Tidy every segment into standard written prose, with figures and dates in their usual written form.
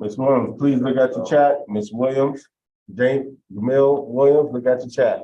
Ms. Williams, please look at your chat. Ms. Williams, Jamil Williams, look at your chat.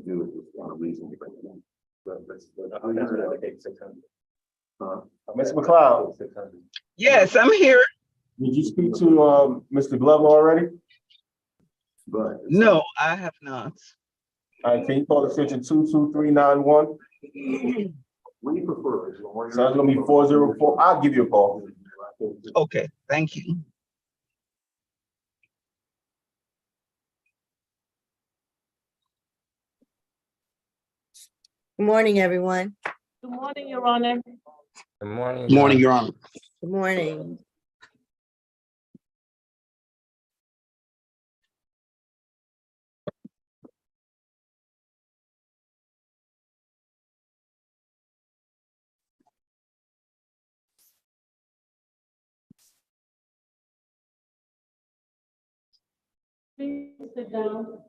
Do it with one reason. Ms. McLeod, Yes, I'm here. did you speak to Mr. Glover already? But. No, I have not. All right, can you call extension 22391? What do you prefer? So that's gonna be 404. I'll give you a call. Okay, thank you. Good morning, everyone. Good morning, Your Honor. Good morning. Morning, Your Honor. Good morning. Please sit down.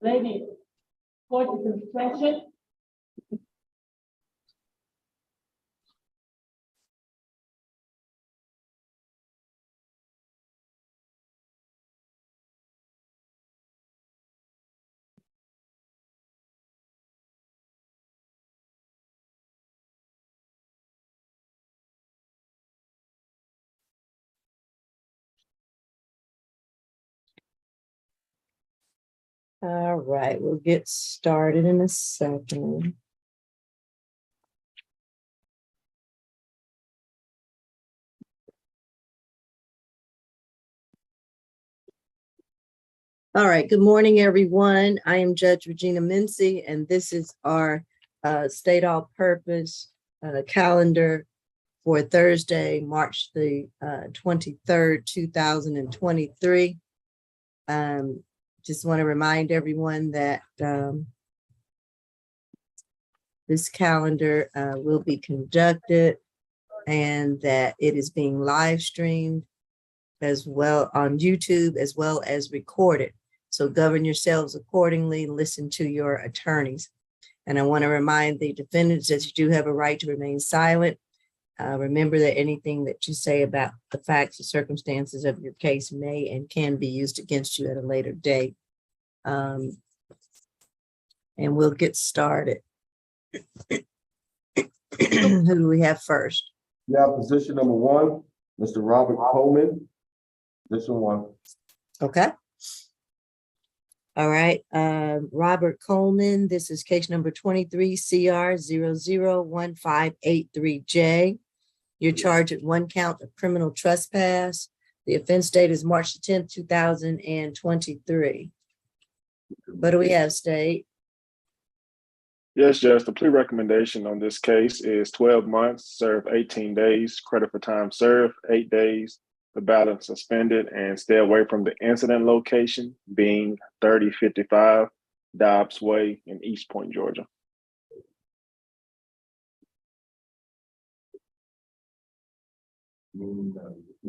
Ladies, court is in session. All right, we'll get started in a second. All right, good morning, everyone. I am Judge Regina Mincy, and this is our state all-purpose calendar for Thursday, March the 23rd, 2023. Just want to remind everyone that this calendar will be conducted and that it is being live streamed as well on YouTube as well as recorded. So govern yourselves accordingly, listen to your attorneys. And I want to remind the defendants that you do have a right to remain silent. Remember that anything that you say about the facts and circumstances of your case may and can be used against you at a later date. And we'll get started. Who do we have first? We have position number one, Mr. Robert Coleman. Position one. Okay. All right, Robert Coleman, this is case number 23 CR 001583J. You're charged with one count of criminal trespass. The offense date is March 10th, 2023. What do we have, State? Yes, Judge, the plea recommendation on this case is 12 months, serve 18 days, credit for time served, 8 days, the balance suspended, and stay away from the incident location being 3055 Dobbs Way in East Point, Georgia.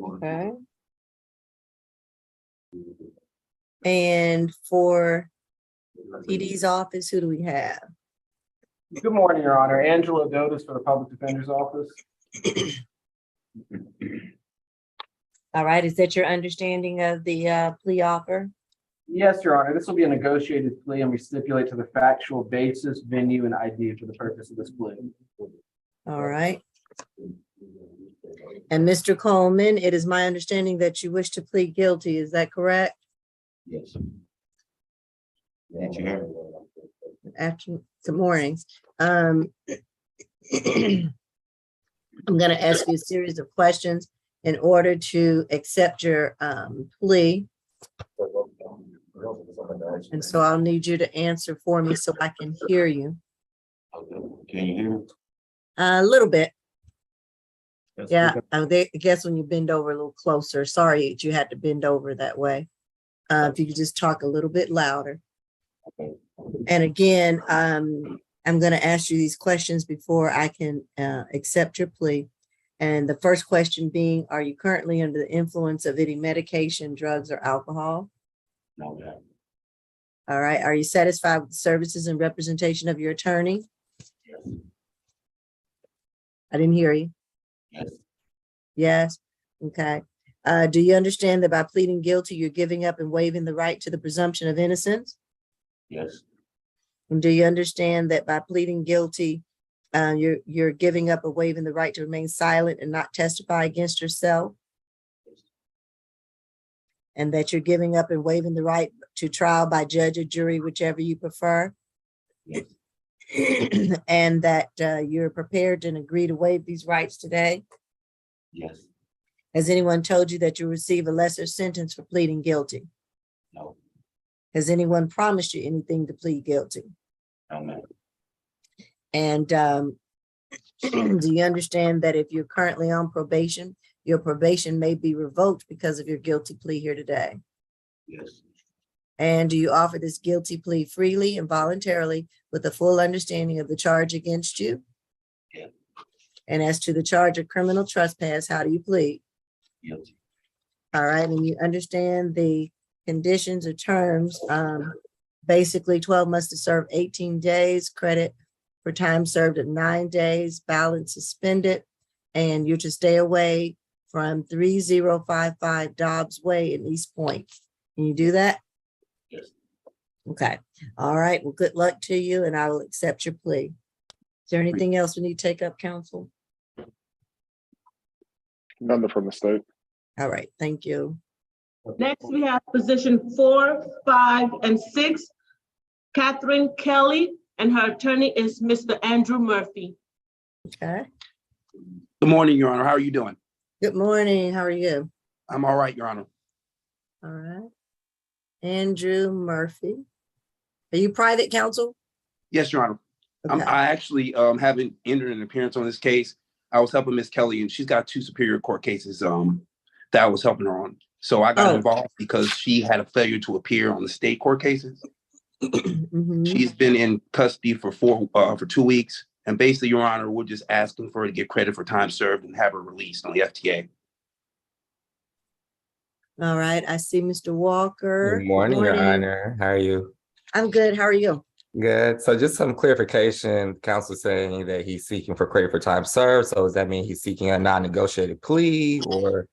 Okay. And for PD's office, who do we have? Good morning, Your Honor. Angelo Dotis for the Public Defender's Office. All right, is that your understanding of the plea offer? Yes, Your Honor. This will be a negotiated plea, and we stipulate to the factual basis, venue, and ID for the purpose of this plea. All right. And Mr. Coleman, it is my understanding that you wish to plead guilty. Is that correct? Yes. After, good morning. I'm going to ask you a series of questions in order to accept your plea. And so I'll need you to answer for me so I can hear you. Can you hear me? A little bit. Yeah, I guess when you bend over a little closer. Sorry that you had to bend over that way. If you could just talk a little bit louder. And again, I'm going to ask you these questions before I can accept your plea. And the first question being, are you currently under the influence of any medication, drugs, or alcohol? No, ma'am. All right. Are you satisfied with the services and representation of your attorney? Yes. I didn't hear you. Yes. Yes. Okay. Do you understand that by pleading guilty, you're giving up and waiving the right to the presumption of innocence? Yes. And do you understand that by pleading guilty, you're giving up and waiving the right to remain silent and not testify against yourself? And that you're giving up and waiving the right to trial by judge or jury, whichever you prefer? Yes. And that you're prepared and agree to waive these rights today? Yes. Has anyone told you that you'll receive a lesser sentence for pleading guilty? No. Has anyone promised you anything to plead guilty? No, ma'am. And do you understand that if you're currently on probation, your probation may be revoked because of your guilty plea here today? Yes. And do you offer this guilty plea freely and voluntarily with a full understanding of the charge against you? Yeah. And as to the charge of criminal trespass, how do you plead? Guilty. All right, and you understand the conditions or terms, basically 12 months to serve 18 days, credit for time served of 9 days, balance suspended, and you're to stay away from 3055 Dobbs Way in East Point. Can you do that? Yes. Okay, all right, well, good luck to you, and I will accept your plea. Is there anything else we need to take up, counsel? Nothing from the state. All right, thank you. Next, we have position 4, 5, and 6. Catherine Kelly, and her attorney is Mr. Andrew Murphy. Okay, Good morning, Your Honor. How are you doing? good morning, how are you? I'm all right, Your Honor. All right. Andrew Murphy. Are you private counsel? Yes, Your Honor. Okay. I actually haven't entered an appearance on this case. I was helping Miss Kelly, and she's got 2 Superior Court cases that I was helping her on. So I got involved because she had a failure to appear on the state court cases. Mhm. She's been in custody for 2 weeks. And basically, Your Honor, we're just asking for her to get credit for time served and have her released on the FTA. All right, I see Mr. Walker. Good morning, Your Honor. How are you? I'm good, how are you? Good. So just some clarification, counsel saying that he's seeking for credit for time served. So does that mean he's seeking a non-negotiated plea or?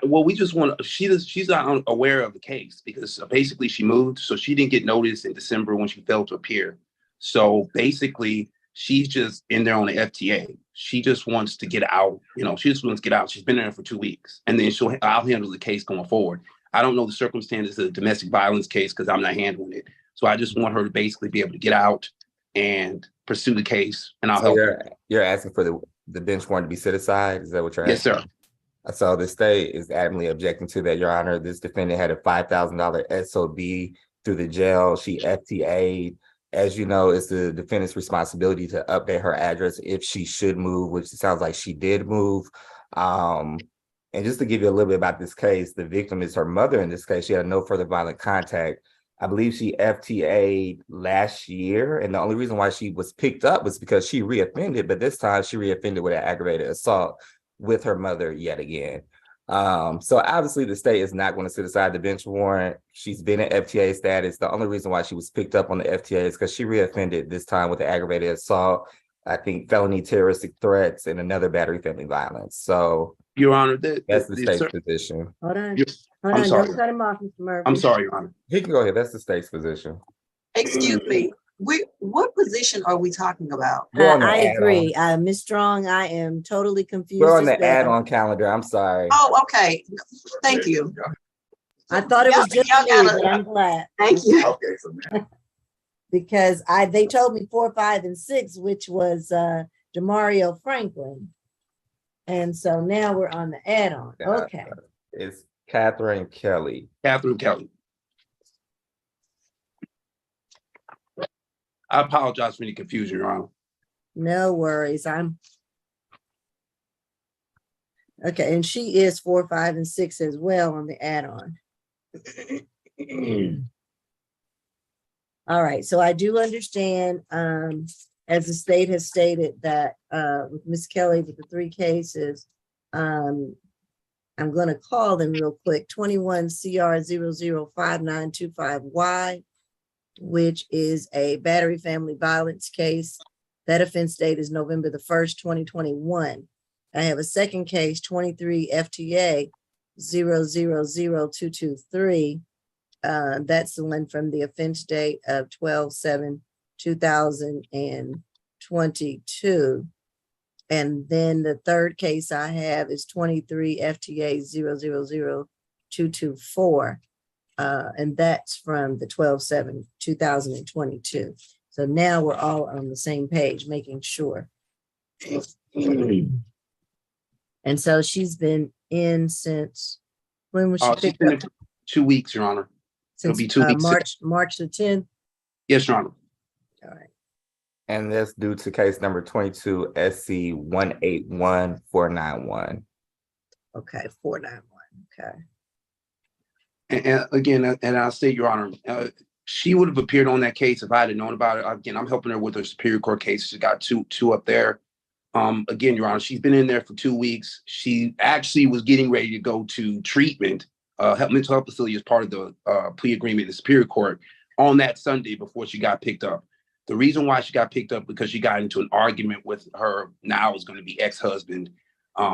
Well, we just want to, she's not aware of the case because basically she moved. So she didn't get notice in December when she failed to appear. So basically she's just in there on the FTA. She just wants to get out. She just wants to get out. She's been there for 2 weeks and then I'll handle the case going forward. I don't know the circumstances of the domestic violence case because I'm not handling it. So I just want her to basically be able to get out and pursue the case and I'll help her. You're asking for the bench warrant to be set aside? Is that what you're asking? Yes, sir. So the state is adamantly objecting to that, Your Honor. This defendant had a $5,000 SOB through the jail. She FTA'd. As you know, it's the defendant's responsibility to update her address if she should move, which it sounds like she did move. And just to give you a little bit about this case, the victim is her mother in this case. She had no further violent contact. I believe she FTA'd last year. And the only reason why she was picked up was because she reoffended, but this time she reoffended with an aggravated assault with her mother yet again. So obviously the state is not going to set aside the bench warrant. She's been in FTA status. The only reason why she was picked up on the FTA is because she reoffended this time with the aggravated assault, I think felony terroristic threats and another battery family violence. So Your Honor, that's the state's position. Hold on, I'm hold on, sorry. don't cut him off, Mr. Murphy. I'm sorry, Your Honor. He can go ahead. That's the state's position. Excuse me, what position are we talking about? We're on the I add-on. agree. Ms. Strong, I am totally confused. We're on as the well. add-on calendar. I'm sorry. Oh, okay, thank you. I thought it was just Y'all me, gotta- but I'm glad. Thank you. Because they told me 4, 5, and 6, which was Demario Franklin. And so now we're on the add-on. Yeah. Okay. It's Catherine Kelly. Catherine Kelly. I apologize for any confusion, Your Honor. No worries. Okay, and she is 4, 5, and 6 as well on the add-on. All right, so I do understand, as the state has stated that with Ms. Kelly with the 3 cases, I'm going to call them real quick. 21 CR 005925Y, which is a battery family violence case. That offense date is November the 1st, 2021. I have a second case, 23 FTA 000223. That's the one from the offense date of 12/7/2022. And then the third case I have is 23 FTA 000224. And that's from the 12/7/2022. So now we're all on the same page, making sure. And so she's been in since, when was she She's picked been up? in 2 weeks, Your Honor. Since be 2 weeks. March the 10th. Yes, Your Honor. All right. And that's due to case number 22 SC 181491. Okay, 491. Okay. And again, and I'll state, Your Honor, she would have appeared on that case if I had known about it. Again, I'm helping her with her Superior Court case. She got two up there. Again, Your Honor, she's been in there for 2 weeks. She actually was getting ready to go to treatment, mental health facility as part of the plea agreement in the Superior Court on that Sunday before she got picked up. The reason why she got picked up because she got into an argument with her now is going to be ex-husband.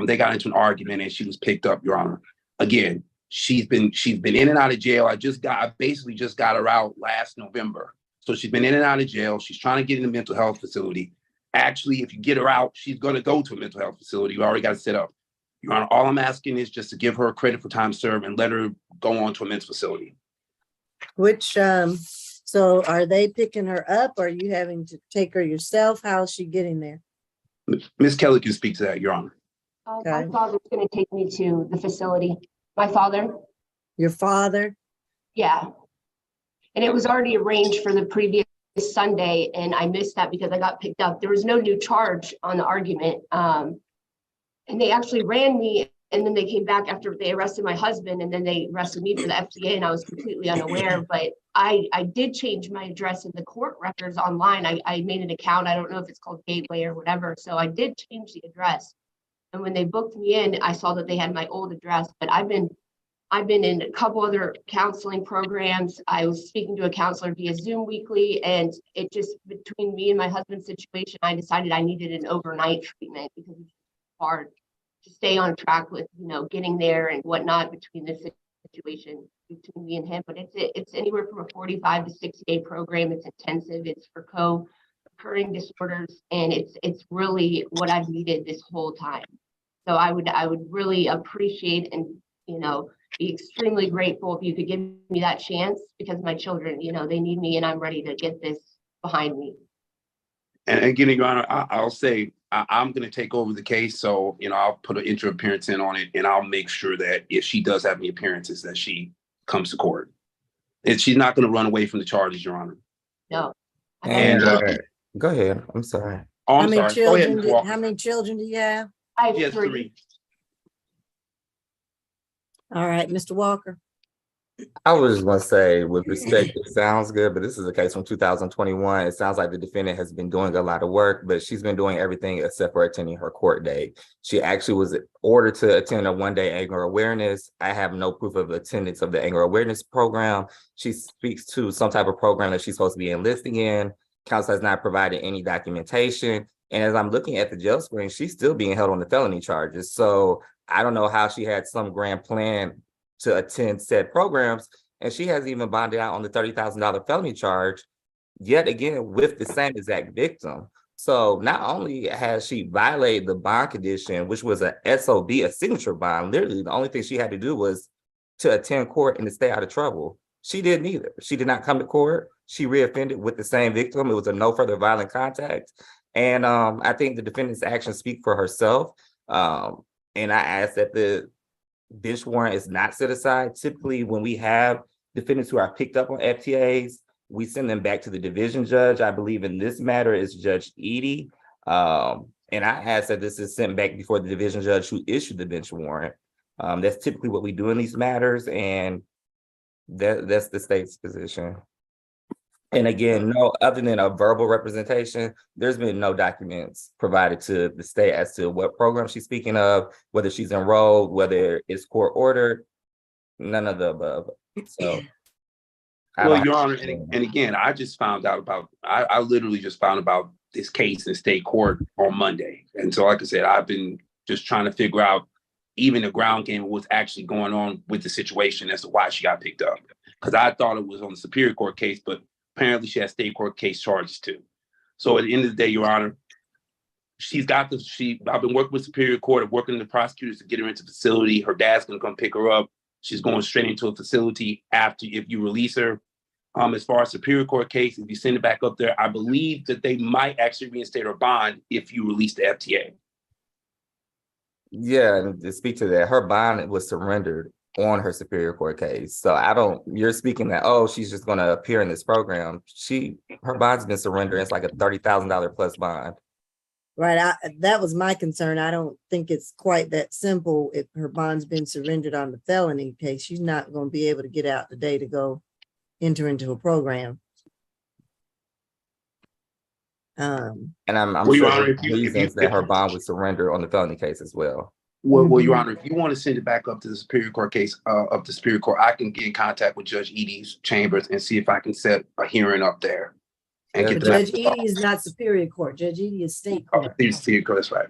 They got into an argument and she was picked up, Your Honor. Again, she's been in and out of jail. I basically just got her out last November. So she's been in and out of jail. She's trying to get in a mental health facility. Actually, if you get her out, she's going to go to a mental health facility. You already got it set up. Your Honor, all I'm asking is just to give her credit for time served and let her go on to a mental facility. Which, so are they picking her up? Or are you having to take her yourself? How's she getting there? Ms. Kelly can speak to that, Your Honor. My Okay. father's gonna take me to the facility. My father, Your father? yeah. And it was already arranged for the previous Sunday, and I missed that because I got picked up. There was no new charge on the argument. And they actually ran me, and then they came back after they arrested my husband, and then they arrested me for the FTA, and I was completely unaware. But I did change my address in the court records online. I made an account. I don't know if it's called Gateway or whatever. So I did change the address. And when they booked me in, I saw that they had my old address, but I've been in a couple other counseling programs. I was speaking to a counselor via Zoom weekly, and it just, between me and my husband's situation, I decided I needed an overnight treatment because it's hard to stay on track with, getting there and whatnot between this situation between me and him. But it's anywhere from a 45 to 60 day program. It's intensive. It's for co-occurring disorders, and it's really what I've needed this whole time. So I would really appreciate and, be extremely grateful if you could give me that chance, because my children, they need me, and I'm ready to get this behind me. And again, Your Honor, I'll say I'm going to take over the case. So, I'll put an interim appearance in on it, and I'll make sure that if she does have any appearances, that she comes to court. And she's not going to run away from the charges, Your Honor. No. And go ahead. I'm sorry. Oh, How I'm many sorry. Go ahead, children, Ms. Walker. how many children do you have? I have Yes, 3. 3. All right, Mr. Walker. I was just gonna say, with respect, it sounds good, but this is a case from 2021. It sounds like the defendant has been doing a lot of work, but she's been doing everything except for attending her court date. She actually was ordered to attend a one-day anger awareness. I have no proof of attendance of the anger awareness program. She speaks to some type of program that she's supposed to be enlisting in. Counsel has not provided any documentation. And as I'm looking at the jail screen, she's still being held on the felony charges. So I don't know how she had some grand plan to attend said programs, and she hasn't even bonded out on the $30,000 felony charge, yet again with the same exact victim. So not only has she violated the bond condition, which was a SOB, a signature bond, literally the only thing she had to do was to attend court and to stay out of trouble. She did neither. She did not come to court. She reoffended with the same victim. It was a no further violent contact. And I think the defendant's actions speak for herself. And I ask that the bench warrant is not set aside. Typically, when we have defendants who are picked up on FTAs, we send them back to the division judge. I believe in this matter is Judge Edie. And I ask that this is sent back before the division judge who issued the bench warrant. That's typically what we do in these matters, and that's the state's position. And again, no, other than a verbal representation, there's been no documents provided to the state as to what program she's speaking of, whether she's enrolled, whether it's court ordered, none of the above. So. Well, Your Honor, and again, I just found out about, I literally just found about this case in state court on Monday. And so, like I said, I've been just trying to figure out even the ground game of what's actually going on with the situation as to why she got picked up. Because I thought it was on the Superior Court case, but apparently she has state court case charges too. So at the end of the day, Your Honor, I've been working with Superior Court, working with the prosecutors to get her into the facility. Her dad's gonna come pick her up. She's going straight into a facility after, if you release her. As far as Superior Court case, if you send it back up there, I believe that they might actually reinstate her bond if you release the FTA. Yeah, and to speak to that, her bond was surrendered on her Superior Court case. So you're speaking that, oh, she's just going to appear in this program. Her bond's been surrendered. It's like a $30,000 plus bond. Right, that was my concern. I don't think it's quite that simple. If her bond's been surrendered on the felony case, she's not gonna be able to get out today to go enter into a program. And I'm Well, Your sure Honor, there's if you- reasons that her bond was surrendered on the felony case as well. Well, Your Mhm. Honor, if you want to send it back up to the Superior Court case, up to Superior Court, I can get in contact with Judge Edie's chambers and see if I can set a hearing up there. And Yeah, get But the Judge Edie is not Superior Court. Judge Edie is state Oh, court. Superior Court, that's right.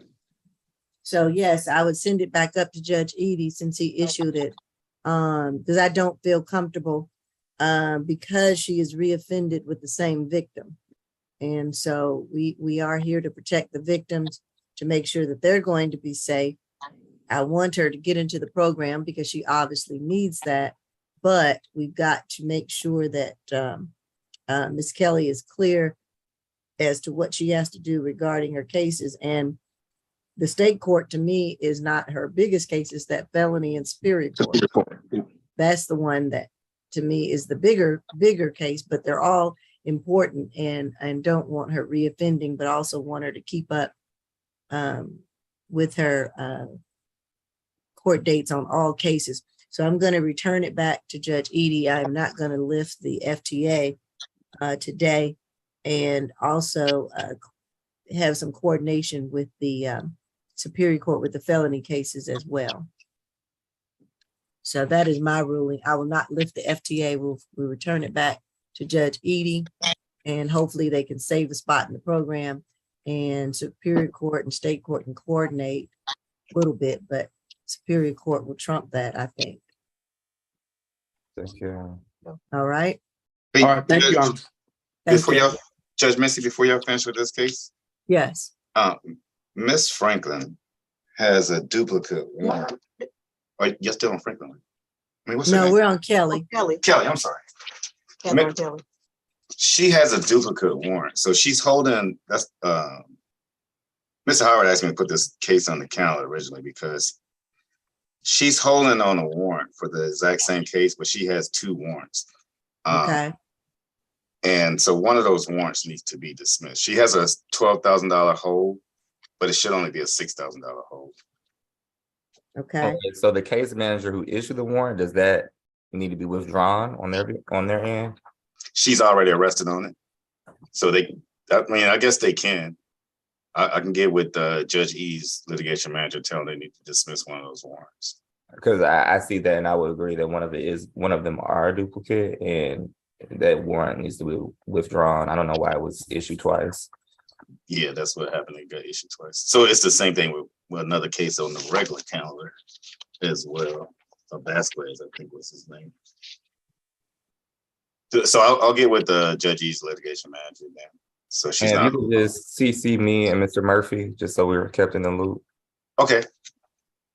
So yes, I would send it back up to Judge Edie since he issued it. Because I don't feel comfortable, because she is reoffended with the same victim. And so we are here to protect the victims, to make sure that they're going to be safe. I want her to get into the program because she obviously needs that, but we've got to make sure that Ms. Kelly is clear as to what she has to do regarding her cases. And the state court, to me, is not her biggest case. It's that felony and Superior Court. Superior Court. That's the one that, to me, is the bigger case, but they're all important, and don't want her reoffending, but also want her to keep up with her court dates on all cases. So I'm going to return it back to Judge Edie. I'm not going to lift the FTA today, and also have some coordination with the Superior Court with the felony cases as well. So that is my ruling. I will not lift the FTA. We'll return it back to Judge Edie, and hopefully they can save a spot in the program, and Superior Court and State Court can coordinate a little bit, but Superior Court will trump that, I think. Thank you. All right. All right, thank you, Your Honor. Thank Before you. y'all, Judge Missy, before y'all finish with this case, Yes. Miss Franklin has a duplicate warrant. Are you still on Franklin? I mean, what's her No, name? we're on Kelly. Kelly. Kelly, I'm sorry. Catherine Kelly. She has a duplicate warrant, so she's holding, that's, Mr. Howard asked me to put this case on the calendar originally because she's holding on a warrant for the exact same case, but she has two warrants. Okay. And so one of those warrants needs to be dismissed. She has a $12,000 hold, but it should only be a $6,000 hold. Okay. Okay, so the case manager who issued the warrant, does that need to be withdrawn on their end? She's already arrested on it. So I guess they can. I can get with Judge E's litigation manager, tell them they need to dismiss one of those warrants. Because I see that, and I would agree that one of them are a duplicate, and that warrant needs to be withdrawn. I don't know why it was issued twice. Yeah, that's what happened. It got issued twice. So it's the same thing with another case on the regular calendar as well. Vasquez, I think was his name. So I'll get with Judge E's litigation manager then. So she's And not you can just CC me and Mr. Murphy, just so we were kept in the loop. okay.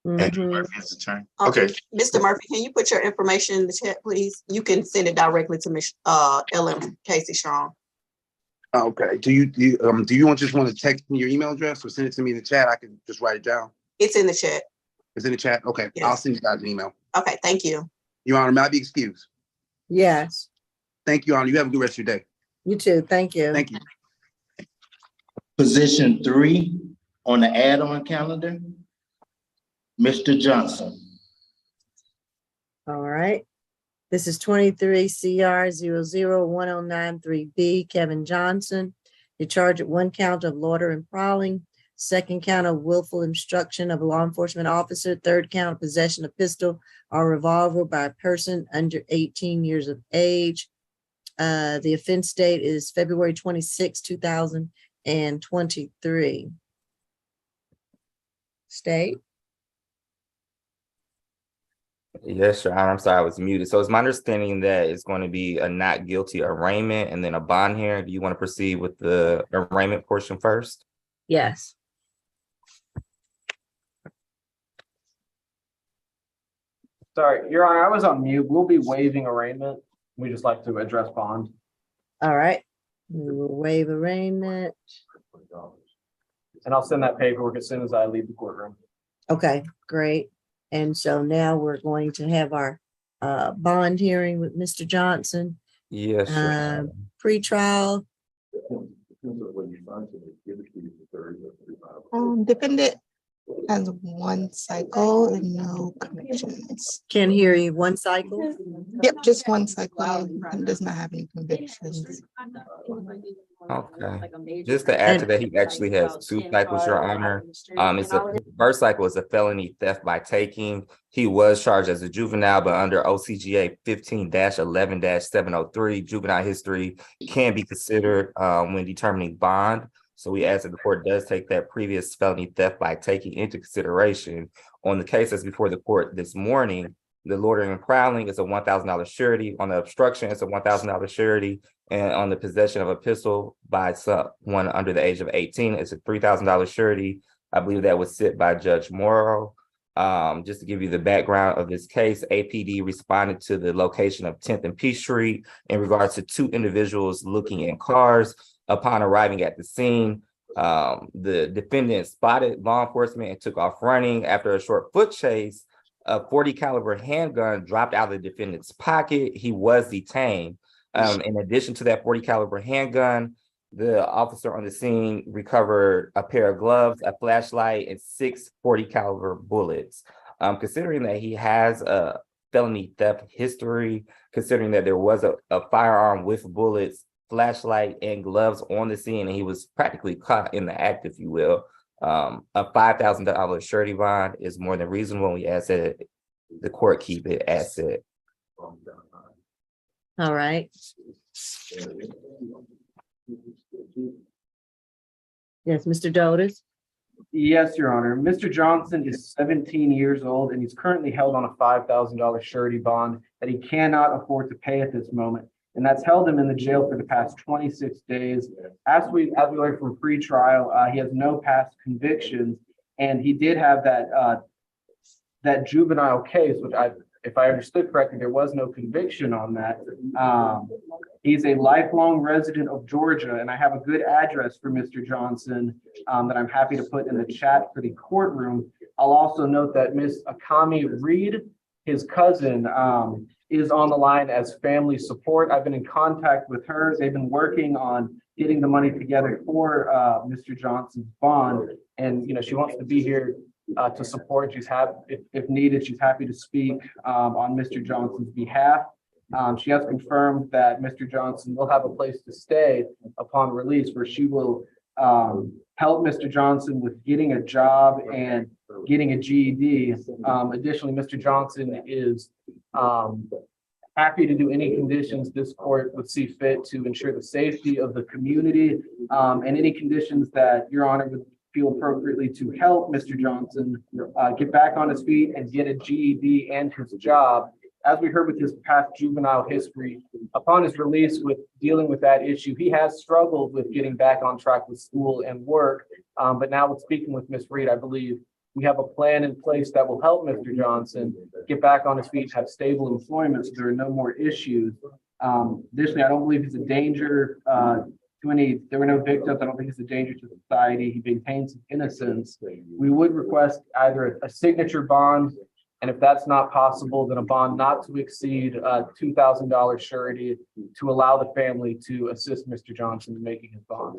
Andrew Mhm. Murphy's attorney. Okay. Mr. Murphy, can you put your information in the chat, please? You can send it directly to Ms. LM Casey Strong. Okay, do you want to text me your email address or send it to me in the chat? I can just write it down. It's in the chat. It's in the chat? Okay, Yes. I'll send you guys an email. Okay, thank you. Your Honor, may I be excused? Yes, Thank you, Your Honor. You have a good rest of your day. you too. Thank you. Thank you. Position 3 on the add-on calendar, Mr. Johnson. All right. This is 23 CR 001093B, Kevin Johnson. You're charged with 1 count of loiter and prowling, 2nd count of willful obstruction of a law enforcement officer, 3rd count of possession of pistol or revolver by a person under 18 years of age. The offense date is February 26, 2023. State? Yes, Your Honor. I'm sorry, I was muted. So it's my understanding that it's going to be a not guilty arraignment and then a bond hearing. Do you want to proceed with the arraignment portion first? Yes. Sorry, Your Honor, I was on mute. We'll be waiving arraignment. We just like to address bond. All right. We will waive arraignment. And I'll send that paperwork as soon as I leave the courtroom. Okay, great. And so now we're going to have our bond hearing with Mr. Johnson. Yes, Your Honor. Pre-trial. Defendant has one cycle and no convictions. Can't hear you. One cycle? Yep, just one cycle and does not have any convictions. Okay, just to add to that, he actually has two cycles, Your Honor. It's his first cycle is a felony theft by taking. He was charged as a juvenile, but under OCGA 15-11-703, juvenile history can be considered when determining bond. So we ask that the court does take that previous felony theft by taking into consideration. On the case that's before the court this morning, the loitering and prowling is a $1,000 surety. On the obstruction, it's a $1,000 surety. And on the possession of a pistol by someone under the age of 18, it's a $3,000 surety. I believe that was set by Judge Morrow. Just to give you the background of this case, APD responded to the location of 10th and Peachtree in regards to two individuals looking in cars. Upon arriving at the scene, the defendant spotted law enforcement and took off running. After a short foot chase, a .40 caliber handgun dropped out of the defendant's pocket. He was detained. In addition to that .40 caliber handgun, the officer on the scene recovered a pair of gloves, a flashlight, and 6 .40 caliber bullets. Considering that he has a felony theft history, considering that there was a firearm with bullets, flashlight, and gloves on the scene, and he was practically caught in the act, if you will, a $5,000 surety bond is more than reasonable. We ask that the court keep it as said. All right. Yes, Mr. Dotis. Yes, Your Honor. Mr. Johnson is 17 years old and he's currently held on a $5,000 surety bond that he cannot afford to pay at this moment. And that's held him in the jail for the past 26 days. As we learned from pre-trial, he has no past convictions, and he did have that juvenile case, which if I understood correctly, there was no conviction on that. He's a lifelong resident of Georgia, and I have a good address for Mr. Johnson that I'm happy to put in the chat for the courtroom. I'll also note that Miss Akami Reed, his cousin, is on the line as family support. I've been in contact with her. They've been working on getting the money together for Mr. Johnson's bond. And, she wants to be here to support. If needed, she's happy to speak on Mr. Johnson's behalf. She has confirmed that Mr. Johnson will have a place to stay upon release, where she will help Mr. Johnson with getting a job and getting a GED. Additionally, Mr. Johnson is happy to do any conditions this court would see fit to ensure the safety of the community, and any conditions that Your Honor would feel appropriately to help Mr. Johnson get back on his feet and get a GED and his job. As we heard with his past juvenile history, upon his release with dealing with that issue, he has struggled with getting back on track with school and work. But now with speaking with Ms. Reed, I believe we have a plan in place that will help Mr. Johnson get back on his feet, have stable employment, so there are no more issues. Additionally, I don't believe he's a danger there were no victims. I don't think he's a danger to society. He maintains his innocence. We would request either a signature bond, and if that's not possible, then a bond not to exceed $2,000 surety to allow the family to assist Mr. Johnson in making his bond.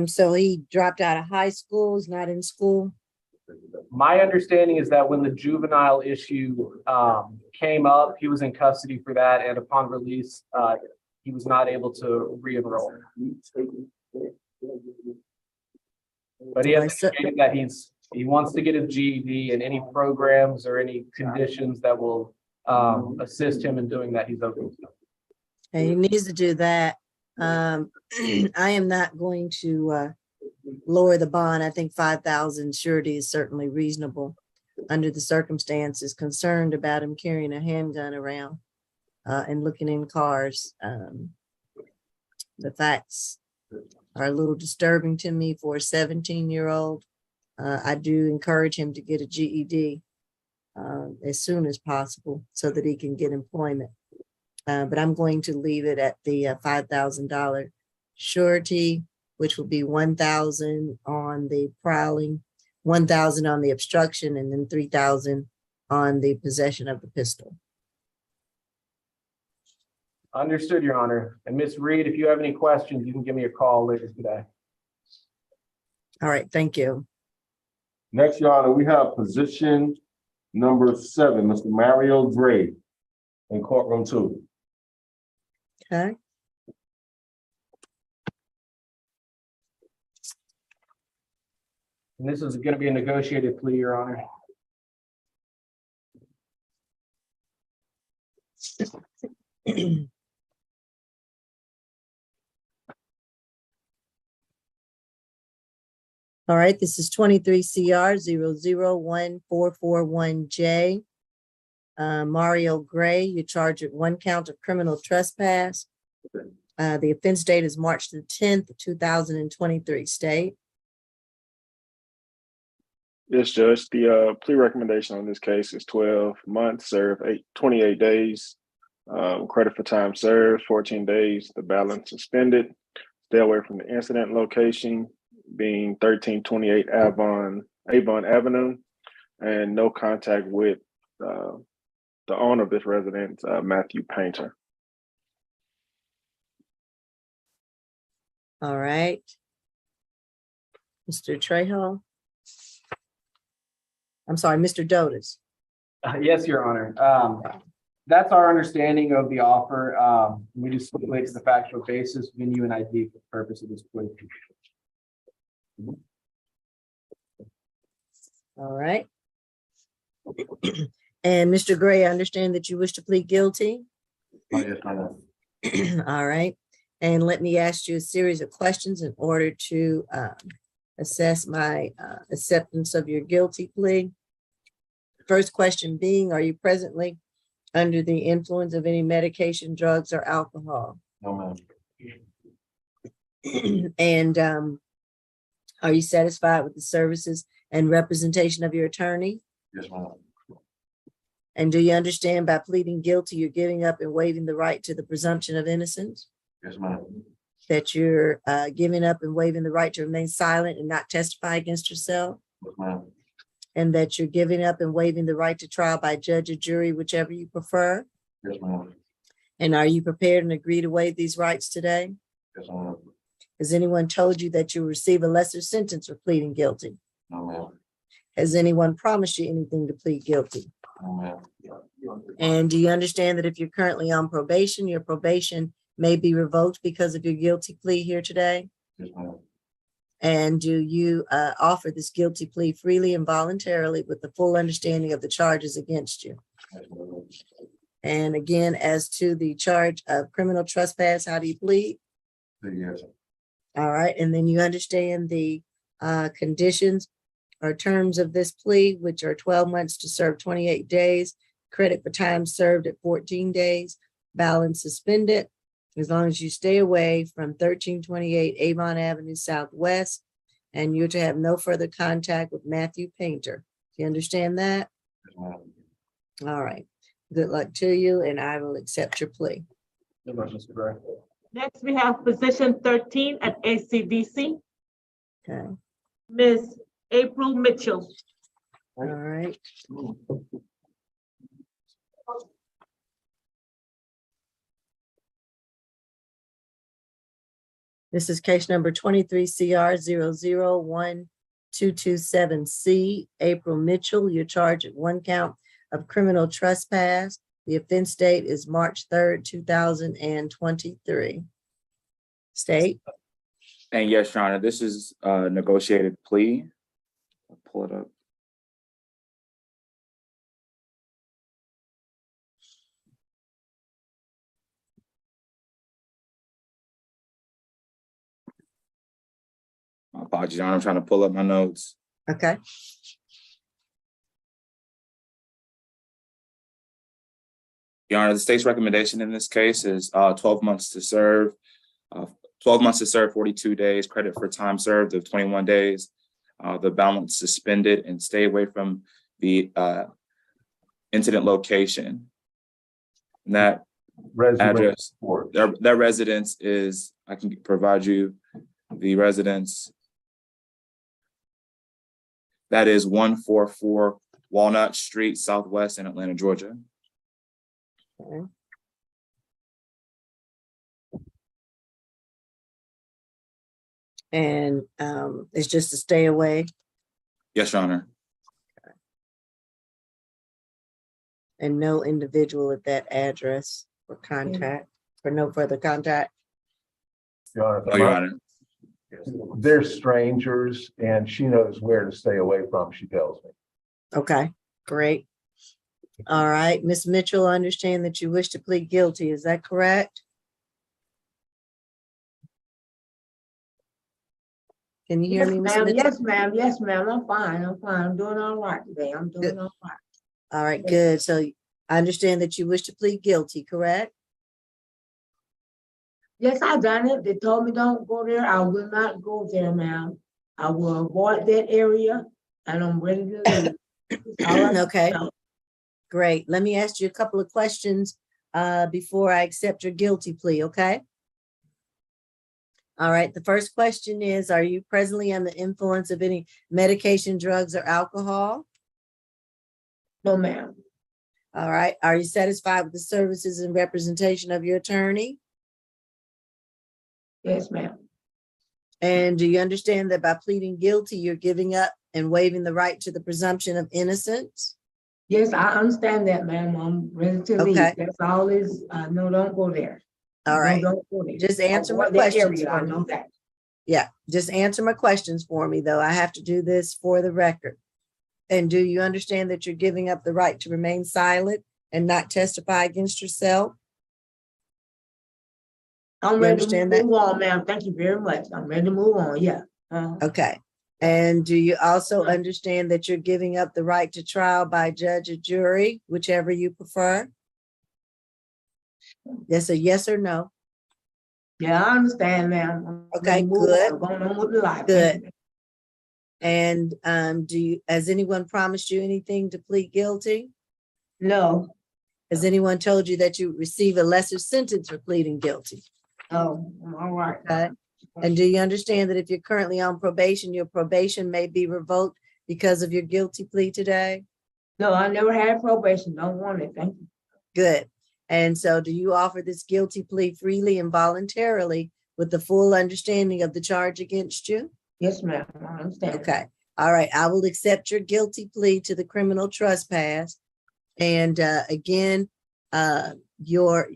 So he dropped out of high school, he's not in school. My understanding is that when the juvenile issue came up, he was in custody for that, and upon release, he was not able to re-enroll. But he has indicated that he wants to get his GED, and any programs or any conditions that will assist him in doing that, he's open to. And he needs to do that. I am not going to lower the bond. I think 5,000 surety is certainly reasonable under the circumstances. Concerned about him carrying a handgun around and looking in cars. The facts are a little disturbing to me for a 17-year-old. I do encourage him to get a GED as soon as possible so that he can get employment. But I'm going to leave it at the $5,000 surety, which will be $1,000 on the prowling, $1,000 on the obstruction, and then $3,000 on the possession of the pistol. Understood, Your Honor. And Ms. Reed, if you have any questions, you can give me a call later today. All right, thank you. Next, Your Honor, we have position number 7, Mr. Mario Gray in courtroom 2. Okay. And this is going to be a negotiated plea, Your Honor. All right, this is 23 CR 0014441J. Mario Gray, you're charged with 1 count of criminal trespass. The offense date is March the 10th, 2023. State. Yes, Judge. The plea recommendation on this case is 12 months, serve 28 days. Credit for time served, 14 days. The balance suspended. Stay away from the incident location, being 1328 Avon Avenue, and no contact with the owner of this residence, Matthew Painter. All right. Mr. Trejo. I'm sorry, Mr. Dotis. Yes, Your Honor. That's our understanding of the offer. We just stipulate to the factual basis, venue, and ID for the purpose of this plea. All right. And Mr. Gray, I understand that you wish to plead guilty. Oh, yes, I know. All right. And let me ask you a series of questions in order to assess my acceptance of your guilty plea. First question being, are you presently under the influence of any medication, drugs, or alcohol? No, ma'am. And are you satisfied with the services and representation of your attorney? Yes, ma'am. And do you understand by pleading guilty, you're giving up and waiving the right to the presumption of innocence? Yes, ma'am. That you're giving up and waiving the right to remain silent and not testify against yourself? Yes, ma'am. And that you're giving up and waiving the right to trial by judge or jury, whichever you prefer? Yes, ma'am. And are you prepared and agree to waive these rights today? Yes, ma'am. Has anyone told you that you receive a lesser sentence for pleading guilty? No, ma'am. Has anyone promised you anything to plead guilty? No, ma'am. And do you understand that if you're currently on probation, your probation may be revoked because of your guilty plea here today? Yes, ma'am. And do you offer this guilty plea freely and voluntarily with the full understanding of the charges against you? Yes, ma'am. And again, as to the charge of criminal trespass, how do you plead? Yes. All right, and then you understand the conditions or terms of this plea, which are 12 months to serve 28 days, credit for time served at 14 days, balance suspended, as long as you stay away from 1328 Avon Avenue Southwest, and you're to have no further contact with Matthew Painter. Do you understand that? Yes, ma'am. All right. Good luck to you, and I will accept your plea. Good luck, Mr. Gray. Next, we have position 13 at ACDC, Okay. Ms. April Mitchell. All right. This is case number 23 CR 0012227C. April Mitchell, you're charged at 1 count of criminal trespass. The offense date is March 3rd, 2023. State. And yes, Your Honor, this is a negotiated plea. I'll pull it up. My apologies, Your Honor, I'm trying to pull up my notes. Okay. Your Honor, the state's recommendation in this case is 12 months to serve, 12 months to serve 42 days, credit for time served of 21 days, the balance suspended, and stay away from the incident location. And that address, that residence is, I can provide you the residence. That is 144 Walnut Street, Southwest in Atlanta, Georgia. Okay. And it's just to stay away Yes, Your Honor. and no individual at that address for contact, for no further contact. No, Your Honor. They're strangers and she knows where to stay away from, she tells me. Okay, great. All right, Ms. Mitchell, I understand that you wish to plead guilty. Is that correct? Can you hear me, Ms. Mitchell? Yes, ma'am. Yes, ma'am. I'm fine. I'm fine. I'm doing all right today. I'm doing all right. All right, good. So I understand that you wish to plead guilty, correct? Yes, I done it. They told me don't go there. I will not go there, ma'am. I will avoid that area and I'm ready to leave. All right. Okay, great. Let me ask you a couple of questions before I accept your guilty plea, okay? All right, the first question is, are you presently under the influence of any medication, drugs, or alcohol? No, ma'am. All right, are you satisfied with the services and representation of your attorney? Yes, ma'am. And do you understand that by pleading guilty, you're giving up and waiving the right to the presumption of innocence? Yes, I understand that, ma'am. I'm ready to leave. Okay. That's all is, no, don't go there. All No, right, don't go there. just answer my Avoid that questions area, I for know me. that. Yeah, just answer my questions for me, though. I have to do this for the record. And do you understand that you're giving up the right to remain silent and not testify against yourself? I'm You ready understand to that? move on, ma'am. Thank you very much. I'm ready to move on, yeah. Okay. And do you also understand that you're giving up the right to trial by judge or jury, whichever you prefer? Yes, a yes or no? Yeah, I understand, ma'am. I'm Okay, ready to move good. on, going on with the life. Good. And has anyone promised you anything to plead guilty? No. Has anyone told you that you receive a lesser sentence for pleading guilty? Oh, all right. Okay. And do you understand that if you're currently on probation, your probation may be revoked because of your guilty plea today? No, I never had probation. Don't want it. Thank you. Good. And so do you offer this guilty plea freely and voluntarily with the full understanding of the charge against you? Yes, ma'am. I understand. Okay. All right. I will accept your guilty plea to the criminal trespass. And again, your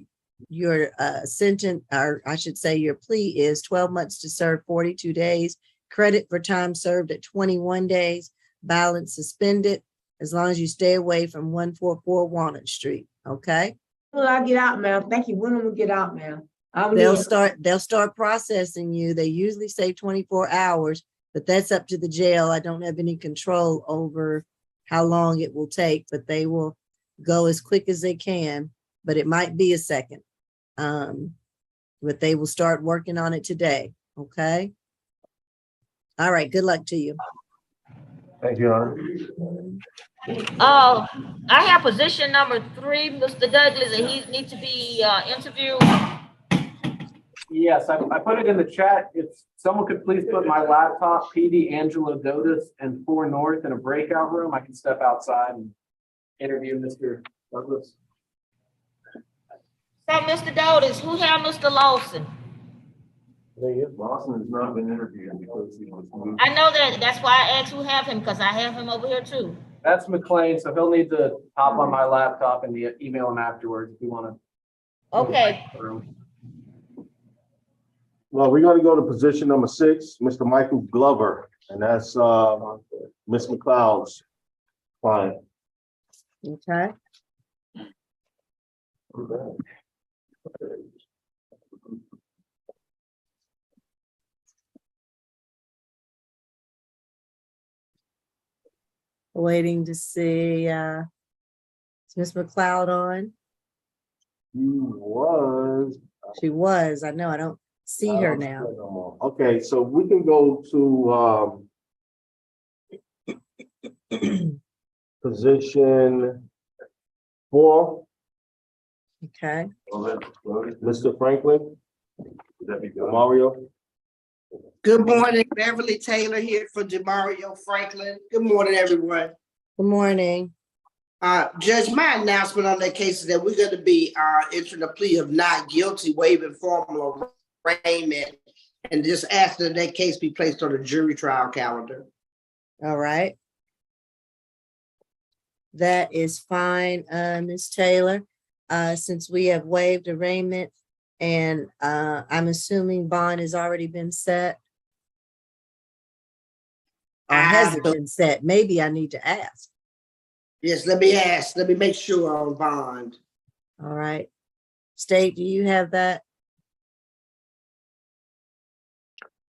sentence, or I should say your plea is 12 months to serve 42 days, credit for time served at 21 days, balance suspended, as long as you stay away from 144 Walnut Street, okay? When I get out, ma'am. Thank you. When will we get out, ma'am? They'll start processing you. They usually say 24 hours, but that's up to the jail. I don't have any control over how long it will take, but they will go as quick as they can, but it might be a second. But they will start working on it today, okay? All right, good luck to you. Thank you, Your Honor. I have position number 3, Mr. Douglas, and he needs to be interviewed. Yes, I put it in the chat. If someone could please put my laptop, PD Angelo Dotis and 4 North in a breakout room, I can step outside and interview Mr. Douglas. So, Mr. Dotis, who have Mr. Lawson? Lawson has not been interviewed because he was moved. I know that. That's why I asked who have him, because I have him over here too. That's McLean, so he'll need to hop on my laptop and email him afterwards if you want to. Okay. Well, we're gonna go to position number 6, Mr. Michael Glover, and that's Ms. McLeod's client. Okay. Waiting to see, is Ms. McLeod on? She was, I know, I don't see her now. Okay, so we can go to position 4. Okay. Mr. Franklin. Mario. Good morning, Beverly Taylor here for Demario Franklin. Good morning, everyone. Good morning. Judge, my announcement on that case is that we're going to be entering a plea of not guilty, waiving formal arraignment And just ask that that case be placed on the jury trial calendar. All right. That is fine, Ms. Taylor. Since we have waived arraignment and I'm assuming bond has already been set. Or has it been set? Maybe I need to ask. Yes, let me ask. Let me make sure on bond. All right. State, do you have that?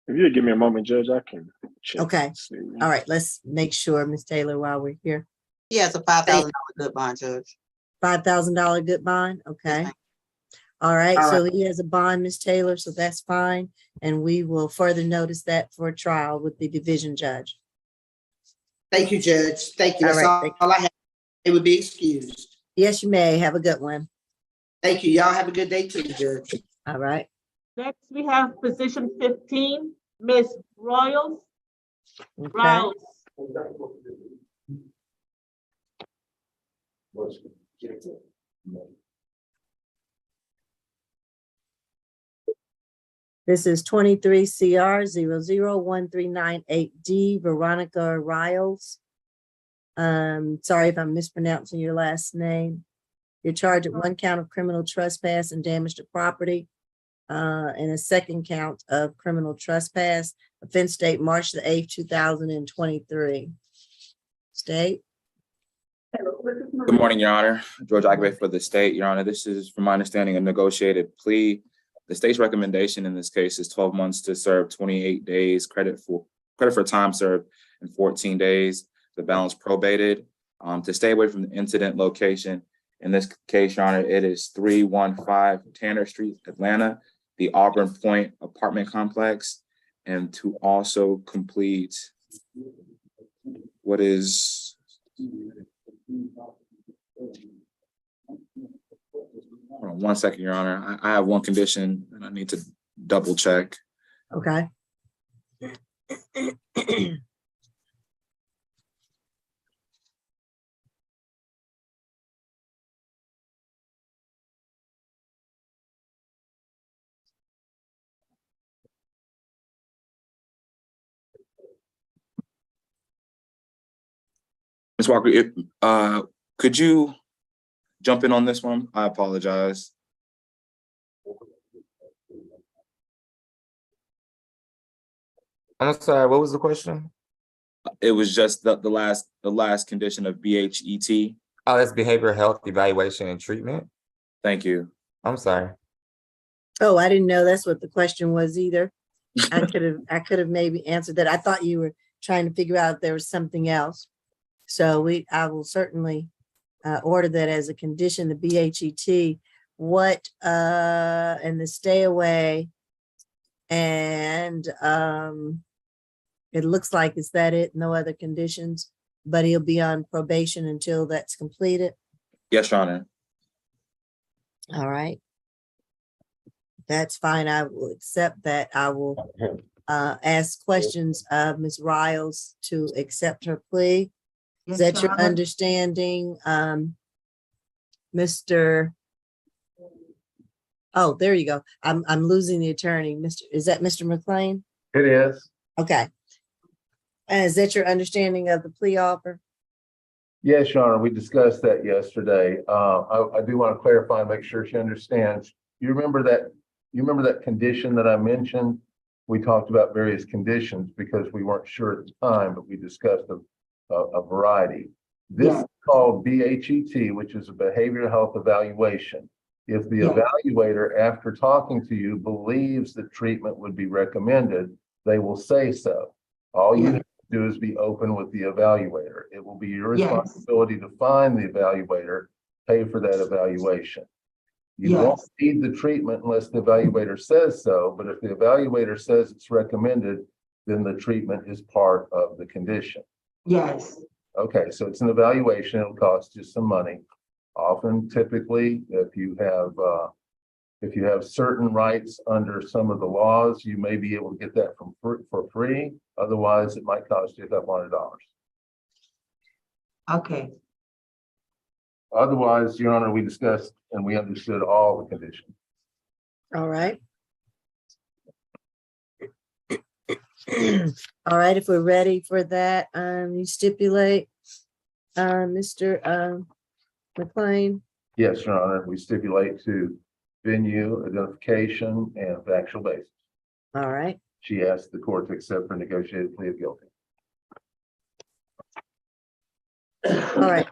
If you give me a moment, Judge, I can check. Okay. and see. All right, let's make sure, Ms. Taylor, while we're here. He has a $5,000 good bond, Judge. $5,000 good bond, okay. All right, so he has a bond, Ms. Taylor, so that's fine. And we will further notice that for trial with the division judge. Thank you, Judge. Thank you. All That's right, all I have. It would be excused. Yes, you may. Have a good one. Thank you. Y'all have a good day too, Judge. All right. Next, we have position 15, Ms. Royals. Okay. Rouse. This is 23 CR 001398D, Veronica Riles. Sorry if I'm mispronouncing your last name. You're charged with 1 count of criminal trespass and damage to property, and a 2nd count of criminal trespass. Offense date March the 8th, 2023. State. Good morning, Your Honor. George Agbe for the state. Your Honor, this is, from my understanding, a negotiated plea. The state's recommendation in this case is 12 months to serve 28 days, credit for time served in 14 days, the balance probated. To stay away from the incident location, in this case, Your Honor, it is 315 Tanner Street, Atlanta, the Auburn Point apartment complex, and to also complete what is hold on 1 second, Your Honor. I have one condition and I need to double check. Okay. Ms. Walker, could you jump in on this one? I apologize. I'm sorry, what was the question? It was just the last condition of BHET. Oh, that's behavioral health evaluation and treatment. Thank you. I'm sorry. Oh, I didn't know that's what the question was either. I could have maybe answered that. I thought you were trying to figure out if there was something else. So I will certainly order that as a condition, the BHET, and the stay away. And it looks like, is that it? No other conditions, but he'll be on probation until that's completed. Yes, Your Honor. All right. That's fine. I will accept that. I will ask questions of Ms. Riles to accept her plea. Is that your understanding, Mr.? Oh, there you go. I'm losing the attorney. Is that Mr. McLean? It is. Okay. Is that your understanding of the plea offer? Yes, Your Honor, we discussed that yesterday. I do want to clarify and make sure she understands. You remember that condition that I mentioned? We talked about various conditions because we weren't sure at the time, but we discussed a variety. This is called BHET, which is a behavioral health evaluation. If the evaluator, after talking to you, believes that treatment would be recommended, they will say so. All you have to do is be open with the evaluator. It will be your responsibility to find the evaluator, pay for that evaluation. You won't need the treatment unless the evaluator says so, but if the evaluator says it's recommended, then the treatment is part of the condition. Yes. Okay, so it's an evaluation. It'll cost you some money. Often, typically, if you have certain rights under some of the laws, you may be able to get that for free. Otherwise, it might cost you a couple $100. Okay. Otherwise, Your Honor, we discussed and we understood all the conditions. All right. All right, if we're ready for that, you stipulate, Mr. McLean. Yes, Your Honor, we stipulate to venue, identification, and factual basis. All right, She asked the court to accept her negotiated plea of guilty. all right.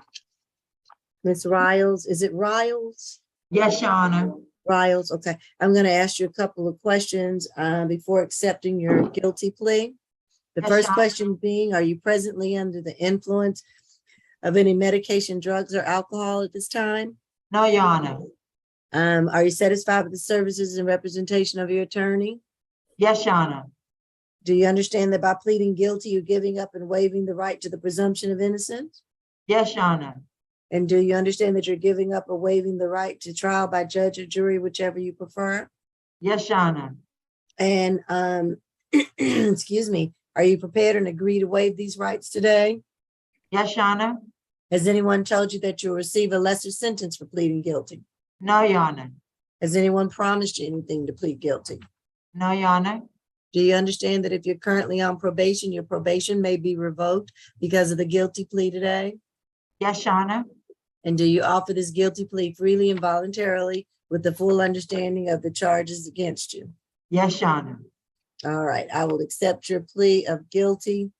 Ms. Riles, is it Riles? Yes, Your Honor. Riles, okay. I'm gonna ask you a couple of questions before accepting your guilty plea. The Yes, first Your Honor. question being, are you presently under the influence of any medication, drugs, or alcohol at this time? No, Your Honor. Are you satisfied with the services and representation of your attorney? Yes, Your Honor. Do you understand that by pleading guilty, you're giving up and waiving the right to the presumption of innocence? Yes, Your Honor. And do you understand that you're giving up or waiving the right to trial by judge or jury, whichever you prefer? Yes, Your Honor. And excuse me, are you prepared and agree to waive these rights today? Yes, Your Honor. Has anyone told you that you'll receive a lesser sentence for pleading guilty? No, Your Honor. Has anyone promised you anything to plead guilty? No, Your Honor. Do you understand that if you're currently on probation, your probation may be revoked because of the guilty plea today? Yes, Your Honor. And do you offer this guilty plea freely and voluntarily with the full understanding of the charges against you? Yes, Your Honor. All right, I will accept your plea of guilty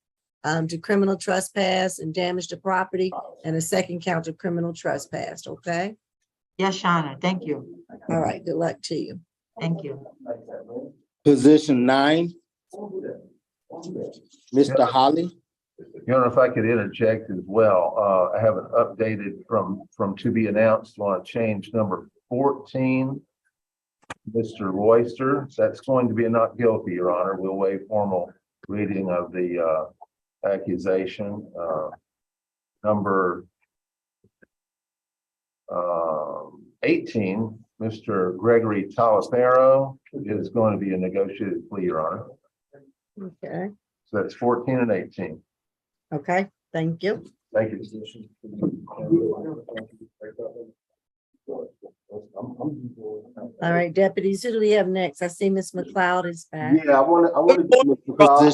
to criminal trespass and damage to property and a second count of criminal trespass, okay? Yes, Your Honor. Thank you. All right, good luck to you. Thank you. Position 9. Mr. Holly. Your Honor, if I could interject as well, I have an updated from to be announced, want to change number 14. Mr. Royster, that's going to be a not guilty, Your Honor. We'll waive formal reading of the accusation. Number 18, Mr. Gregory Talapero is going to be a negotiated plea, Your Honor. Okay, So that's 14 and 18. okay, thank you. Thank you. All right, deputies, who do we have next? I see Ms. McLeod is back. Yeah, I want to get Mr. Cloud,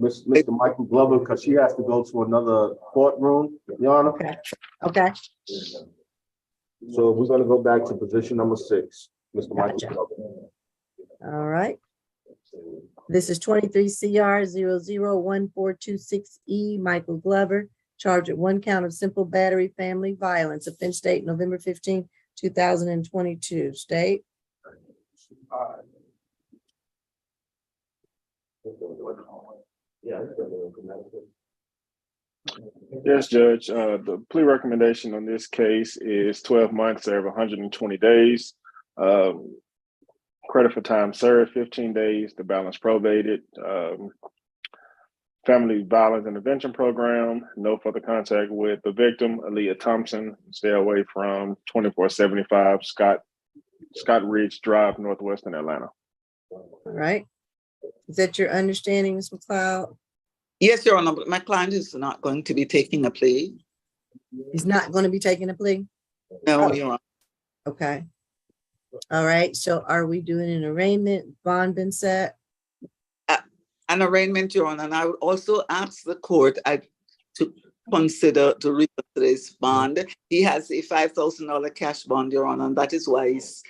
Mr. Michael Glover, because she has to go to another courtroom, Your Honor. Okay, okay, So we're gonna go back to position number 6, Mr. Michael Gotcha. Glover. all right. This is 23 CR 001426E, Michael Glover, charged with 1 count of simple battery family violence, offense date November 15, 2022. State. Yes, Judge. The plea recommendation on this case is 12 months, serve 120 days. Credit for time served, 15 days, the balance probated. Family Violence Intervention Program, no further contact with the victim, Aaliyah Thompson. Stay away from 2475 Scott Ridge Drive, Northwestern Atlanta. All right. Is that your understanding, Ms. McLeod? Yes, Your Honor, but my client is not going to be taking a plea. He's not going to be taking a plea? No, Your Honor. Okay. All right, so are we doing an arraignment? Bond been set? An arraignment, Your Honor, and I would also ask the court to consider to reconsider this bond. He has a $5,000 cash bond, Your Honor, and that's why he's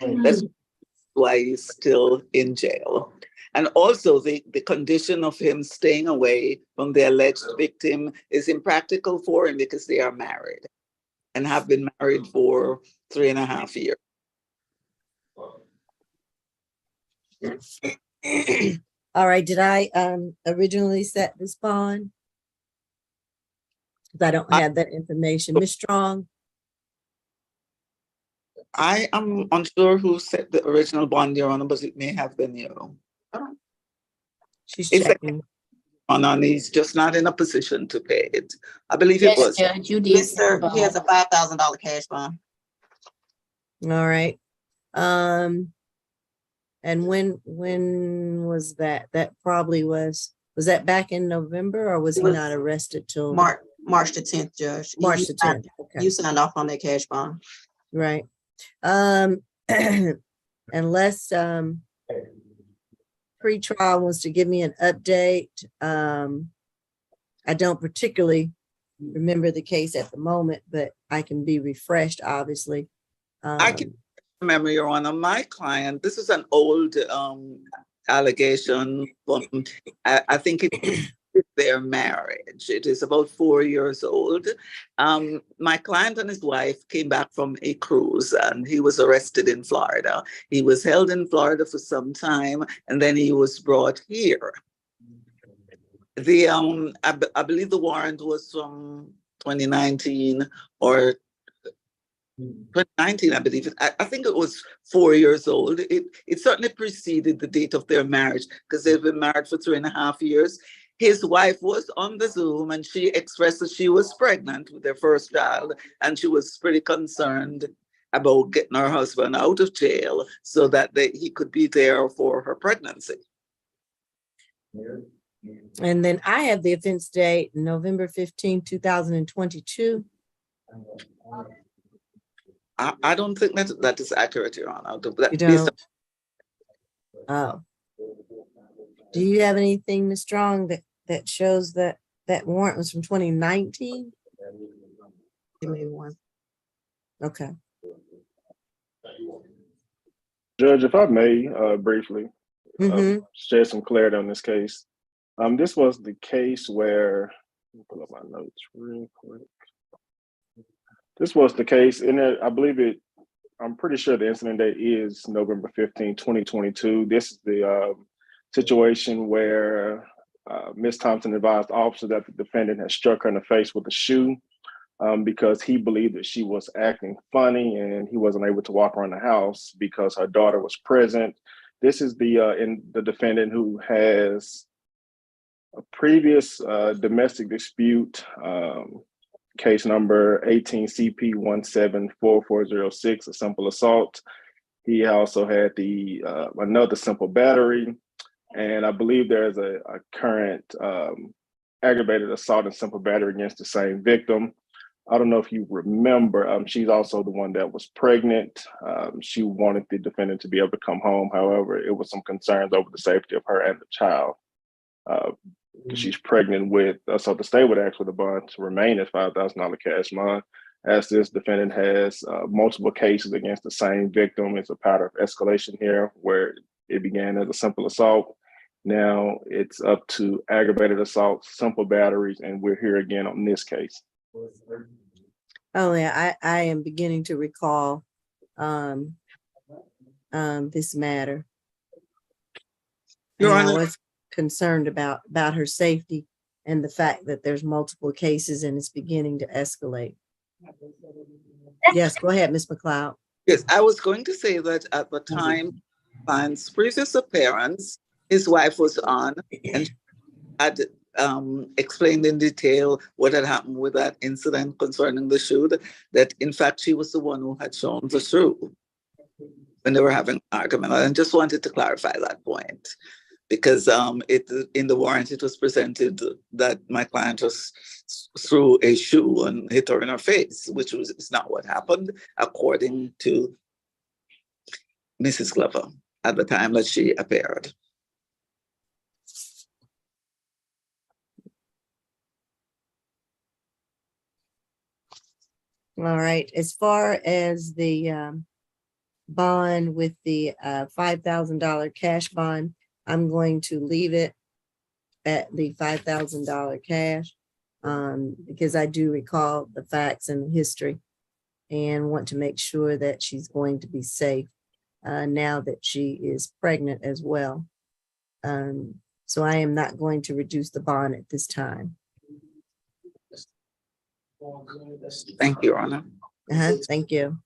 still in jail. And also the condition of him staying away from the alleged victim is impractical for him because they are married and have been married for 3.5 years. All right, did I originally set this bond? Because I don't have that information. Ms. Strong? I am unsure who set the original bond, Your Honor, but it may have been you. She's It's checking. and he's just not in a position to pay it. I believe it was. Judge, you did. Mr. He has a $5,000 cash bond. All right. And when was that? That probably was that back in November, or was he not arrested till? March the 10th, Judge. March You the 10th. Okay. You signed off on that cash bond. Right. Unless pretrial wants to give me an update. I don't particularly remember the case at the moment, but I can be refreshed, obviously. I can remember, Your Honor, my client, this is an old allegation from, I think it's their marriage. It is about 4 years old. My client and his wife came back from a cruise and he was arrested in Florida. He was held in Florida for some time and then he was brought here. I believe the warrant was from 2019 or 2019, I believe. I think it was 4 years old. It certainly preceded the date of their marriage because they've been married for 3.5 years. His wife was on the Zoom and she expressed that she was pregnant with their first child and she was pretty concerned about getting her husband out of jail so that he could be there for her pregnancy. And then I have the offense date, November 15, 2022. I don't think that is accurate, Your Honor. You don't? Oh. Do you have anything, Ms. Strong, that shows that warrant was from 2019? Give me one. Okay. Judge, if I may, briefly, shed some clarity on this case. This was the case where, let me pull up my notes real quick. This was the case, and I'm pretty sure the incident date is November 15, 2022. This is the situation where Ms. Thompson advised officers that the defendant had struck her in the face with a shoe because he believed that she was acting funny and he wasn't able to walk around the house because her daughter was present. This is the defendant who has a previous domestic dispute, case number 18 CP 174406, a simple assault. He also had another simple battery, and I believe there's a current aggravated assault and simple battery against the same victim. I don't know if you remember, she's also the one that was pregnant. She wanted the defendant to be able to come home. However, it was some concerns over the safety of her and the child. She's pregnant so the state would ask for the bond to remain as $5,000 cash bond. As this defendant has multiple cases against the same victim, it's a pattern of escalation here where it began as a simple assault. Now it's up to aggravated assault, simple batteries, and we're here again on this case. Oh yeah, I am beginning to recall this matter. Your And I Honor, was concerned about her safety and the fact that there's multiple cases and it's beginning to escalate. Yes, go ahead, Ms. McLeod. yes, I was going to say that at the time client's previous appearance, his wife was on and had explained in detail what had happened with that incident concerning the shoe, that in fact she was the one who had shown the shoe when they were having an argument. I just wanted to clarify that point because in the warrant it was presented that my client just threw a shoe and hit her in her face, which is not what happened according to Mrs. Glover at the time that she appeared. All right, as far as the bond with the $5,000 cash bond, I'm going to leave it at the $5,000 cash because I do recall the facts and the history and want to make sure that she's going to be safe now that she is pregnant as well. So I am not going to reduce the bond at this time. Thank you, Your Honor. Thank you.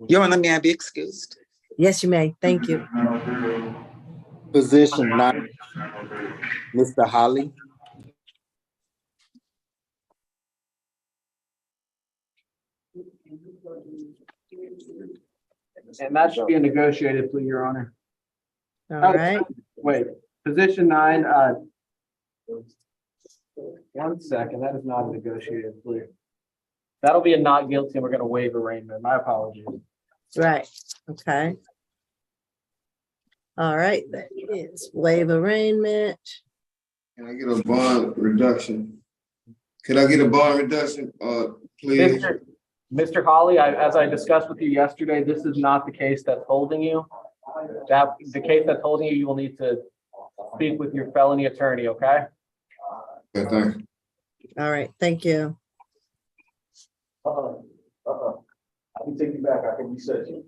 Your Honor, may I be excused? Yes, you may. Thank you. Position 9, Mr. Holly. And that should be a negotiated plea, Your Honor. All right. Wait, position 9, 1 second, that is not a negotiated plea. That'll be a not guilty and we're gonna waive arraignment. My apologies. Right. Okay. All right, that is waive arraignment. Can I get a bond reduction? Can I get a bond reduction, please? Mr. Hawley, as I discussed with you yesterday, this is not the case that's holding you. The case that's holding you, you will need to speak with your felony attorney, okay? Okay, thank you. All right, thank you. I can take you back. I can reset you.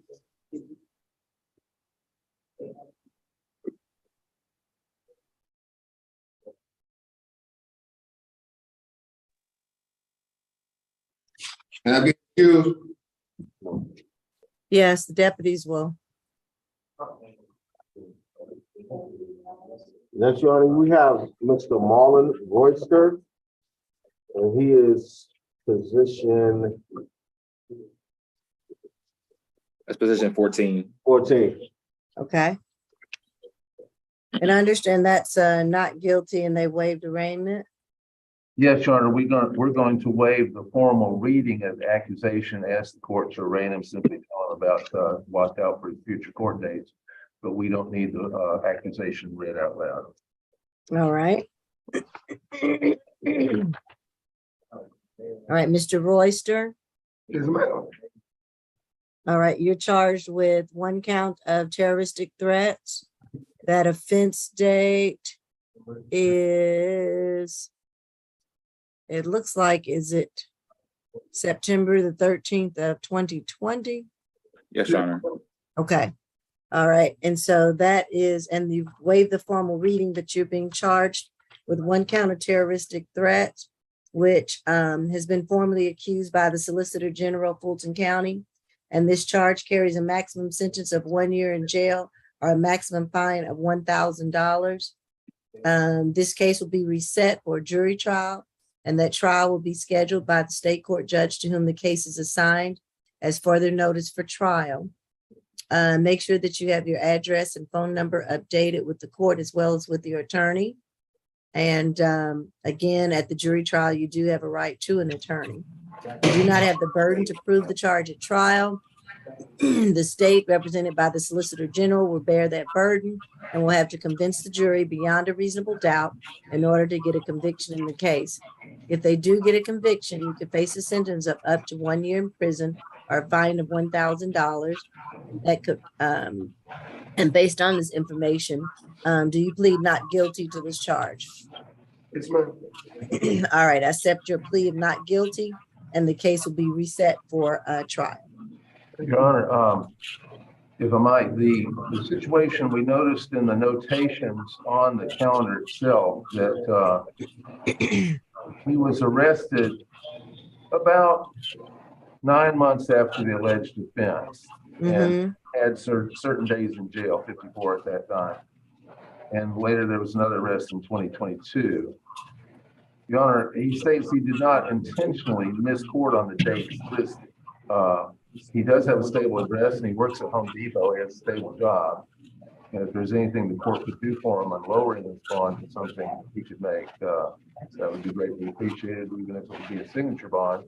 Can I be excused? Yes, the deputies will. Next, Your Honor, we have Mr. Marlon Royster. And he is position That's position 14. 14. Okay. And I understand that's not guilty and they waived arraignment. Yes, Your Honor, we're going to waive the formal reading of the accusation, ask the court to arraign him, simply tell him about watch out for future court dates. But we don't need the accusation read out loud. All right. All right, Mr. Royster. Yes, ma'am. All right, you're charged with 1 count of terroristic threats. That offense date is, it looks like, is it September the 13th of 2020? Yes, Your Honor. Okay. All right. And so that is, and you've waived the formal reading, but you're being charged with 1 count of terroristic threat, which has been formally accused by the Solicitor General, Fulton County. And this charge carries a maximum sentence of 1 year in jail or a maximum fine of $1,000. This case will be reset for a jury trial, and that trial will be scheduled by the state court judge to whom the case is assigned as further notice for trial. Make sure that you have your address and phone number updated with the court as well as with your attorney. And again, at the jury trial, you do have a right to an attorney. You do not have the burden to prove the charge at trial. The state, represented by the Solicitor General, will bear that burden and will have to convince the jury beyond a reasonable doubt in order to get a conviction in the case. If they do get a conviction, you could face a sentence of up to 1 year in prison or a fine of $1,000. That could, and based on this information, do you plead not guilty to this charge? Yes, ma'am. All right, I accept your plea of not guilty, and the case will be reset for trial. Your Honor, if I might, the situation we noticed in the notations on the calendar itself that he was arrested about 9 months after the alleged offense and had certain days in jail, 54 at that time. And later there was another arrest in 2022. Your Honor, he states he did not intentionally miss court on the dates listed. He does have a stable address and he works at Home Depot. He has a stable job. And if there's anything the court could do for him on lowering his bond to something he could make, that would be greatly appreciated. Even if it would be a signature bond,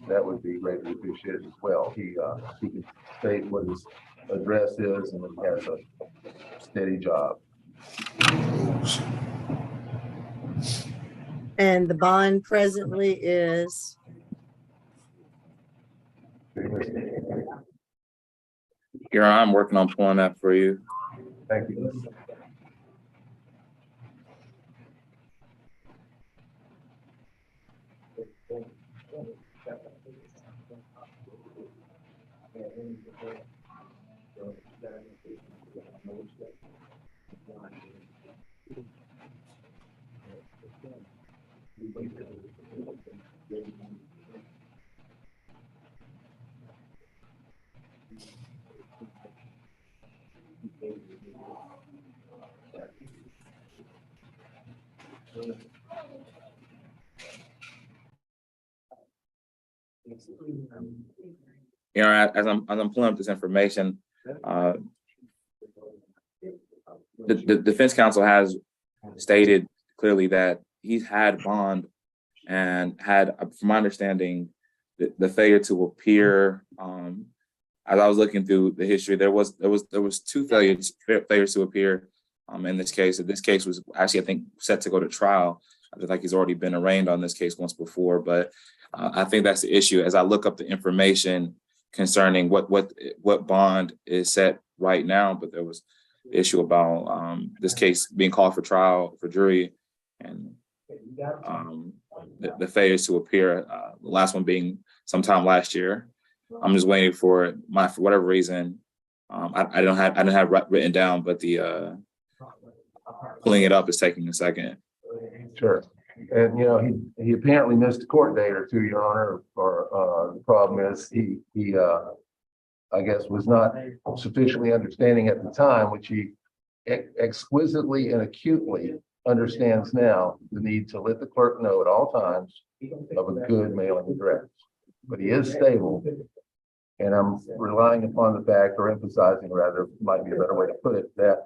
that would be greatly appreciated as well. He can state what his address is and he has a steady job. And the bond presently is? Your Honor, I'm working on pulling that for you. Thank you. Your Honor, as I'm pulling up this information, the defense counsel has stated clearly that he's had bond and had, from my understanding, the failure to appear as I was looking through the history, there was two failures to appear in this case. This case was actually, I think, set to go to trial. I feel like he's already been arraigned on this case once before, but I think that's the issue. As I look up the information concerning what bond is set right now, but there was the issue about this case being called for trial for jury, and the failures to appear. The last one being sometime last year. I'm just waiting for for whatever reason. I didn't have written down, but the pulling it up is taking a second. Sure. And, you know, he apparently missed a court date or two, Your Honor, or the problem is he I guess was not sufficiently understanding at the time, which he exquisitely and acutely understands now, the need to let the clerk know at all times of a good mailing address. But he is stable. And I'm relying upon the fact, or emphasizing rather, might be a better way to put it, that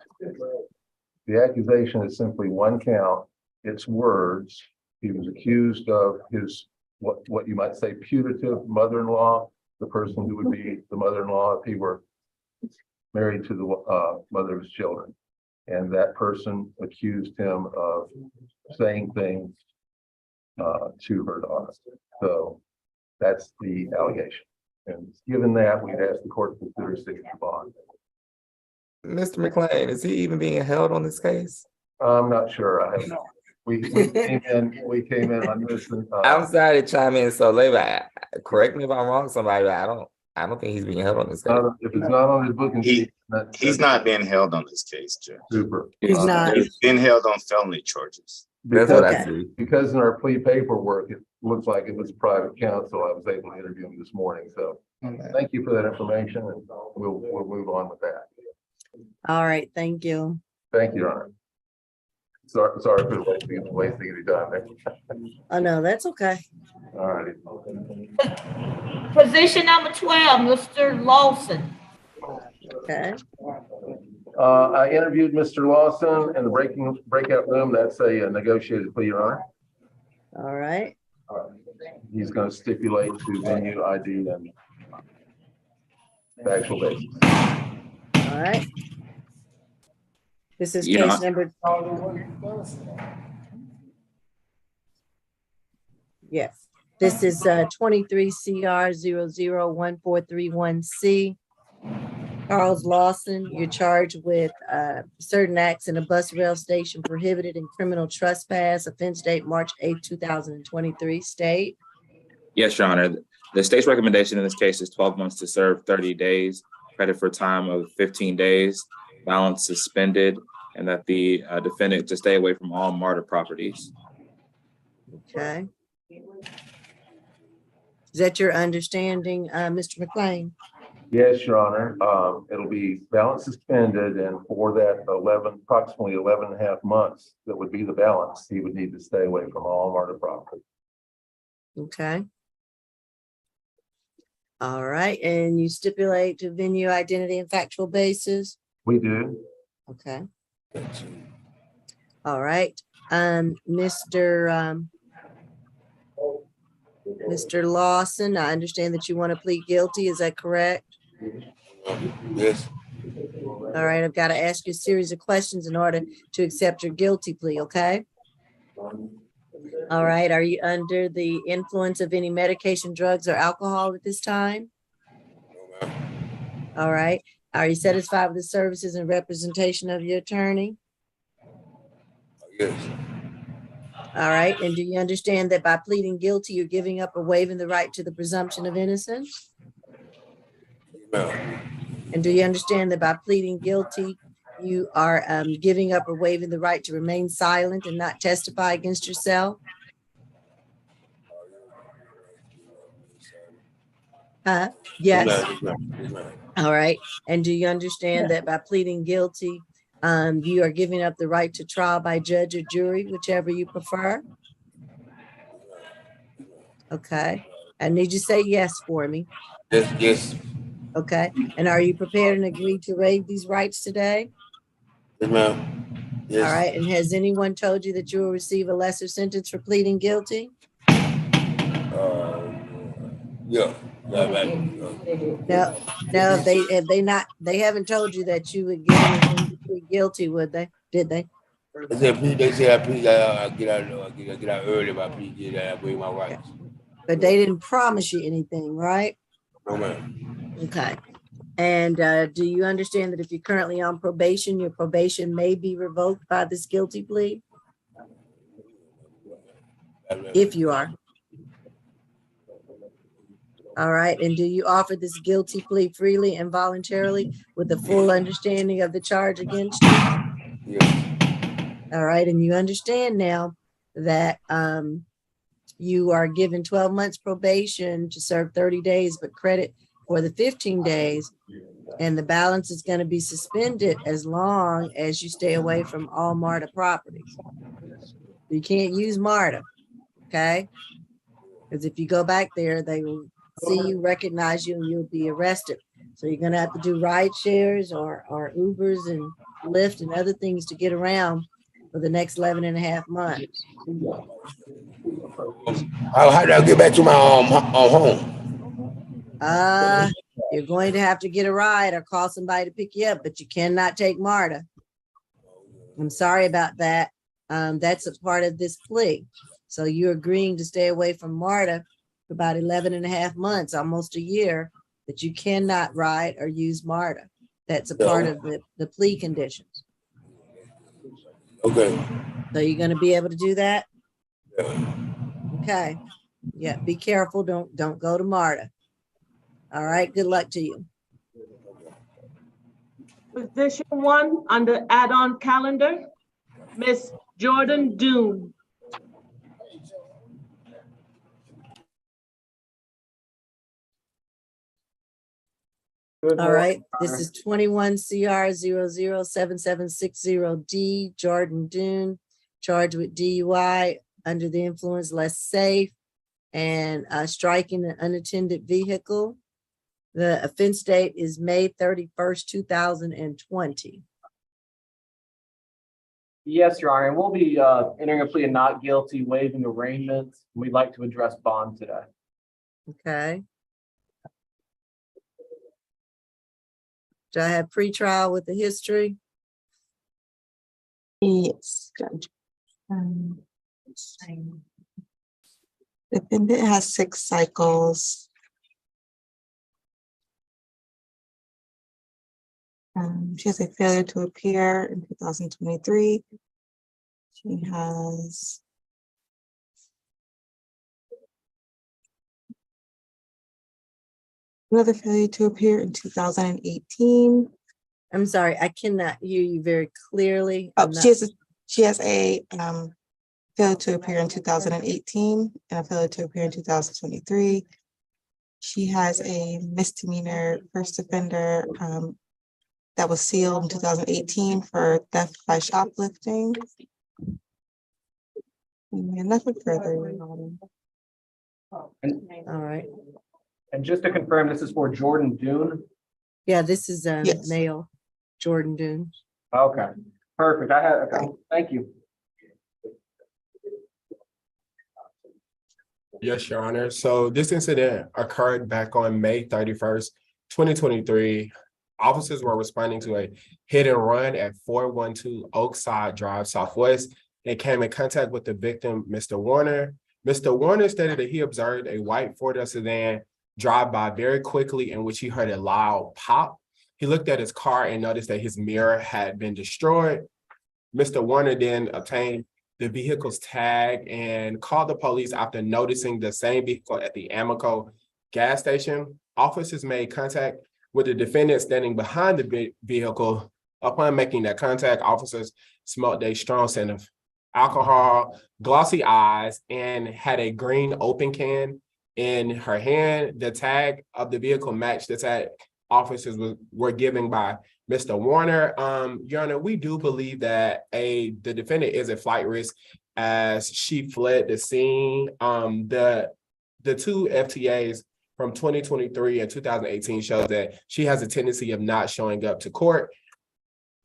the accusation is simply one count. It's words. He was accused of his, what you might say, putative mother-in-law, the person who would be the mother-in-law if he were married to the mother of his children. And that person accused him of saying things to her daughter. So that's the allegation. And given that, we'd ask the court to consider a signature bond. Mr. McLean, is he even being held on this case? I'm not sure. I have no. We came in on this. I'm sorry to chime in so late, but correct me if I'm wrong, somebody, but I don't think he's being held on this case. If it's not on his booking sheet, He's not being held on this case, Judge. Super. He's not. He's been held on felony charges. That's what I see. Because in our plea paperwork, it looks like it was a private counsel. I was able to interview him this morning. So thank you for that information, and we'll move on with that. All right, thank you. Thank you, Your Honor. Sorry for the wasting any time there. Oh, no, that's okay. All righty. Position number 12, Mr. Lawson. Okay. I interviewed Mr. Lawson in the breakout room. That's a negotiated plea, Your Honor. All right. He's going to stipulate to venue, ID, and factual basis. All right. This is You know, case number. Yes, this is 23 CR 001431C. Charles Lawson, you're charged with certain acts in a bus rail station prohibited in criminal trespass, offense date March 8th, 2023. State. Yes, Your Honor. The state's recommendation in this case is 12 months to serve 30 days, credit for time of 15 days, balance suspended, and that the defendant to stay away from all MARTA properties. Okay. Is that your understanding, Mr. McLean? Yes, Your Honor. It'll be balance suspended, and for that approximately 11 and a half months, that would be the balance. He would need to stay away from all MARTA property. Okay. All right, and you stipulate to venue, identity, and factual basis? We do. Okay. All right, Mr. Lawson, I understand that you want to plead guilty, is that correct? Yes. All right, I've got to ask you a series of questions in order to accept your guilty plea, okay? All right, are you under the influence of any medication, drugs, or alcohol at this time? All right, are you satisfied with the services and representation of your attorney? Yes. All right, and do you understand that by pleading guilty, you're giving up or waiving the right to the presumption of innocence? And do you understand that by pleading guilty, you are giving up or waiving the right to remain silent and not testify against yourself? Yes. All right, and do you understand that by pleading guilty, you are giving up the right to trial by judge or jury, whichever you prefer? Okay, I need you to say yes for me. Yes, yes. Okay, and are you prepared and agreed to waive these rights today? Yes, ma'am. Yes. All right, and has anyone told you that you will receive a lesser sentence for pleading guilty? Yeah. No, no, they haven't told you that you would get anything to plead guilty, would they? Did they? They say I plead, get out early, but I plead guilty, I bring my rights. But they didn't promise you anything, right? No, ma'am. Okay. And do you understand that if you're currently on probation, your probation may be revoked by this guilty plea? If you are. All right. And do you offer this guilty plea freely and voluntarily with the full understanding of the charge against you? Yes. All right. And you understand now that you are given 12 months probation to serve 30 days, but credit for the 15 days. And the balance is going to be suspended as long as you stay away from all MARTA properties. You can't use MARTA, okay? Because if you go back there, they will see you, recognize you, and you'll be arrested. So you're going to have to do ride shares or Ubers and Lyft and other things to get around for the next 11 and a half months. How do I get back to my home? You're going to have to get a ride or call somebody to pick you up, but you cannot take MARTA. I'm sorry about that. That's a part of this plea. So you're agreeing to stay away from MARTA for about 11 and a half months, almost a year, that you cannot ride or use MARTA. That's a part of the plea conditions. Okay. So you're going to be able to do that? Okay. Yeah, be careful. Don't go to MARTA. All right, good luck to you. Position 1 under add-on calendar, Miss Jordan Doon. All right, this is 21 CR 007760D, Jordan Doon, charged with DUI, under the influence, less safe, and striking an unattended vehicle. The offense date is May 31st, 2020. Yes, Your Honor, and we'll be entering a plea of not guilty, waiving arraignments. We'd like to address bond today. Okay. Do I have pretrial with the history? Yes, Judge. Defendant has 6 cycles. She has a failure to appear in 2023. She has another failure to appear in 2018. I'm sorry, I cannot hear you very clearly. Oh, she has a failure to appear in 2018 and a failure to appear in 2023. She has a misdemeanor first offender that was sealed in 2018 for theft by shoplifting. And nothing further. All right. And just to confirm, this is for Jordan Doon? Yeah, this is Yes. male, Jordan Doon. Okay, perfect. Okay, thank you. Yes, Your Honor. So this incident occurred back on May 31st, 2023. Officers were responding to a hit and run at 412 Oakside Drive Southwest and came in contact with the victim, Mr. Warner. Mr. Warner stated that he observed a white Ford sedan drive by very quickly, in which he heard a loud pop. He looked at his car and noticed that his mirror had been destroyed. Mr. Warner then obtained the vehicle's tag and called the police after noticing the same vehicle at the Amoco gas station. Officers made contact with the defendant standing behind the vehicle. Upon making that contact, officers smelled a strong scent of alcohol, glossy eyes, and had a green open can in her hand. The tag of the vehicle matched the tag officers were given by Mr. Warner. Your Honor, we do believe that the defendant is a flight risk as she fled the scene. The two FTAs from 2023 and 2018 shows that she has a tendency of not showing up to court.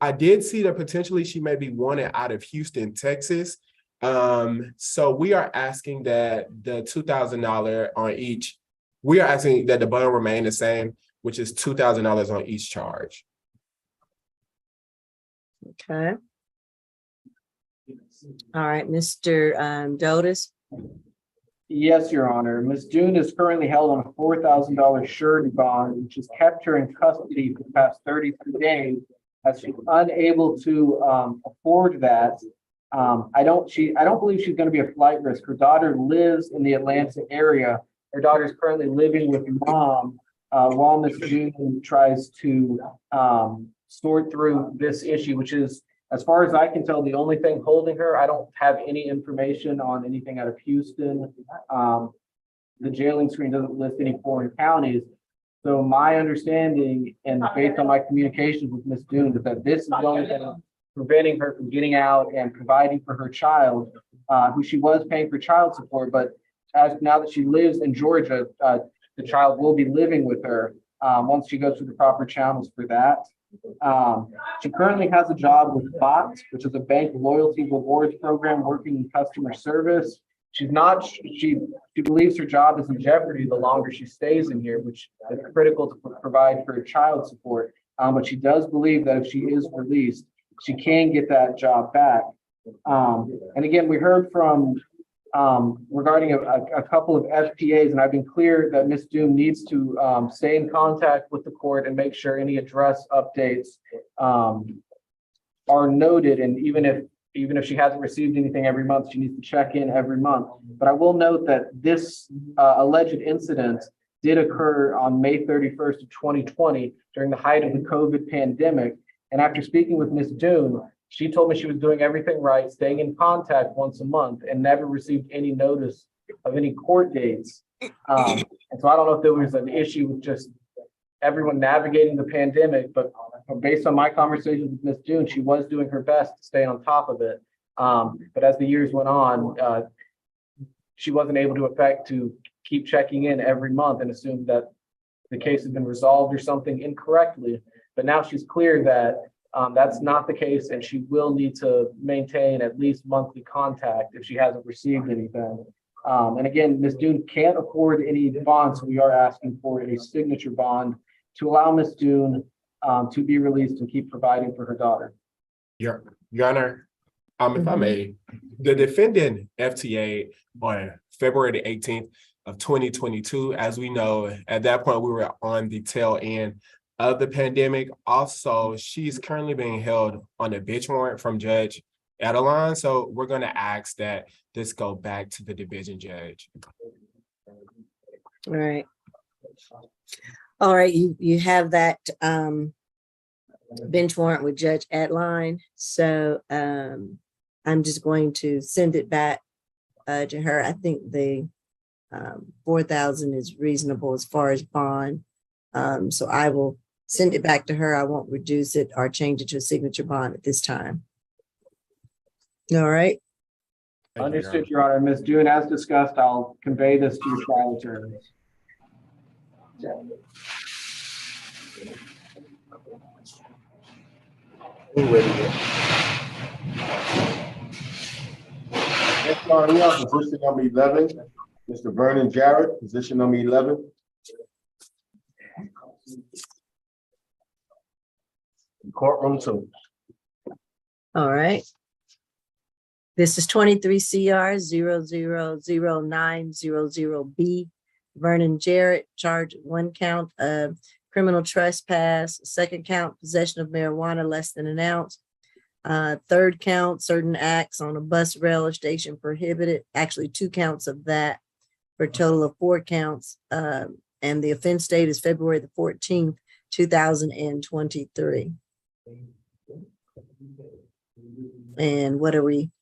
I did see that potentially she may be wanted out of Houston, Texas. So we are asking that the $2,000 on each We are asking that the bond remain the same, which is $2,000 on each charge. Okay. All right, Mr. Dotis. Yes, Your Honor. Ms. June is currently held on a $4,000 surety bond, which has kept her in custody for the past 33 days. As she's unable to afford that, I don't believe she's going to be a flight risk. Her daughter lives in the Atlanta area. Her daughter is currently living with mom while Ms. June tries to sort through this issue, which is, as far as I can tell, the only thing holding her. I don't have any information on anything out of Houston. The jailing screen doesn't list any foreign counties. So my understanding, and based on my communications with Ms. June, is that this is the only thing preventing her from getting out and providing for her child, who she was paying for child support. But as now that she lives in Georgia, the child will be living with her once she goes through the proper channels for that. She currently has a job with BOT, which is a bank loyalty rewards program working in customer service. She believes her job is in jeopardy the longer she stays in here, which is critical to provide for child support. But she does believe that if she is released, she can get that job back. And again, we heard from regarding a couple of FPAs, and I've been clear that Ms. Doom needs to stay in contact with the court and make sure any address updates are noted. And even if she hasn't received anything every month, she needs to check in every month. But I will note that this alleged incident did occur on May 31st of 2020 during the height of the COVID pandemic. And after speaking with Ms. Doom, she told me she was doing everything right, staying in contact once a month, and never received any notice of any court dates. And so I don't know if there was an issue with just everyone navigating the pandemic, but based on my conversations with Ms. June, she was doing her best to stay on top of it. But as the years went on, she wasn't able to keep checking in every month and assumed that the case had been resolved or something incorrectly. But now she's clear that that's not the case, and she will need to maintain at least monthly contact if she hasn't received anything. And again, Ms. Dune can't afford any bonds, so we are asking for a signature bond to allow Ms. Dune to be released and keep providing for her daughter. Your Honor, if I may, the defendant FTA on February the 18th of 2022, as we know, at that point, we were on the tail end of the pandemic. Also, she's currently being held on a bench warrant from Judge Adeline. So we're going to ask that this go back to the division judge. All right. All right, you have that bench warrant with Judge Adeline. So I'm just going to send it back to her. I think the 4,000 is reasonable as far as bond. So I will send it back to her. I won't reduce it or change it to a signature bond at this time. All right. Understood, Your Honor. Ms. June, as discussed, I'll convey this to your trial attorneys. Next, Your Honor, we have position number 11, Mr. Vernon Jarrett, position number 11. Courtroom 2. All right. This is 23 CR 000900B. Vernon Jarrett, charged 1 count of criminal trespass, 2nd count possession of marijuana less than an ounce. 3rd count, certain acts on a bus, rail, or station prohibited. Actually, 2 counts of that for a total of 4 counts. And the offense date is February the 14th, 2023. And what are we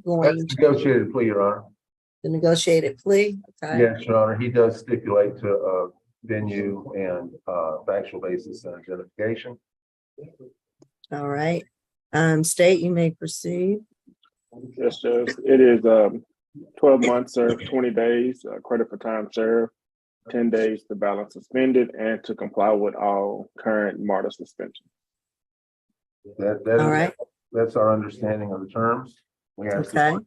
going That's negotiated plea, Your Honor. the negotiated plea? Okay. Yes, Your Honor. He does stipulate to venue and factual basis and identification. All right. State, you may proceed. Yes, Judge. It is 12 months served, 20 days, credit for time served, 10 days to balance suspended, and to comply with all current MARTA suspension. All right. That's our understanding of the terms. We ask Okay.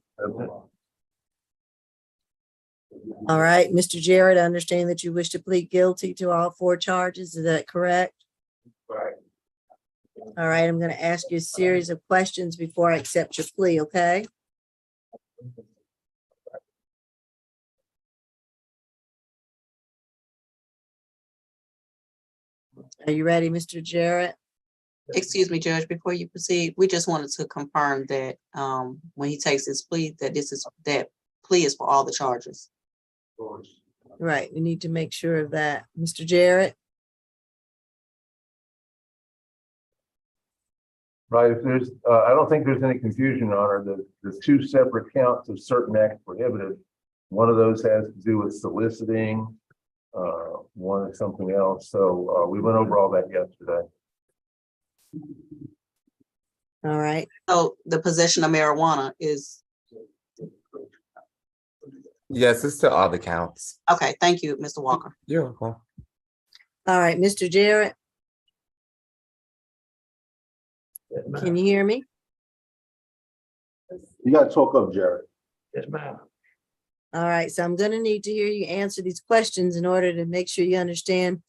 All right, Mr. Jarrett, I understand that you wish to plead guilty to all 4 charges. Is that correct? Right. All right, I'm going to ask you a series of questions before I accept your plea, okay? Are you ready, Mr. Jarrett? Excuse me, Judge, before you proceed, we just wanted to confirm that when he takes his plea, that plea is for all the charges. Right, we need to make sure of that. Mr. Jarrett? Right, if there's, I don't think there's any confusion, Your Honor. The 2 separate counts of certain acts prohibited. One of those has to do with soliciting, one is something else. So we went over all that yesterday. All right. So the possession of marijuana is, Yes, it's to all the counts. okay, thank you, Mr. Walker. You're welcome. All right, Mr. Jarrett, can you hear me? You gotta talk up, Jared. Yes, ma'am. All right, so I'm gonna need to hear you answer these questions in order to make sure you understand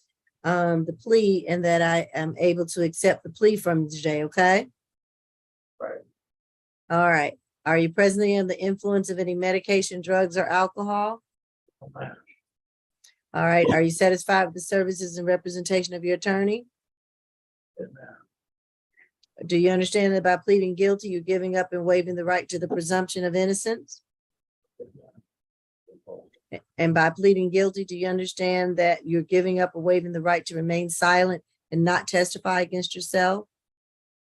the plea and that I am able to accept the plea from you today, okay? Right. All right. Are you presently under the influence of any medication, drugs, or alcohol? ma'am. All right. Are you satisfied with the services and representation of your attorney? Yes, ma'am. Do you understand that by pleading guilty, you're giving up and waiving the right to the presumption of innocence? And by pleading guilty, do you understand that you're giving up or waiving the right to remain silent and not testify against yourself?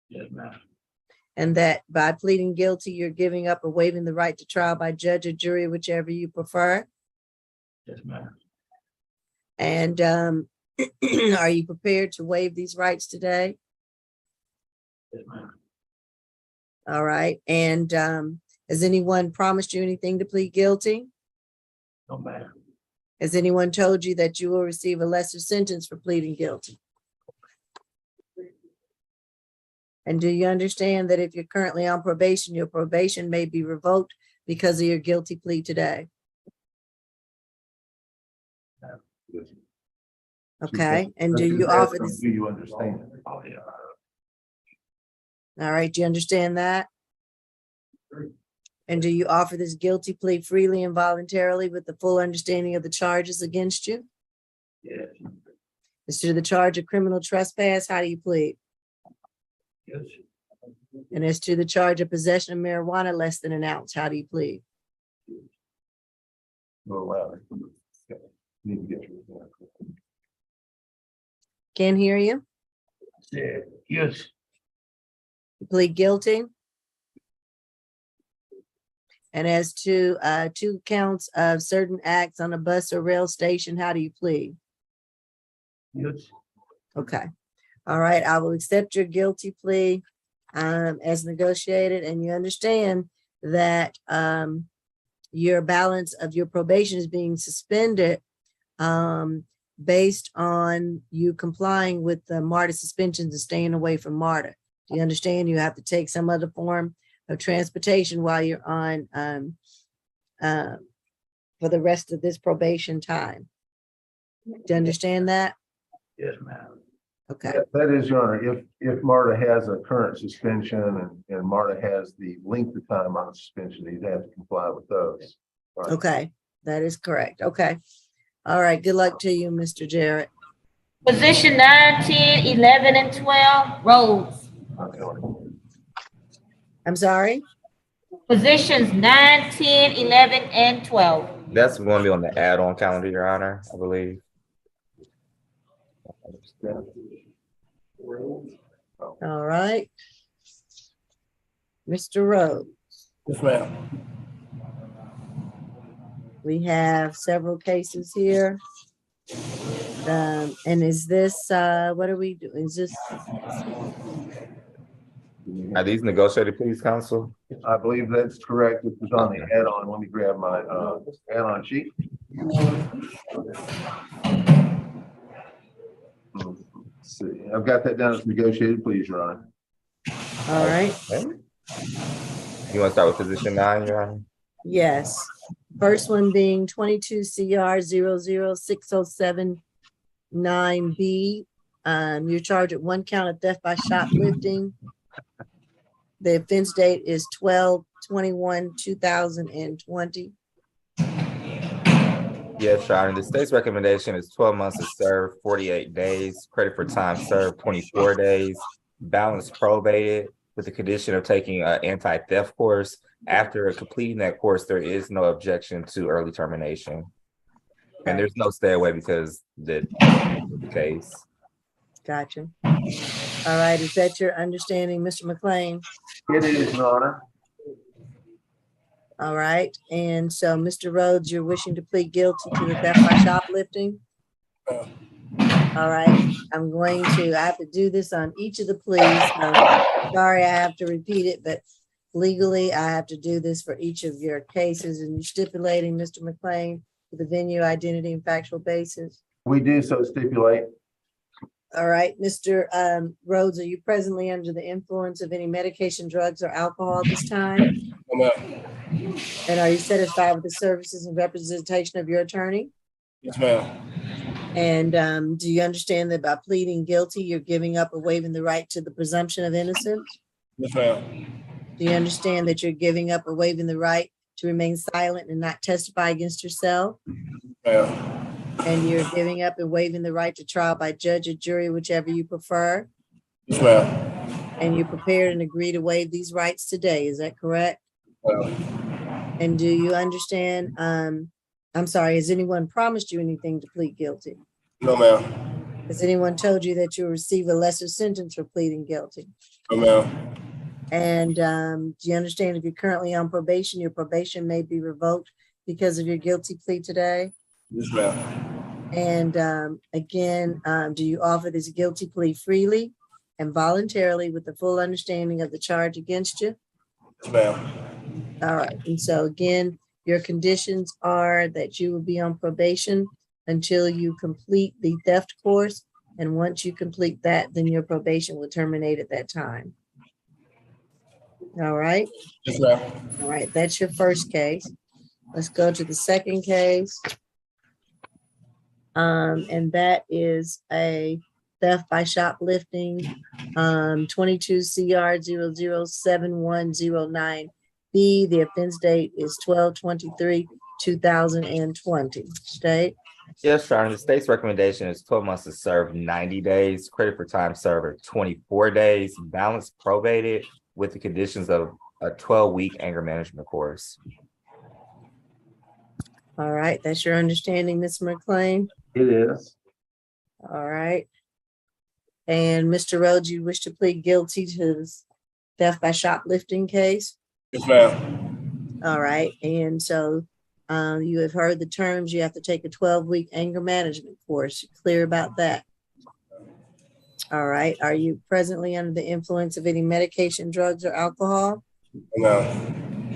Yes, ma'am. And that by pleading guilty, you're giving up or waiving the right to trial by judge or jury, whichever you prefer? Yes, ma'am. And are you prepared to waive these rights today? Yes, ma'am. All right. And has anyone promised you anything to plead guilty? No, ma'am. Has anyone told you that you will receive a lesser sentence for pleading guilty? And do you understand that if you're currently on probation, your probation may be revoked because of your guilty plea today? Okay, and do you offer this? Do you understand? Oh, yeah. All right, do you understand that? And do you offer this guilty plea freely and voluntarily with the full understanding of the charges against you? Yes. As to the charge of criminal trespass, how do you plead? Yes. And as to the charge of possession of marijuana less than an ounce, how do you plead? Go louder. Need to get you. Can't hear you? Yeah. Yes. You plead guilty? And as to 2 counts of certain acts on a bus or rail station, how do you plead? Yes. Okay. All right, I will accept your guilty plea as negotiated, and you understand that your balance of your probation is being suspended based on you complying with the MARTA suspensions and staying away from MARTA. Do you understand you have to take some other form of transportation while you're on for the rest of this probation time? Do you understand that? Yes, ma'am. Okay. That is, Your Honor, if MARTA has a current suspension and MARTA has the length of time on suspension, you'd have to comply with those. Right. Okay, that is correct. Okay. All right, good luck to you, Mr. Jarrett. Position 9, 10, 11, and 12, roads. I'm sorry? Positions 9, 10, 11, and 12. That's going to be on the add-on calendar, Your Honor, I believe. All right. Mr. Rhodes, Yes, ma'am. we have several cases here. And is this, what are we doing? Is this, Are these negotiated pleas, counsel? I believe that's correct. It was on the add-on. Let me grab my add-on sheet. Let's see, I've got that down as negotiated, please, Your Honor. all right? Okay. You want to start with position 9, Your Honor? Yes. First one being 22 CR 00607-9B. You're charged at 1 count of theft by shoplifting. The offense date is 12/21/2020. Yes, Your Honor. The state's recommendation is 12 months to serve, 48 days, credit for time served, 24 days, balance probated with the condition of taking an anti-theft course. After completing that course, there is no objection to early termination. And there's no stay away because the case. Gotcha. All right, is that your understanding, Mr. McLean? It is, Your Honor. All right, and so, Mr. Rhodes, you're wishing to plead guilty to the theft by shoplifting? All right, I have to do this on each of the pleas. So, sorry, I have to repeat it, but legally, I have to do this for each of your cases. And you're stipulating, Mr. McLean, for the venue, identity, and factual basis? We do so stipulate. All right, Mr. Rhodes, are you presently under the influence of any medication, drugs, or alcohol at this time? And are you satisfied with the services and representation of your attorney? Yes, ma'am. And do you understand that by pleading guilty, you're giving up or waiving the right to the presumption of innocence? Yes, ma'am. Do you understand that you're giving up or waiving the right to remain silent and not testify against yourself? Ma'am. And you're giving up and waiving the right to trial by judge or jury, whichever you prefer? Yes, ma'am. And you prepared and agree to waive these rights today, is that correct? And do you understand, I'm sorry, has anyone promised you anything to plead guilty? No, ma'am. Has anyone told you that you'll receive a lesser sentence for pleading guilty? No, ma'am. And do you understand if you're currently on probation, your probation may be revoked because of your guilty plea today? Yes, ma'am. And again, do you offer this guilty plea freely and voluntarily with the full understanding of the charge against you? Yes, ma'am. All right, and so again, your conditions are that you will be on probation until you complete the theft course. And once you complete that, then your probation will terminate at that time. All right? Yes, ma'am. All right, that's your first case. Let's go to the second case. And that is a theft by shoplifting, 22 CR 007109B. The offense date is 12/23/2020. State. Yes, Your Honor. The state's recommendation is 12 months to serve, 90 days, credit for time served, 24 days, balance probated with the conditions of a 12-week anger management course. All right, that's your understanding, Mr. McLean? It is. All right. And Mr. Rhodes, you wish to plead guilty to this theft by shoplifting case? Yes, ma'am. All right, and so you have heard the terms. You have to take a 12-week anger management course. You're clear about that? All right, are you presently under the influence of any medication, drugs, or alcohol? No.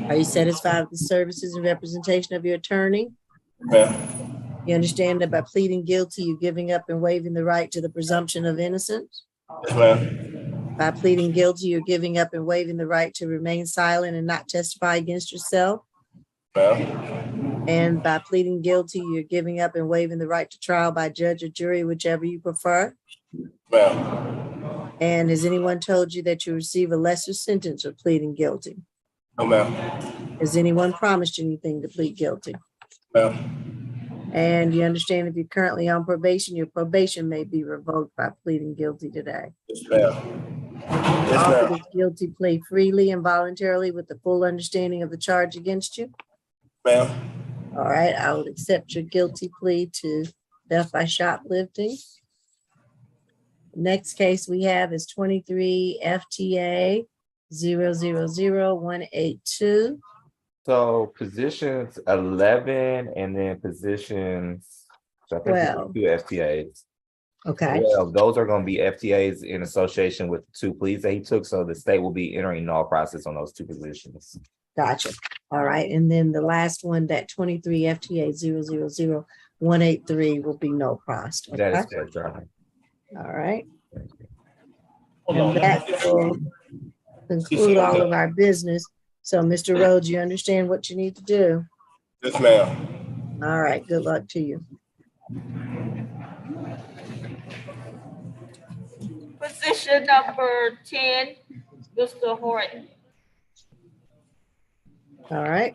Are you satisfied with the services and representation of your attorney? Ma'am. You understand that by pleading guilty, you're giving up and waiving the right to the presumption of innocence? Yes, ma'am. By pleading guilty, you're giving up and waiving the right to remain silent and not testify against yourself? Ma'am. And by pleading guilty, you're giving up and waiving the right to trial by judge or jury, whichever you prefer? Ma'am. And has anyone told you that you receive a lesser sentence for pleading guilty? No, ma'am. Has anyone promised you anything to plead guilty? Ma'am. And you understand if you're currently on probation, your probation may be revoked by pleading guilty today. Yes, ma'am. Yes, Offer ma'am. this guilty plea freely and voluntarily with the full understanding of the charge against you? Ma'am. All right, I will accept your guilty plea to theft by shoplifting. Next case we have is 23 FTA 000182. So positions 11 and then positions, so I think it's 12. 2 FTAs. Okay, Well, those are going to be FTAs in association with the 2 pleas that he took. So the state will be entering null process on those 2 positions. gotcha. All right, and then the last one, that 23 FTA 000183 will be no cost. That is Okay, correct, Your Honor. all right. And that will conclude all of our business. So, Mr. Rhodes, you understand what you need to do? Yes, ma'am. All right, good luck to you. Position number 10, Mr. Horton. All right.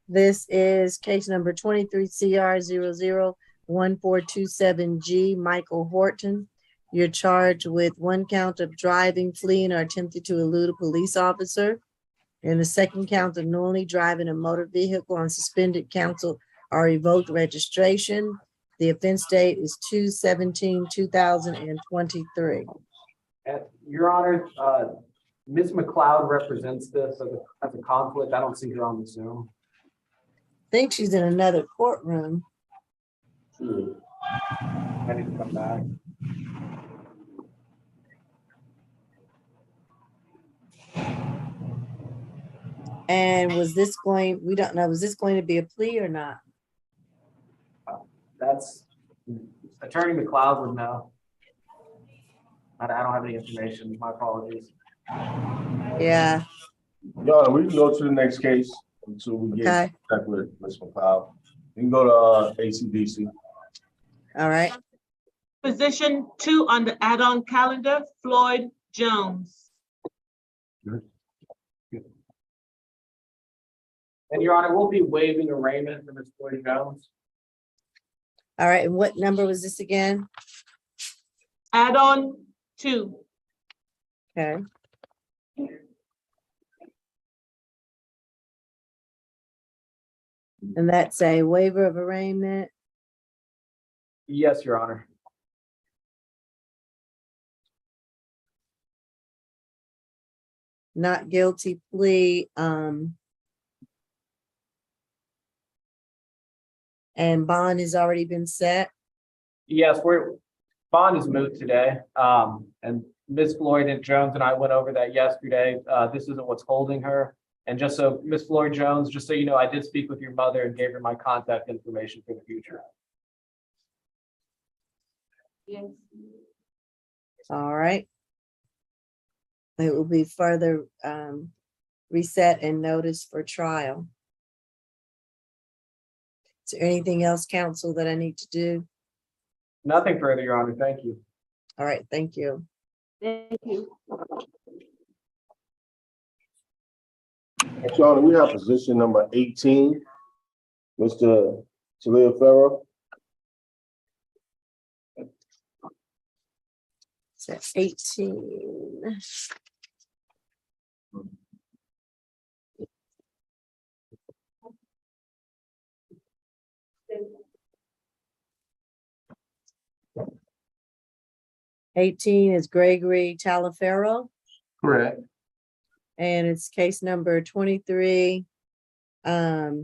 This is case number 23 CR 001427G, Michael Horton. You're charged with 1 count of driving, fleeing, or attempting to elude a police officer. And the 2nd count of knowingly driving a motor vehicle on suspended counsel or revoked registration. The offense date is 2/17/2023. Your Honor, Ms. McLeod represents this as a conflict. I don't see her on the Zoom. I think she's in another courtroom. I need to come back. And was this going, we don't know, was this going to be a plea or not? That's Attorney McLeod would know. I don't have any information. My apologies. Yeah, Your Honor, we can go to the next case until we get okay, back with Ms. McLeod. You can go to ACDC. all right. Position 2 on the add-on calendar, Floyd Jones. And Your Honor, we'll be waiving arraignment for Ms. Floyd Jones. All right, and what number was this again? Add-on 2. Okay. And that's a waiver of arraignment. Yes, Your Honor. Not guilty plea, and bond has already been set. Yes, bond is moved today. And Ms. Floyd Jones and I went over that yesterday. This isn't what's holding her. And just so Ms. Floyd Jones, just so you know, I did speak with your mother and gave her my contact information for the future. Yes. All right. It will be further reset and notice for trial. Is there anything else, counsel, that I need to do? Nothing further, Your Honor. Thank you. All right, thank you. Thank you. Your Honor, we have position number 18, Mr. Talia Farrow. So 18. Eighteen is Gregory Talaferro, Correct. and it's case number 23. CR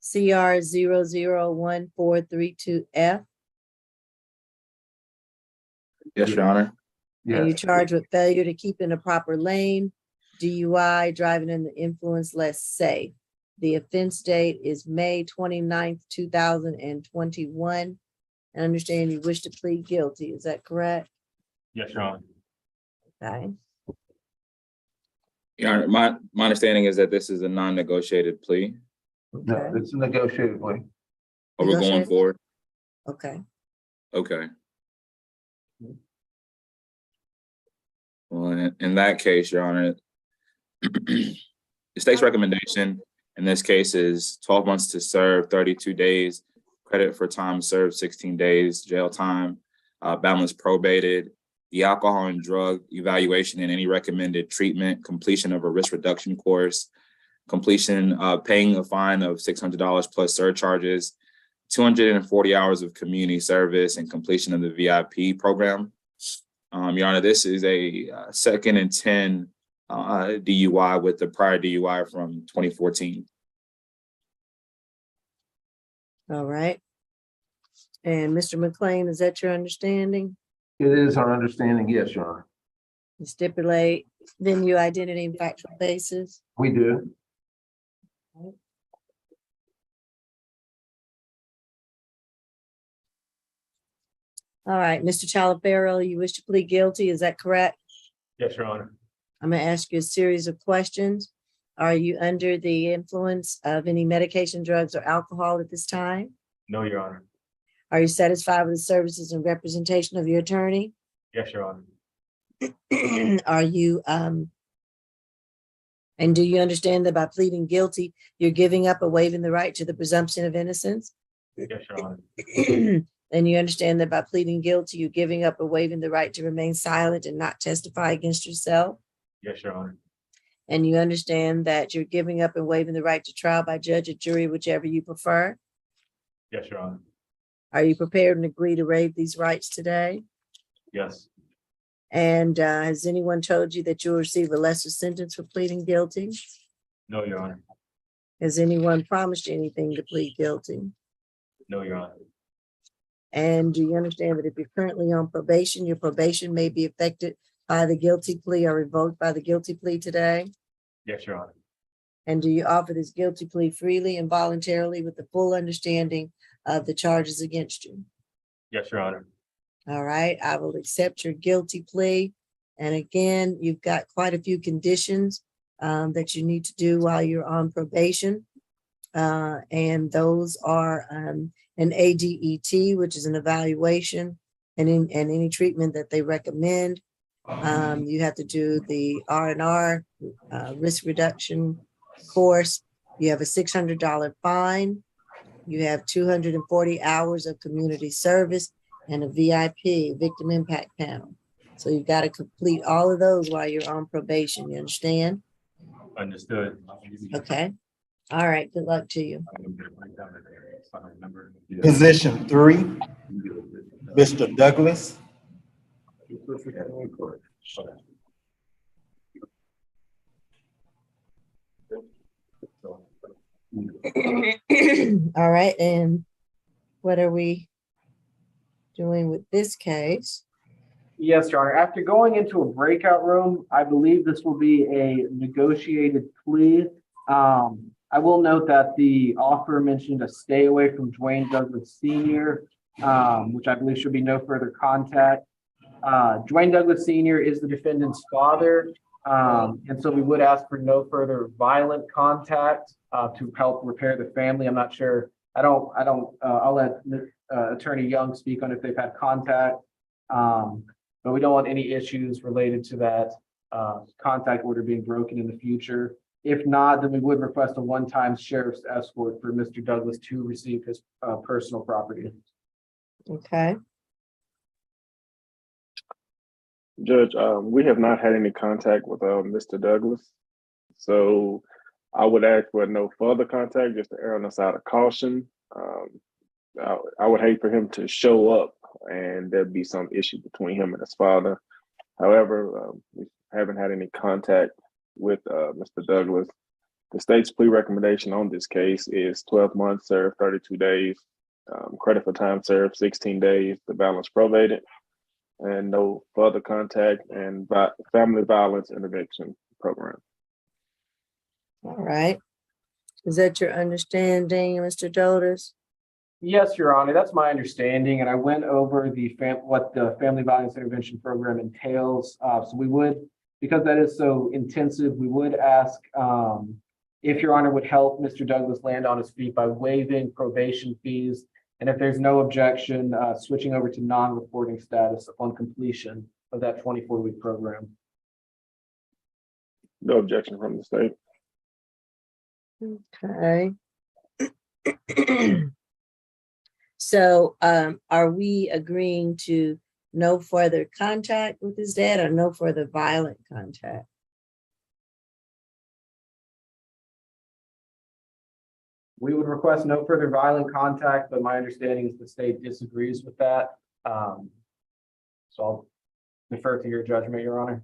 001432F. Yes, Your Honor. And you charged with failure to keep in a proper lane, DUI, driving in the influence less safe. The offense date is May 29th, 2021. I understand you wish to plead guilty. Is that correct? Yes, Your Honor. Okay. Your Honor, my understanding is that this is a non-negotiated plea, No, it's a negotiated plea. but we're going Negotiated? forward. Okay. Okay. Well, in that case, Your Honor, the state's recommendation in this case is 12 months to serve, 32 days, credit for time served, 16 days, jail time, balance probated, the alcohol and drug evaluation and any recommended treatment, completion of a risk reduction course, completion, paying a fine of $600 plus surcharges, 240 hours of community service, and completion of the VIP program. Your Honor, this is a second and 10 DUI with the prior DUI from 2014. All right. And Mr. McLean, is that your understanding? It is our understanding, yes, Your Honor. You stipulate venue, identity, and factual basis. We do. All right, Mr. Chalaferro, you wish to plead guilty, is that correct? Yes, Your Honor. I'm gonna ask you a series of questions. Are you under the influence of any medication, drugs, or alcohol at this time? No, Your Honor. Are you satisfied with the services and representation of your attorney? Yes, Your Honor. Are you, and do you understand that by pleading guilty, you're giving up or waiving the right to the presumption of innocence? Yes, Your Honor. And you understand that by pleading guilty, you're giving up or waiving the right to remain silent and not testify against yourself? Yes, Your Honor. And you understand that you're giving up and waiving the right to trial by judge or jury, whichever you prefer? Yes, Your Honor. Are you prepared and agree to waive these rights today? Yes. And has anyone told you that you'll receive a lesser sentence for pleading guilty? No, Your Honor. Has anyone promised you anything to plead guilty? No, Your Honor. And do you understand that if you're currently on probation, your probation may be affected by the guilty plea or revoked by the guilty plea today? Yes, Your Honor. And do you offer this guilty plea freely and voluntarily with the full understanding of the charges against you? Yes, Your Honor. All right, I will accept your guilty plea. And again, you've got quite a few conditions that you need to do while you're on probation. And those are an ADET, which is an evaluation, and any treatment that they recommend. You have to do the R&R risk reduction course. You have a $600 fine. You have 240 hours of community service and a VIP, victim impact panel. So you've got to complete all of those while you're on probation. You understand? Understood. Okay. All right. Good luck to you. Position 3, Mr. Douglas. All right. And what are we doing with this case? Yes, Your Honor. After going into a breakout room, I believe this will be a negotiated plea. I will note that the offer mentioned a stay away from Dwayne Douglas Sr., which I believe should be no further contact. Dwayne Douglas Sr. is the defendant's father, and so we would ask for no further violent contact to help repair the family. I'm not sure. I'll let Attorney Young speak on if they've had contact. But we don't want any issues related to that contact order being broken in the future. If not, then we would request a one-time sheriff's escort for Mr. Douglas to receive his personal property. Okay. Judge, we have not had any contact with Mr. Douglas. So I would ask for no further contact, just to err on the side of caution. I would hate for him to show up and there'd be some issue between him and his father. However, we haven't had any contact with Mr. Douglas. The state's plea recommendation on this case is 12 months served, 32 days, credit for time served, 16 days, the balance probated, and no further contact, and family violence intervention program. All right. Is that your understanding, Mr. Dodas? Yes, Your Honor, that's my understanding, and I went over what the family violence intervention program entails. So we would, because that is so intensive, we would ask if Your Honor would help Mr. Douglas land on his feet by waiving probation fees, and if there's no objection, switching over to non-reporting status upon completion of that 24-week program. No objection from the state. Okay. So are we agreeing to no further contact with his dad or no further violent contact? We would request no further violent contact, but my understanding is the state disagrees with that. So I'll defer to your judgment, Your Honor.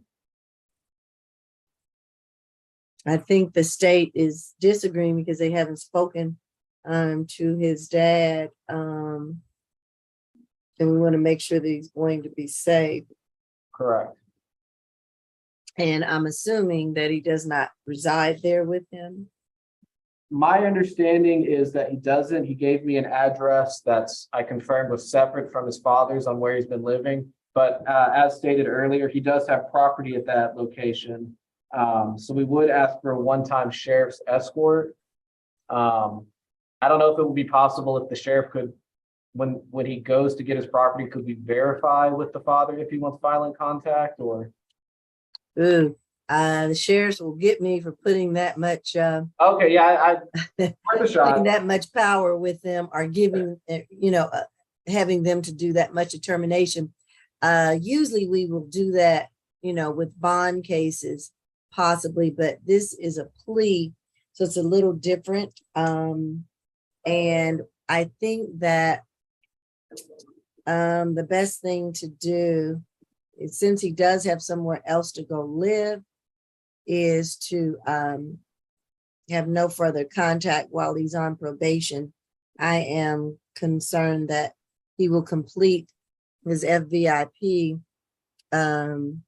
I think the state is disagreeing because they haven't spoken to his dad. And we want to make sure that he's going to be safe. Correct. And I'm assuming that he does not reside there with him. My understanding is that he doesn't. He gave me an address that's, I confirmed, was separate from his father's on where he's been living. But as stated earlier, he does have property at that location. So we would ask for a one-time sheriff's escort. I don't know if it would be possible if the sheriff could, when he goes to get his property, could we verify with the father if he wants violent contact or? Ooh, the sheriffs will get me for putting that much, Okay, yeah, worth a shot. putting that much power with them or giving, having them to do that much determination. Usually we will do that, with bond cases possibly, but this is a plea, so it's a little different. And I think that the best thing to do is, since he does have somewhere else to go live, is to have no further contact while he's on probation. I am concerned that he will complete his FVIP and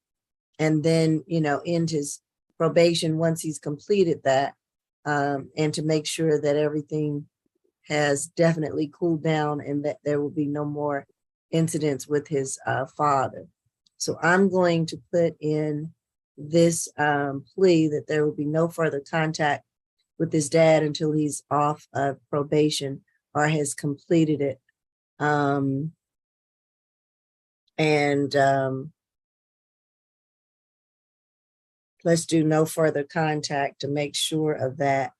then, end his probation once he's completed that, and to make sure that everything has definitely cooled down and that there will be no more incidents with his father. So I'm going to put in this plea that there will be no further contact with his dad until he's off of probation or has completed it. Let's do no further contact to make sure of that.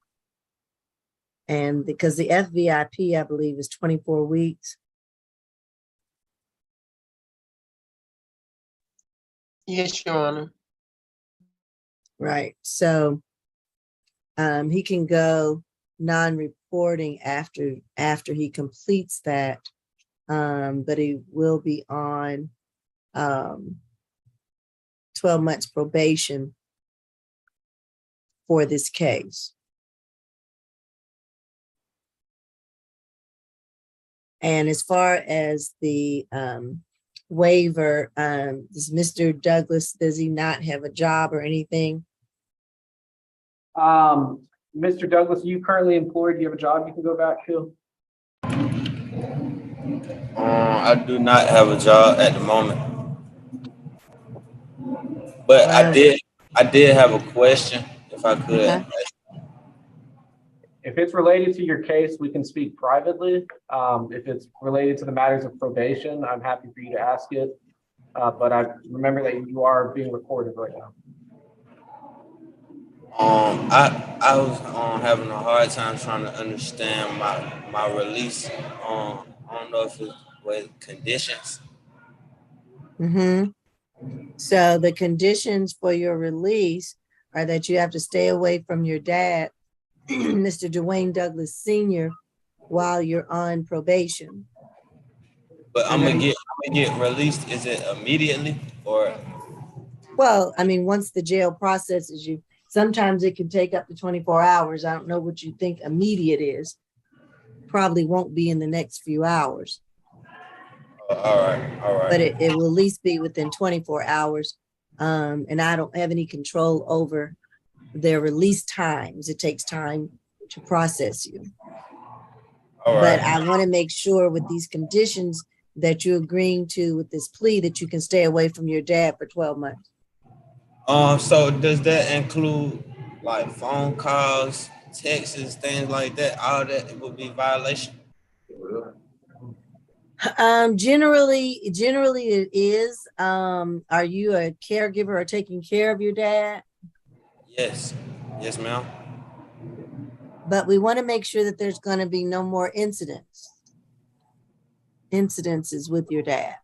And because the FVIP, I believe, is 24 weeks. Yes, Your Honor. Right. So he can go non-reporting after he completes that. But he will be on 12 months probation for this case. And as far as the waiver, does Mr. Douglas, does he not have a job or anything? Mr. Douglas, are you currently employed? Do you have a job you can go back to? I do not have a job at the moment, but I did have a question, if I could. Okay. If it's related to your case, we can speak privately. If it's related to the matters of probation, I'm happy for you to ask it. But I remember that you are being recorded right now. I was having a hard time trying to understand my release. I don't know if it's with conditions. So the conditions for your release are that you have to stay away from your dad, Mr. Dwayne Douglas Sr., while you're on probation. But I'm gonna get released. Is it immediately or? Well, I mean, once the jail processes you, sometimes it can take up to 24 hours. I don't know what you think immediate is. Probably won't be in the next few hours. All right. But it will at least be within 24 hours. And I don't have any control over their release times. It takes time to process you. But I want to make sure with these conditions that you're agreeing to with this plea that you can stay away from your dad for 12 months. So does that include like phone calls, texts, things like that? All that would be violation? Generally it is. Are you a caregiver or taking care of your dad? Yes, ma'am. But we want to make sure that there's going to be no more incidences with your dad.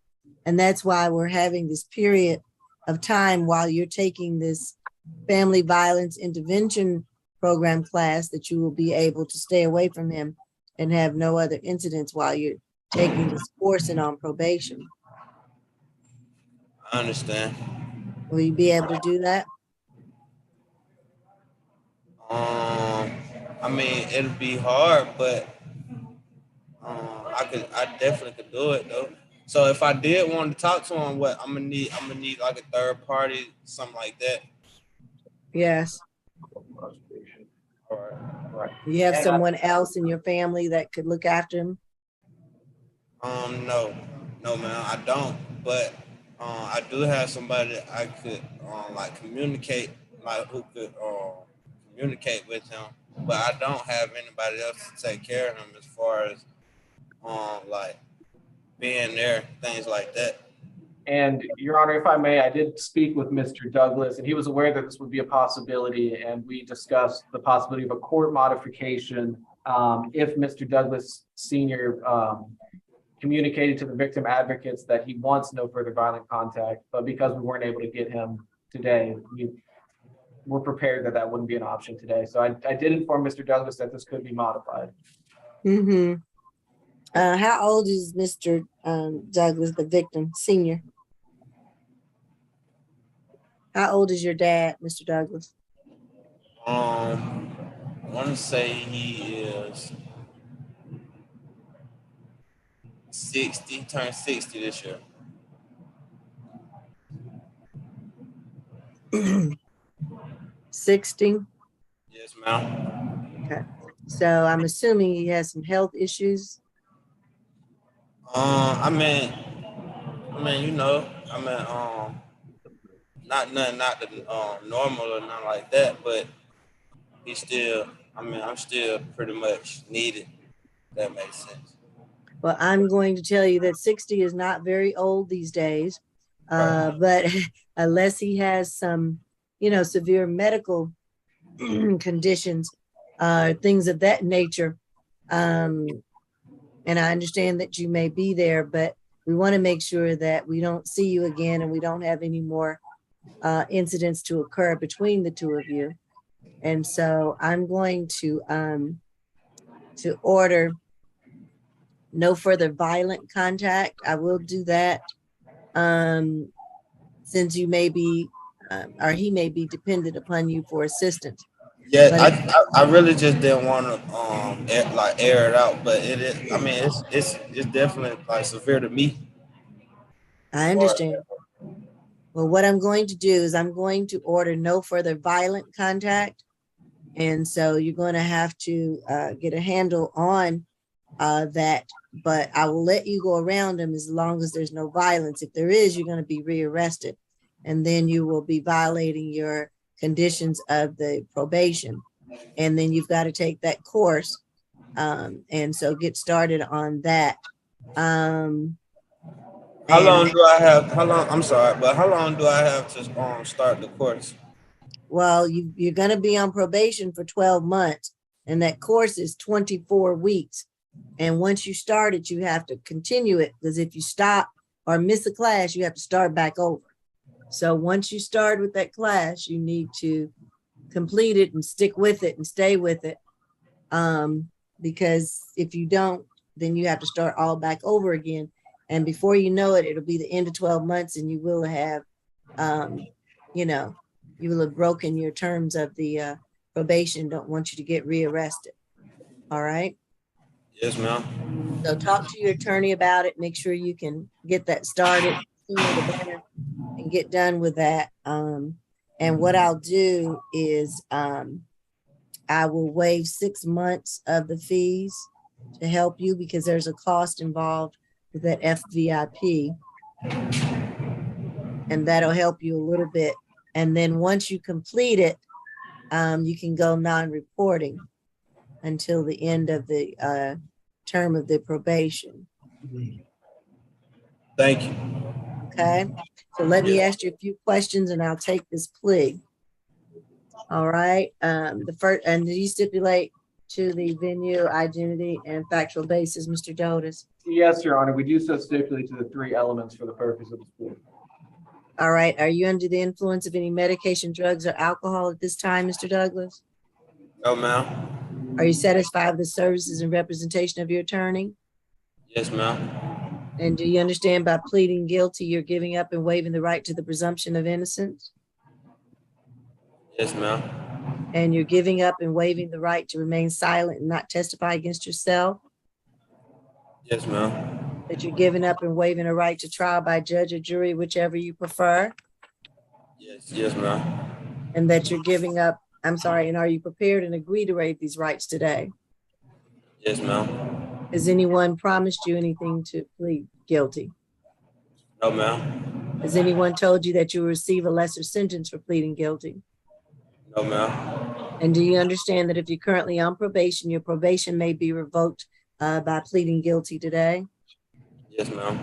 And that's why we're having this period of time while you're taking this family violence intervention program class that you will be able to stay away from him and have no other incidents while you're taking this course and on probation. I understand. Will you be able to do that? I mean, it'll be hard, but I definitely could do it though. So if I did want to talk to him, what I'm gonna need like a third party, something like that. Yes. All right. Right. Do you have And, someone else in your family that could look after him? No, ma'am, I don't. But I do have somebody that I could like communicate, like who could communicate with him. But I don't have anybody else to take care of him as far as like being there, things like that. And Your Honor, if I may, I did speak with Mr. Douglas, and he was aware that this would be a possibility, and we discussed the possibility of a court modification if Mr. Douglas Senior communicated to the victim advocates that he wants no further violent contact, but because we weren't able to get him today, we're prepared that that wouldn't be an option today. So I did inform Mr. Douglas that this could be modified. Mm-hmm. How old is Mr. Douglas, the victim, senior? How old is your dad, Mr. Douglas? I want to say he is 60, turned 60 this year. 60? Yes, ma'am. Okay. So I'm assuming he has some health issues. I mean, not the normal or nothing like that, but he's still, I'm still pretty much needed. That makes sense. Well, I'm going to tell you that 60 is not very old these days, but unless he has some, severe medical conditions, things of that nature. And I understand that you may be there, but we want to make sure that we don't see you again and we don't have any more incidents to occur between the two of you. And so I'm going to order no further violent contact. I will do that since you may be, or he may be dependent upon you for assistance. Yeah, I really just didn't want to air it out, but it is. I mean, it's definitely like severe to me. I understand. Well, what I'm going to do is I'm going to order no further violent contact. And so you're going to have to get a handle on that, but I will let you go around him as long as there's no violence. If there is, you're going to be rearrested, and then you will be violating your conditions of the probation. And then you've got to take that course. And so get started on that. How long do I have? I'm sorry, but how long do I have to start the course? Well, you're going to be on probation for 12 months, and that course is 24 weeks. And once you start it, you have to continue it, because if you stop or miss a class, you have to start back over. So once you start with that class, you need to complete it and stick with it and stay with it. Because if you don't, then you have to start all back over again. And before you know it, it'll be the end of 12 months and you will have, you will have broken your terms of the probation. Don't want you to get rearrested. All right. Yes, ma'am. So talk to your attorney about it. Make sure you can get that started sooner the better and get done with that. And what I'll do is I will waive 6 months of the fees to help you, because there's a cost involved with that FVIP. And that'll help you a little bit. And then once you complete it, you can go non-reporting until the end of the term of the probation. Thank you. Okay, so let me ask you a few questions and I'll take this plea. All right, the first, and do you stipulate to the venue, identity, and factual basis, Mr. Dotis? Yes, Your Honor, we do so stipulate to the 3 elements for the purpose of the plea. All right, are you under the influence of any medication, drugs, or alcohol at this time, Mr. Douglas? No, ma'am. Are you satisfied with the services and representation of your attorney? Yes, ma'am. And do you understand by pleading guilty, you're giving up and waiving the right to the presumption of innocence? Yes, ma'am. And you're giving up and waiving the right to remain silent and not testify against yourself? Yes, ma'am. That you're giving up and waiving a right to trial by judge or jury, whichever you prefer? Yes, ma'am. And that you're giving up I'm sorry, and are you prepared and agree to waive these rights today? Yes, ma'am. Has anyone promised you anything to plead guilty? No, ma'am. Has anyone told you that you will receive a lesser sentence for pleading guilty? No, ma'am. And do you understand that if you're currently on probation, your probation may be revoked by pleading guilty today? Yes, ma'am.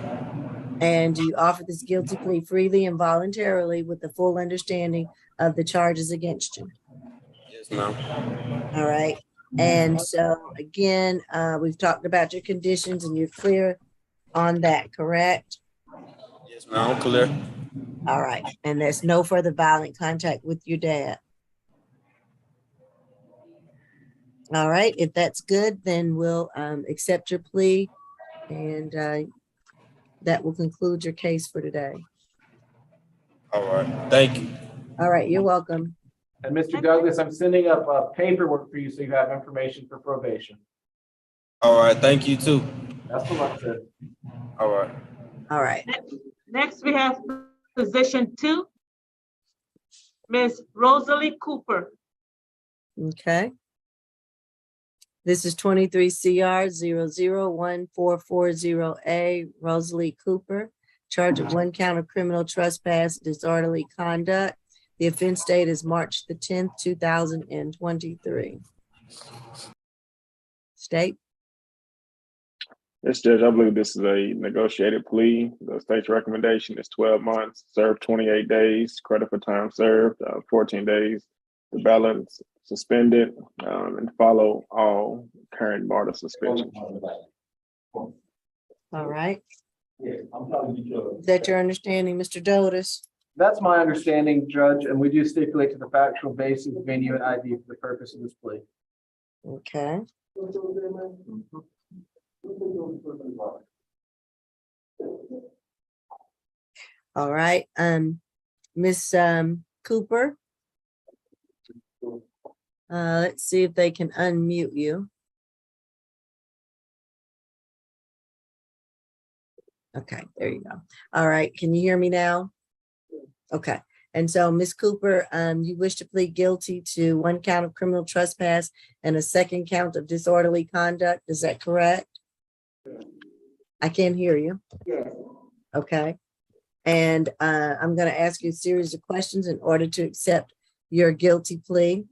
And do you offer this guilty plea freely and voluntarily with the full understanding of the charges against you? Yes, ma'am. All right. And so again, we've talked about your conditions and you're clear on that, correct? Yes, ma'am. I'm clear. All right. And there's no further violent contact with your dad. All right. If that's good, then we'll accept your plea and that will conclude your case for today. All right. Thank you. All right. You're welcome. And Mr. Douglas, I'm sending up paperwork for you so you have information for probation. All right. Thank you too. That's the luck, sir. All right. All right. Next, we have position 2, Ms. Rosalie Cooper. Okay. This is 23 CR 001440A, Rosalie Cooper, charged of 1 count of criminal trespass, disorderly conduct. The offense date is March the 10th, 2023. State. Yes, Judge, I believe this is a negotiated plea. The state's recommendation is 12 months, served 28 days, credit for time served, 14 days. The balance suspended and follow all current MARTA suspensions. All right. Is that your understanding, Mr. Dotis? That's my understanding, Judge, and we do stipulate to the factual basis, venue, and ID for the purpose of this plea. Okay. All right, Miss Cooper. Let's see if they can unmute you. Okay, there you go. All right, can you hear me now? Okay, and so Miss Cooper, you wish to plead guilty to 1 count of criminal trespass and a 2nd count of disorderly conduct. Is that correct? I can't hear you. Yes. Okay. And I'm going to ask you a series of questions in order to accept your guilty plea.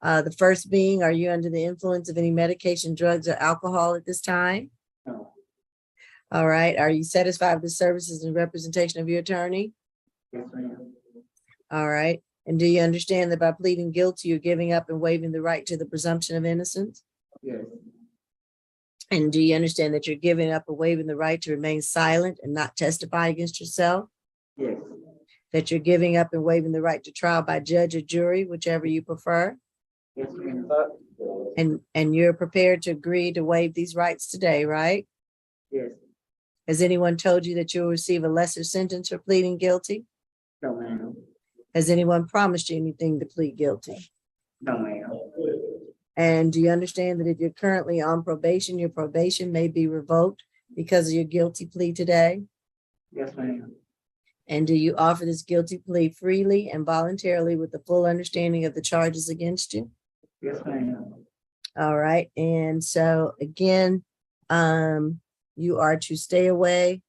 The first being, are you under the influence of any medication, drugs, or alcohol at this time? No. All right. Are you satisfied with the services and representation of your attorney? Yes, ma'am. All right. And do you understand that by pleading guilty, you're giving up and waiving the right to the presumption of innocence? Yes. And do you understand that you're giving up and waiving the right to remain silent and not testify against yourself? Yes. That you're giving up and waiving the right to trial by judge or jury, whichever you prefer? Yes, ma'am. And you're prepared to agree to waive these rights today, right? Yes. Has anyone told you that you'll receive a lesser sentence for pleading guilty? No, ma'am. Has anyone promised you anything to plead guilty? No, ma'am. And do you understand that if you're currently on probation, your probation may be revoked because of your guilty plea today? Yes, ma'am. And do you offer this guilty plea freely and voluntarily with the full understanding of the charges against you? Yes, ma'am. All right. And so again, you are to stay away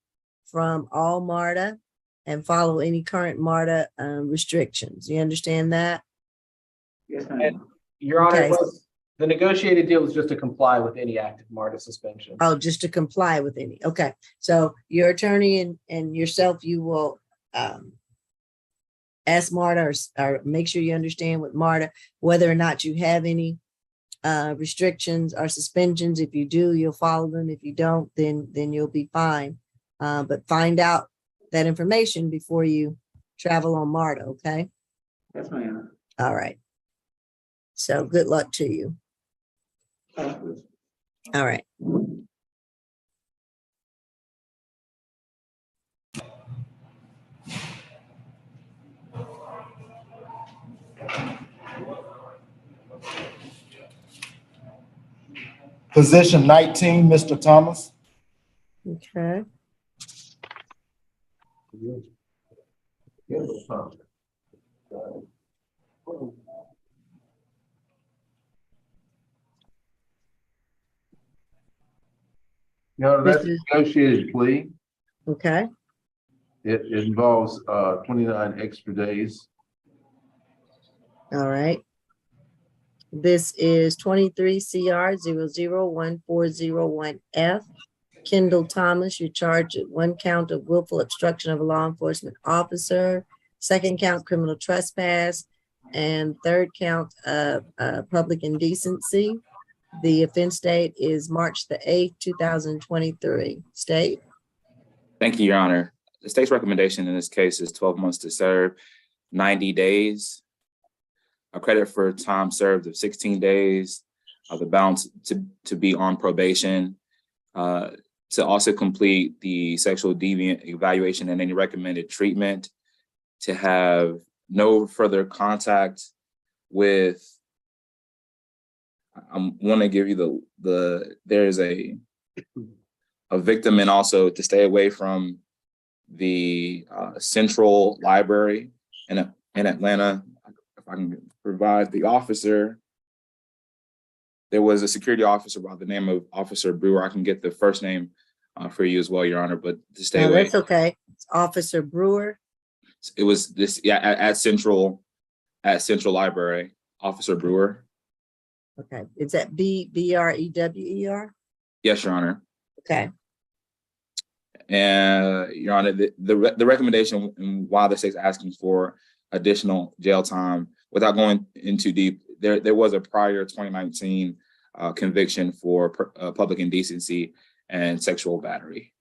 from all MARTA and follow any current MARTA restrictions. You understand that? Yes, ma'am. Your Honor, Okay. the negotiated deal is just to comply with any active MARTA suspension. Oh, just to comply with any. Okay. So your attorney and yourself, you will ask MARTA or make sure you understand with MARTA whether or not you have any restrictions or suspensions. If you do, you'll follow them. If you don't, then you'll be fine. But find out that information before you travel on MARTA, okay? Yes, ma'am. All right. So good luck to you. Thank you. All right. Position 19, Mr. Thomas. Okay. Your Honor, that's This is- a negotiated plea. Okay, It involves 29 extra days. all right. This is 23 CR 001401F. Kendall Thomas, you're charged with 1 count of willful obstruction of a law enforcement officer, 2nd count criminal trespass, and 3rd count of public indecency. The offense date is March the 8th, 2023. State. Thank you, Your Honor. The state's recommendation in this case is 12 months to serve, 90 days. A credit for time served of 16 days, the balance to be on probation, to also complete the sexual deviant evaluation and any recommended treatment, to have no further contact with, I want to give you there is a victim, and also to stay away from the Central Library in Atlanta. If I can provide the officer, there was a security officer by the name of Officer Brewer. I can get the first name for you as well, Your Honor, but to stay No, away. that's okay. It's Officer Brewer. It was this, yeah, at Central Library, Officer Brewer. Okay, is that Brewer? Yes, Your Honor. Okay, And Your Honor, the recommendation and why the state's asking for additional jail time, without going into deep, there was a prior 2019 conviction for public indecency and sexual battery.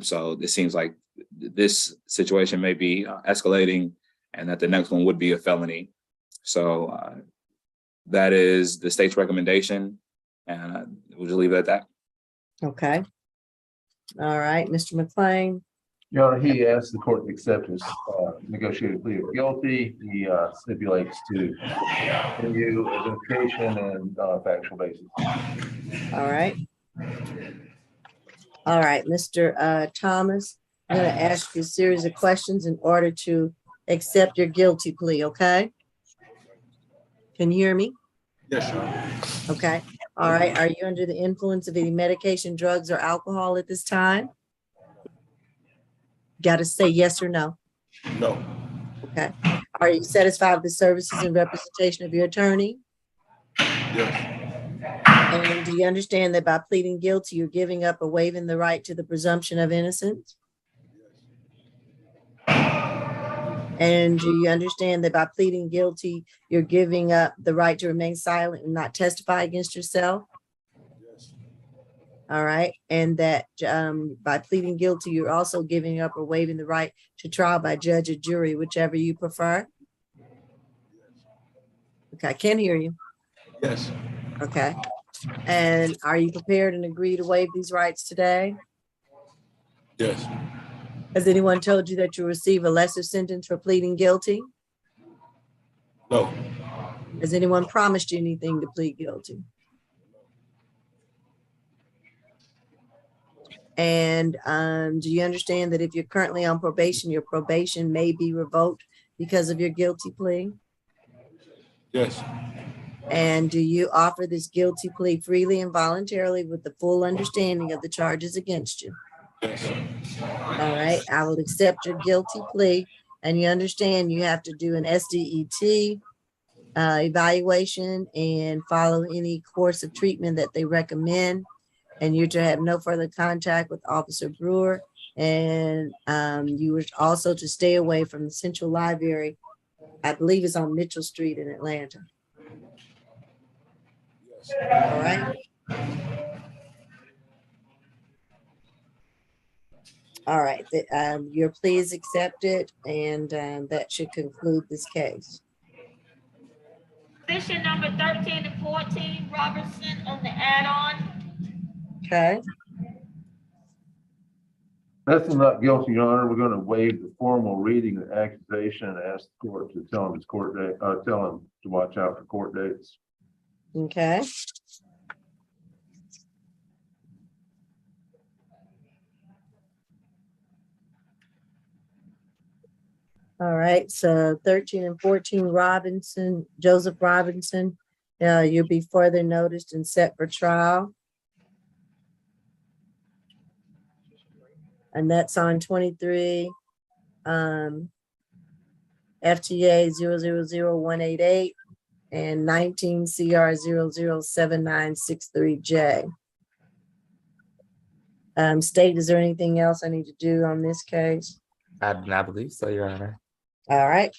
So this seems like this situation may be escalating, and that the next one would be a felony. So that is the state's recommendation, and we'll just leave it at that. okay. All right, Mr. McLean. Your Honor, he asked the court to accept his negotiated plea of guilty. He stipulates to continue identification and factual basis. All right. All right, Mr. Thomas, I'm going to ask you a series of questions in order to accept your guilty plea, okay? Can you hear me? Yes, Your Honor. Okay, all right. Are you under the influence of any medication, drugs, or alcohol at this time? Got to say yes or no. No. Okay. Are you satisfied with the services and representation of your attorney? Yes. And do you understand that by pleading guilty, you're giving up or waiving the right to the presumption of innocence? And do you understand that by pleading guilty, you're giving up the right to remain silent and not testify against yourself? Yes. All right. And that by pleading guilty, you're also giving up or waiving the right to trial by judge or jury, whichever you prefer? Okay, I can't hear you. Yes. Okay. And are you prepared and agree to waive these rights today? Yes. Has anyone told you that you'll receive a lesser sentence for pleading guilty? No. Has anyone promised you anything to plead guilty? And do you understand that if you're currently on probation, your probation may be revoked because of your guilty plea? Yes. And do you offer this guilty plea freely and voluntarily with the full understanding of the charges against you? Yes. All right, I will accept your guilty plea, and you understand you have to do an SDET evaluation and follow any course of treatment that they recommend. And you're to have no further contact with Officer Brewer. And you were also to stay away from the Central Library. I believe it's on Mitchell Street in Atlanta. All right. All right, your plea is accepted, and that should conclude this case. Position number 13 and 14, Robertson on the add-on. Okay, That's not guilty, Your Honor. We're going to waive the formal reading of the accusation and ask the court to tell him his court date, tell him to watch out for court dates. okay. All right, so 13 and 14, Robinson, Joseph Robinson, you'll be further noticed and set for trial. And that's on 23. FTA 000188 and 19 CR 007963J. State, is there anything else I need to do on this case? I do not believe so, Your Honor. All right.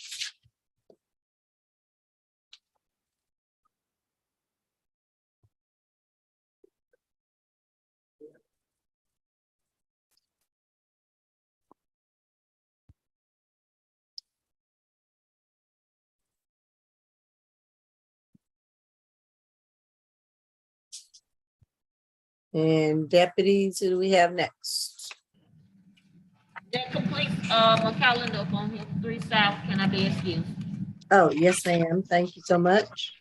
And deputies, who do we have next? That completes my calendar up on here, 3 South. Can I be excused? Oh, yes, ma'am. Thank you so much.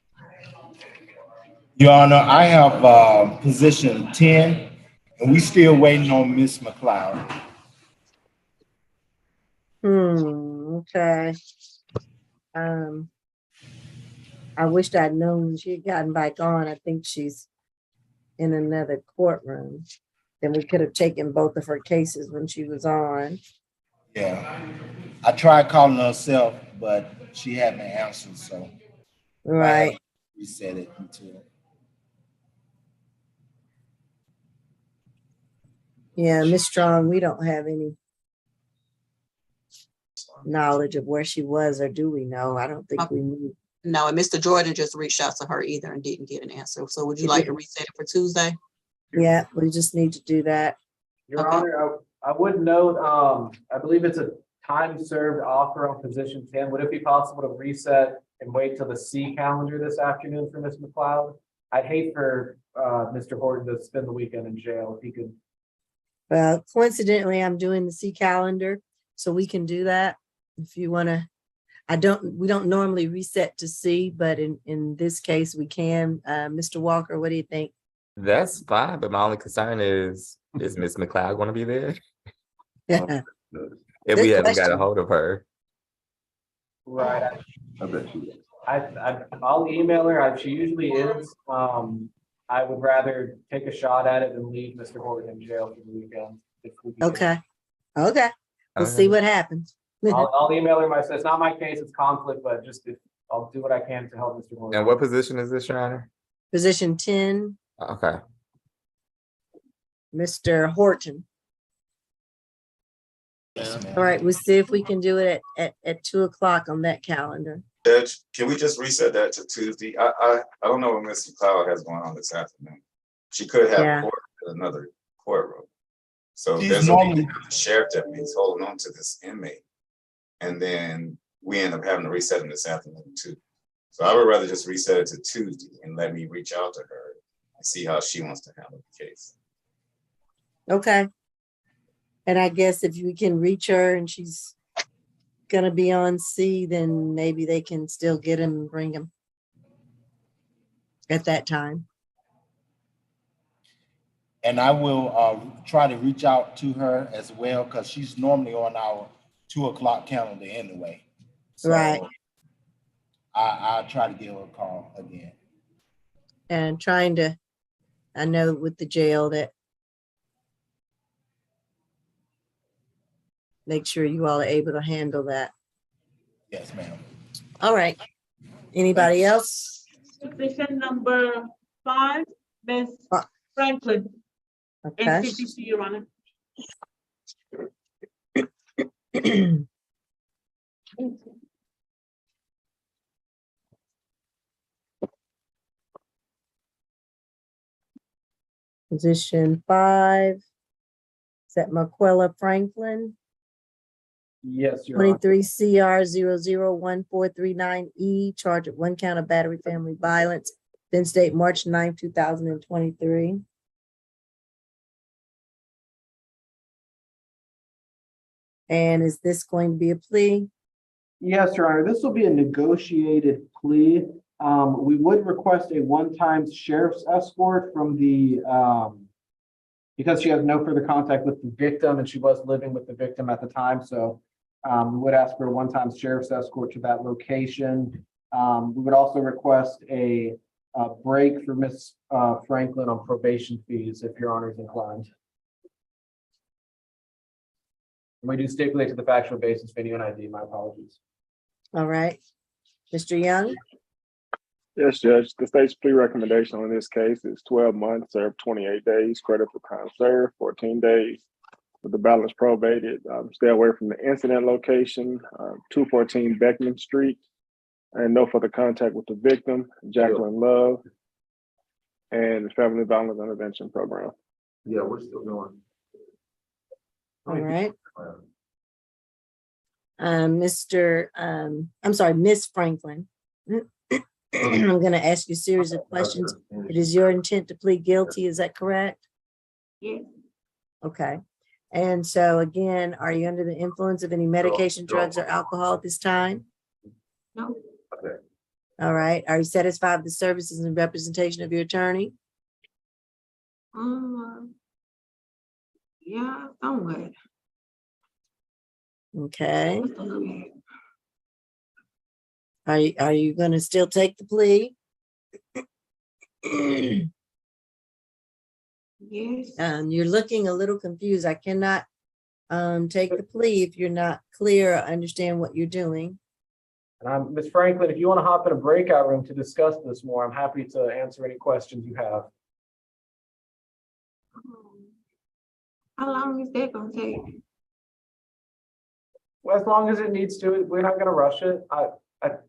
Your Honor, I have position 10, and we still waiting on Miss McLeod. Okay. I wished I'd known she had gotten back on. I think she's in another courtroom. Then we could have taken both of her cases when she was on. Yeah, I tried calling herself, but she hadn't answered, so. Right. Reset it until. Yeah, Miss Strong, we don't have any knowledge of where she was, or do we know? I don't think we knew. No, and Mr. Jordan just reached out to her either and didn't get an answer. So would you like to reset it for Tuesday? Yeah, we just need to do that. Your Honor, I would note, I believe it's a time served offer on position 10. Would it be possible to reset and wait till the C calendar this afternoon for Ms. McLeod? I'd hate for Mr. Horton to spend the weekend in jail if he could. Well, coincidentally, I'm doing the C calendar, so we can do that if you want to. We don't normally reset to C, but in this case we can. Mr. Walker, what do you think? That's fine, but my only concern is Miss McLeod going to be there? If we haven't got a hold of her. Right. I'll email her. She usually is. I would rather take a shot at it than leave Mr. Horton in jail for the weekend. If we can. Okay. We'll see what happens. I'll email her myself. It's not my case, it's conflict, but just I'll do what I can to help Mr. Horton. And what position is this, Your Honor? Position 10. Okay. Mr. Horton. All right, we'll see if we can do it at 2 o'clock on that calendar. Judge, can we just reset that to Tuesday? I don't know what Ms. McLeod has going on this afternoon. She could have court in another courtroom. So there's a sheriff deputies holding on to this inmate. And then we end up having to reset him this afternoon too. So I would rather just reset it to Tuesday and let me reach out to her and see how she wants to handle the case. Okay. And I guess if we can reach her and she's gonna be on C, then maybe they can still get him and bring him at that time. And I will try to reach out to her as well, because she's normally on our 2 o'clock calendar anyway. So right. I'll try to give her a call again. And trying to, I know with the jail that make sure you all are able to handle that. Yes, ma'am. All right. Anybody else? Position number 5, Ms. Franklin. Okay. NCPC, Your Honor. Position 5. Is that Marquella Franklin? Yes, Your Honor. 23 CR 001439E, charge of 1 count of battery family violence, then date March 9, 2023. And is this going to be a plea? Yes, Your Honor. This will be a negotiated plea. We would request a one-time sheriff's escort from the, because she has no further contact with the victim and she was living with the victim at the time. So we would ask for a one-time sheriff's escort to that location. We would also request a break for Ms. Franklin on probation fees if Your Honor is inclined. And we do stipulate to the factual basis, video and ID. My apologies. All right. Mr. Young, Yes, Judge, the state's plea recommendation on this case is 12 months, served 28 days, credit for time served, 14 days. With the balance probated, stay away from the incident location, 214 Beckman Street, and no further contact with the victim, Jacqueline Love, and the Family Violence Intervention Program. Yeah, we're still going. all right. I'm sorry, Miss Franklin. I'm gonna ask you a series of questions. It is your intent to plead guilty, is that correct? Yes. Okay. And so again, are you under the influence of any medication, drugs, or alcohol at this time? No. Okay. All right. Are you satisfied with the services and representation of your attorney? Yeah, somewhat. Okay. Just a little bit. Are you gonna still take the plea? Yes. You're looking a little confused. I cannot take the plea if you're not clear or understand what you're doing. And Ms. Franklin, if you want to hop in a breakout room to discuss this more, I'm happy to answer any questions you have. How long is that gonna take? Well, as long as it needs to, we're not gonna rush it. I think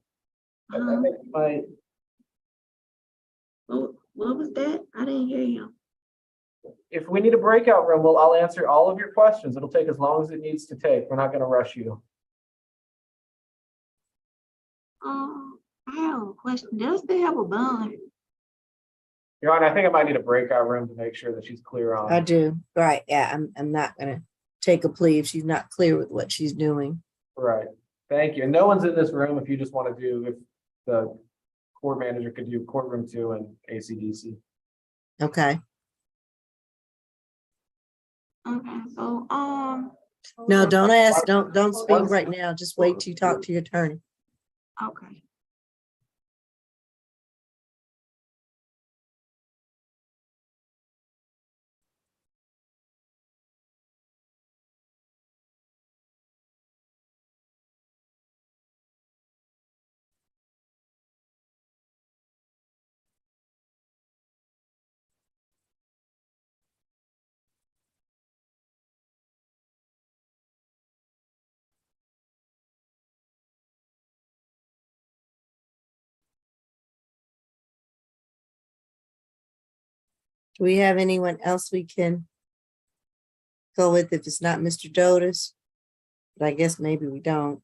What was that? I didn't hear you. if we need a breakout room, I'll answer all of your questions. It'll take as long as it needs to take. We're not gonna rush you. I have a question. Does they have a bond? Your Honor, I think I might need a breakout room to make sure that she's clear on. I do. Right. Yeah. I'm not gonna take a plea if she's not clear with what she's doing. Right. Thank you. And no one's in this room if you just want to do, if the court manager could do courtroom 2 and ACDC. Okay. Okay, so, No, don't ask. Don't speak right now. Just wait till you talk to your attorney. okay. Do we have anyone else we can go with if it's not Mr. Dotis? But I guess maybe we don't.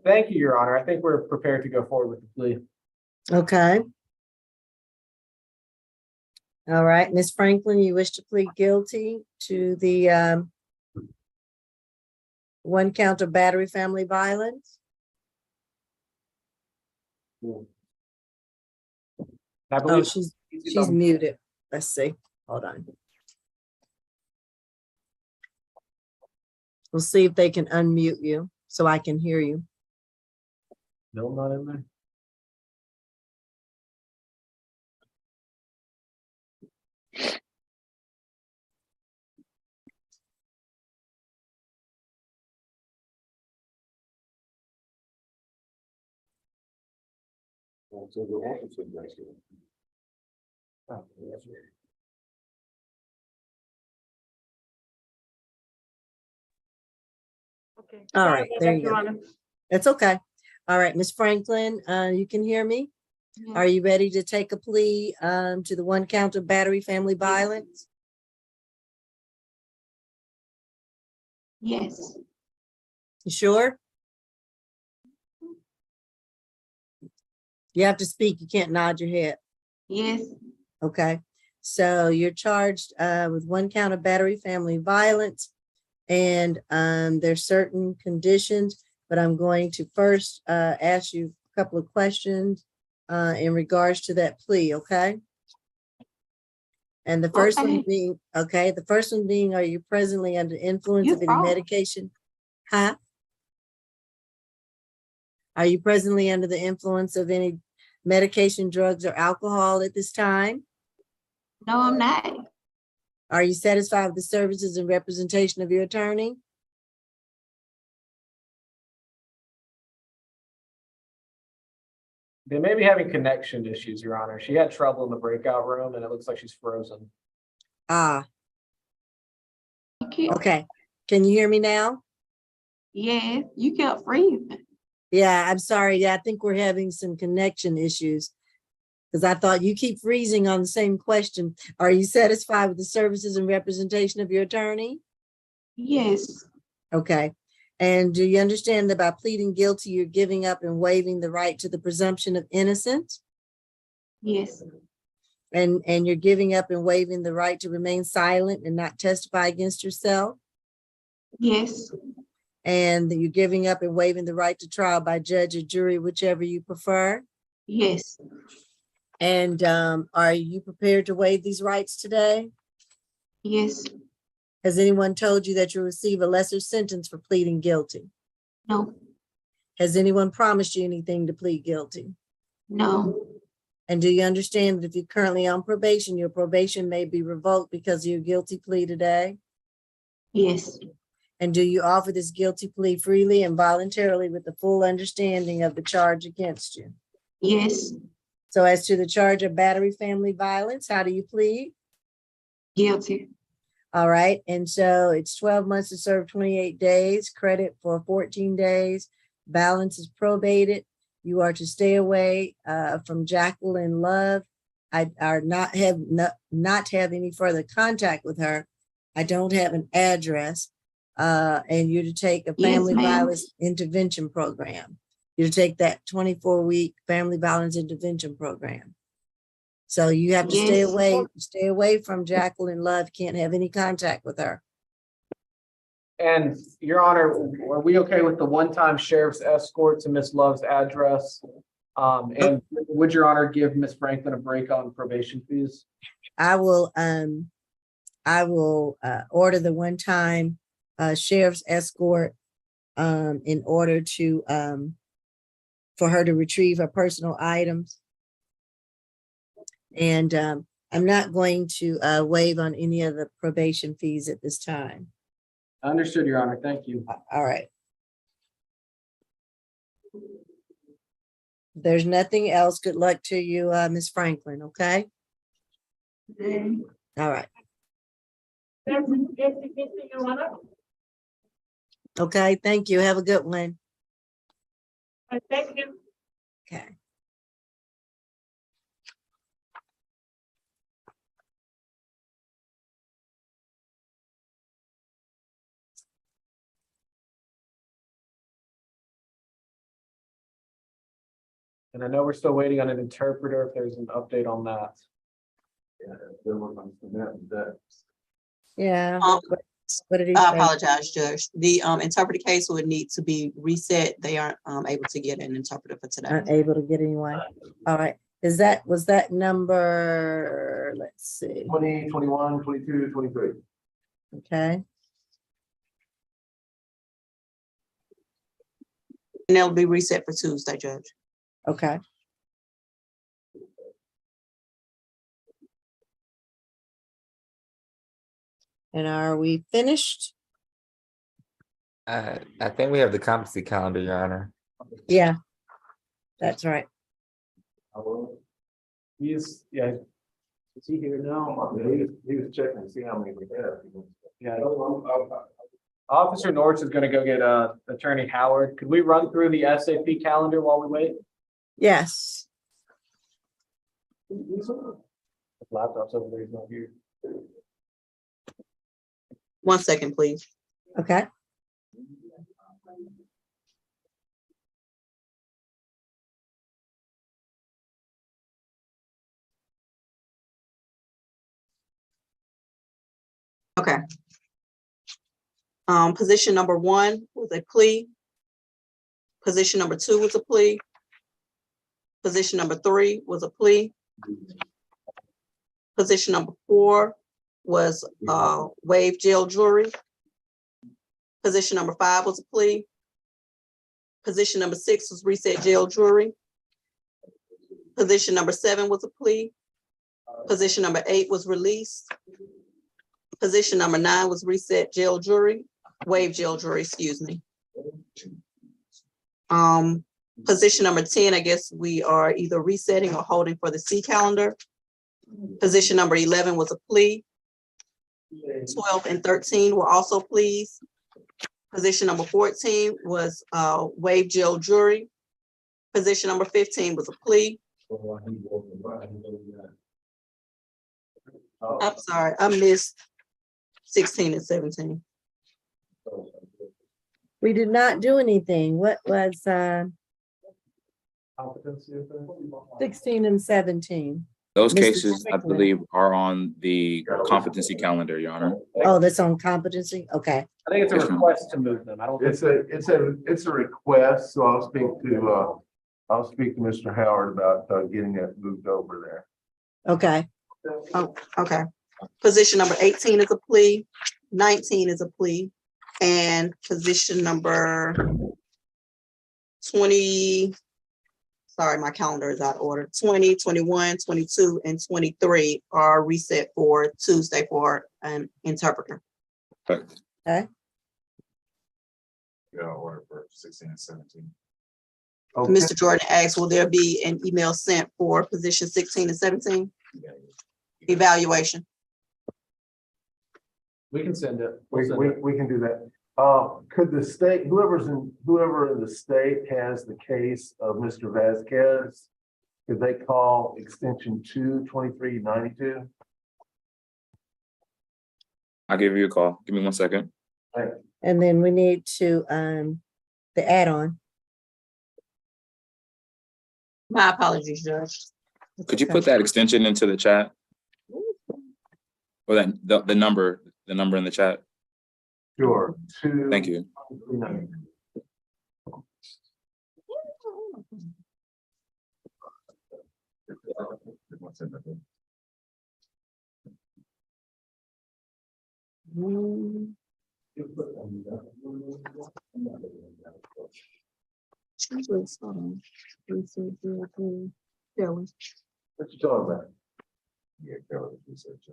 Thank you, Your Honor. I think we're prepared to go forward with the plea. Okay. All right, Ms. Franklin, you wish to plead guilty to the one count of battery family violence? I Oh, believe she's muted. Let's see. Hold on. We'll see if they can unmute you so I can hear you. Bill not in there. Okay. All Sorry right, about there that, you Your go. Honor. That's okay. All right, Ms. Franklin, you can hear me? Are you ready to take a plea to the one count of battery family violence? Yes. You sure? You have to speak. You can't nod your head. Yes. Okay. So you're charged with one count of battery family violence. And there's certain conditions, but I'm going to first ask you a couple of questions in regards to that plea, okay? And the first one being, okay, the first one being, are you presently under influence of any medication? Huh? Are you presently under the influence of any medication, drugs, or alcohol at this time? No, I'm not. Are you satisfied with the services and representation of your attorney? They may be having connection issues, Your Honor. She had trouble in the breakout room and it looks like she's frozen. Ah. Okay. Can you hear me now? Yeah, you kept freezing. Yeah, I'm sorry. Yeah, I think we're having some connection issues. Because I thought you keep freezing on the same question. Are you satisfied with the services and representation of your attorney? Yes. Okay. And do you understand that by pleading guilty, you're giving up and waiving the right to the presumption of innocence? Yes. And you're giving up and waiving the right to remain silent and not testify against yourself? Yes. And that you're giving up and waiving the right to trial by judge or jury, whichever you prefer? Yes. And are you prepared to waive these rights today? Yes. Has anyone told you that you'll receive a lesser sentence for pleading guilty? No. Has anyone promised you anything to plead guilty? No. And do you understand that if you're currently on probation, your probation may be revoked because of your guilty plea today? Yes. And do you offer this guilty plea freely and voluntarily with the full understanding of the charge against you? Yes. So as to the charge of battery family violence, how do you plead? Guilty. All right. And so it's 12 months to serve 28 days, credit for 14 days, balance is probated. You are to stay away from Jacqueline Love. I are not have any further contact with her. I don't have an address. And you're to take a family violence intervention program. You're to take that 24-week family violence intervention program. So you have to stay away from Jacqueline Love. Can't have any contact with her. And Your Honor, are we okay with the one-time sheriff's escort to Miss Love's address? And would Your Honor give Miss Franklin a break on probation fees? I will order the one-time sheriff's escort in order to for her to retrieve her personal items. And I'm not going to waive on any of the probation fees at this time. Understood, Your Honor. Thank you. All right. There's nothing else. Good luck to you, Ms. Franklin, okay? All right. Okay, thank you. Have a good one. Thank you. Okay. And I know we're still waiting on an interpreter, if there's an update on that. Yeah. Um, What did he I say? apologize, Judge. The interpreter case would need to be reset. They aren't able to get an interpreter for today. Unable to get anyone. All right. Was that number, let's see, 20, 21, 22, 23. okay? And they'll be reset for Tuesday, Judge. Okay. And are we finished? I think we have the competency calendar, Your Honor. Yeah, that's right. Is he here now? He was checking to see how many we have. Yeah. Officer Norris is gonna go get Attorney Howard. Could we run through the SAP calendar while we wait? Yes. Laptop's over there, he's not here. 1 second, please. Okay. Okay. Position number 1 was a plea. Position number 2 was a plea. Position number 3 was a plea. Position number 4 was waived jail jury. Position number 5 was a plea. Position number 6 was reset jail jury. Position number 7 was a plea. Position number 8 was release. Position number 9 was reset jail jury, waived jail jury, excuse me. Position number 10, I guess we are either resetting or holding for the C calendar. Position number 11 was a plea. 12 and 13 were also pleas. Position number 14 was waived jail jury. Position number 15 was a plea. I'm sorry, I missed 16 and 17. We did not do anything. What was 16 and 17? Those Mr. cases, I Strickland. believe, are on the competency calendar, Your Honor. Oh, that's on competency? Okay. I think it's a Yes, ma'am. request to move them. I don't think. It's a request, so I'll speak to Mr. Howard about getting that moved over there. Okay. Oh, okay. Position number 18 is a plea, 19 is a plea, and position number 20, sorry, my calendar is out of order, 20, 21, 22, and 23 are reset for Tuesday for an interpreter. Correct. Okay. Yeah, order for 16 and 17. Okay. Mr. Jordan asks, will there be an email sent for position 16 and 17? Evaluation. We can send it. We can do that. Could the state, whoever in the state has the case of Mr. Vasquez, could they call extension 22392? I'll give you a call. Give me 1 second. And then we need to, the add-on. My apologies, Judge. Could you put that extension into the chat? Or that the number in the chat? Sure. Thank you. 22392. What you talking about? Yeah, Kelly, research.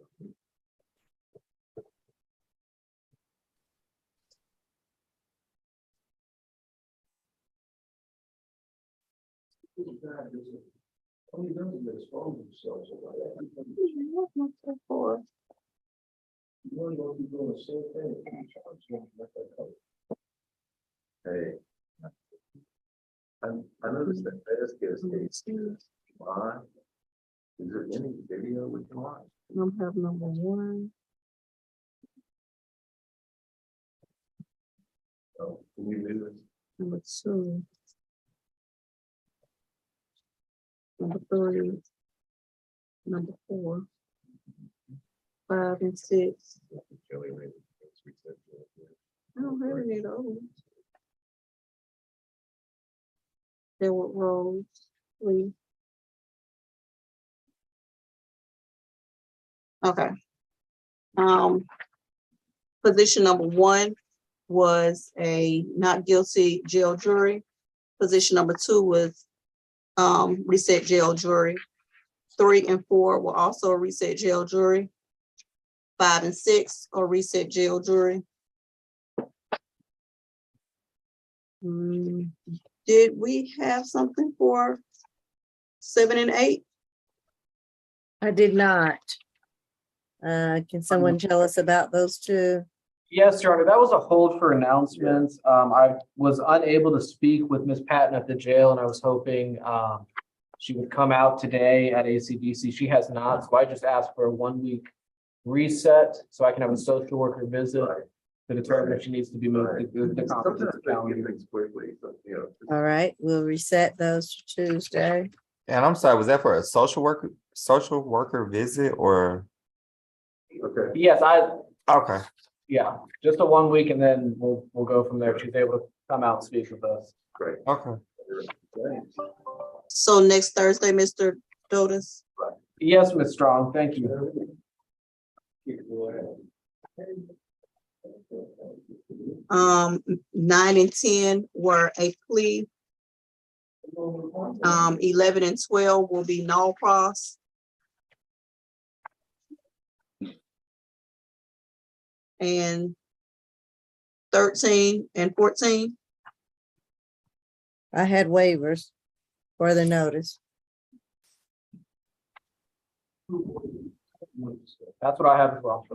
Hey. I noticed that Vasquez case is live. Is there any video we can watch? I'm have number 1. Oh, can you do this? Number 2. number 3, number 4, 5, and 6. I don't have any of those. There were rows, 3. Okay. Position number 1 was a not guilty jail jury. Position number 2 was reset jail jury. 3 and 4 were also a reset jail jury. 5 and 6 are reset jail jury. Did we have something for 7 and 8? I did not. Can someone tell us about those two? Yes, Your Honor, that was a hold for announcements. I was unable to speak with Ms. Patton at the jail, and I was hoping she would come out today at ACDC. She has not, so I just asked for a 1-week reset so I can have a social worker visit to determine if she needs to be moved to the competency calendar. All right, we'll reset those for Tuesday. And I'm sorry, was that for a social worker visit or? Okay. Yes, Okay. yeah, just a 1 week and then we'll go from there. She's able to come out and speak with us. Great. Okay. So next Thursday, Mr. Dotis? Yes, Ms. Strong, thank you. 9 and 10 were a plea. 11 and 12 will be null pros. And 13 and 14. I had waivers for the notice. That's what I have as well.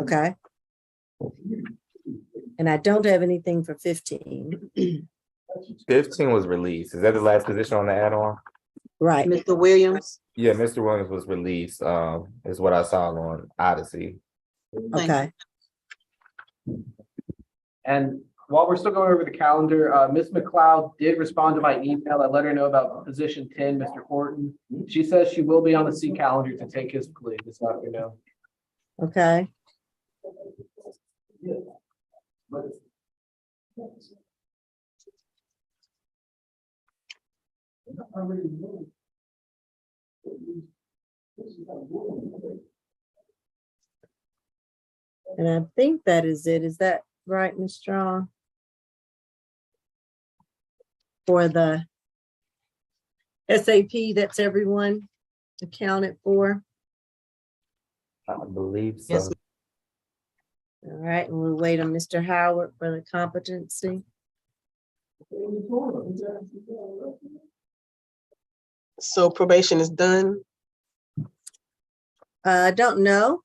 Okay. And I don't have anything for 15. 15 was released. Is that the last position on the add-on? Right. Mr. Williams. Yeah, Mr. Williams was released, is what I saw on Odyssey. Okay. And while we're still going over the calendar, Ms. McLeod did respond to my email. I let her know about position 10, Mr. Horton. She says she will be on the C calendar to take his plea this afternoon. Okay. And I think that is it. Is that right, Ms. Strong? For the SAP, that's everyone accounted for. I believe so. Yes. All right, and we'll wait on Mr. Howard for the competency. So probation is done? I don't know.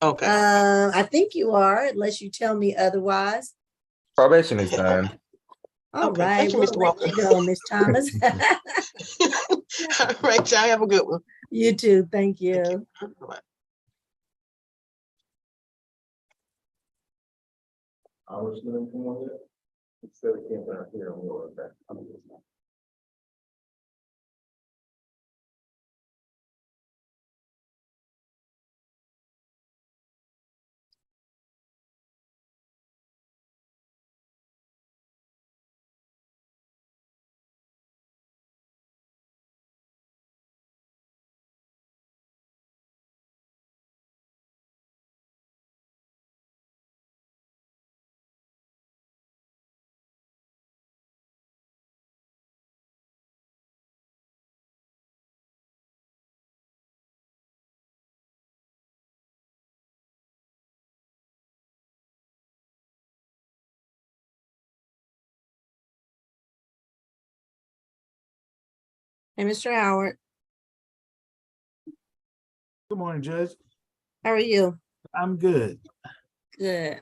Okay. I think you are, unless you tell me otherwise. Probation is done. All Okay, right, thank you, we'll Mr. let Walker. you go, Ms. Thomas. All right, y'all have a good one. You too, thank you. I was doing more of that. Instead of getting out here and more of that. Hey, Mr. Howard, Good morning, Judge. how are you? I'm good. Good.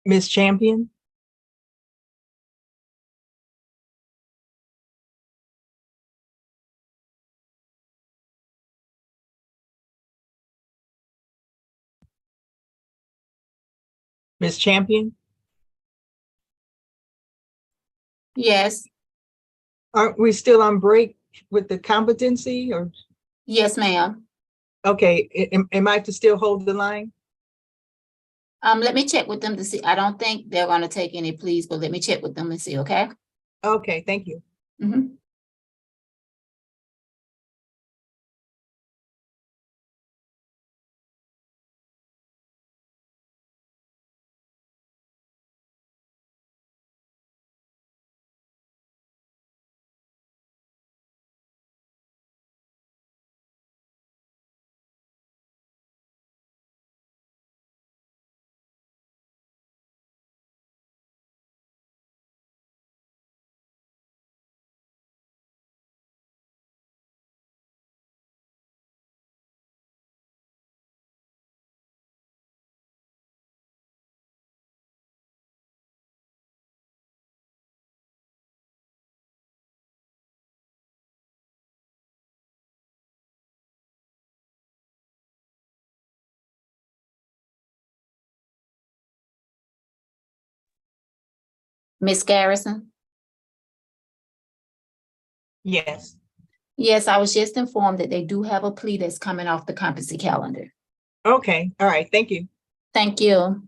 Ms. Champion? Ms. Champion? Yes, Aren't we still on break with the competency or? yes, ma'am. Okay, am I to still hold the line? Let me check with them to see. I don't think they're gonna take any pleas, but let me check with them and see, okay? Okay, thank you. Mhm. Ms. Garrison? Yes. Yes, I was just informed that they do have a plea that's coming off the competency calendar. Okay, all right, thank you. Thank you.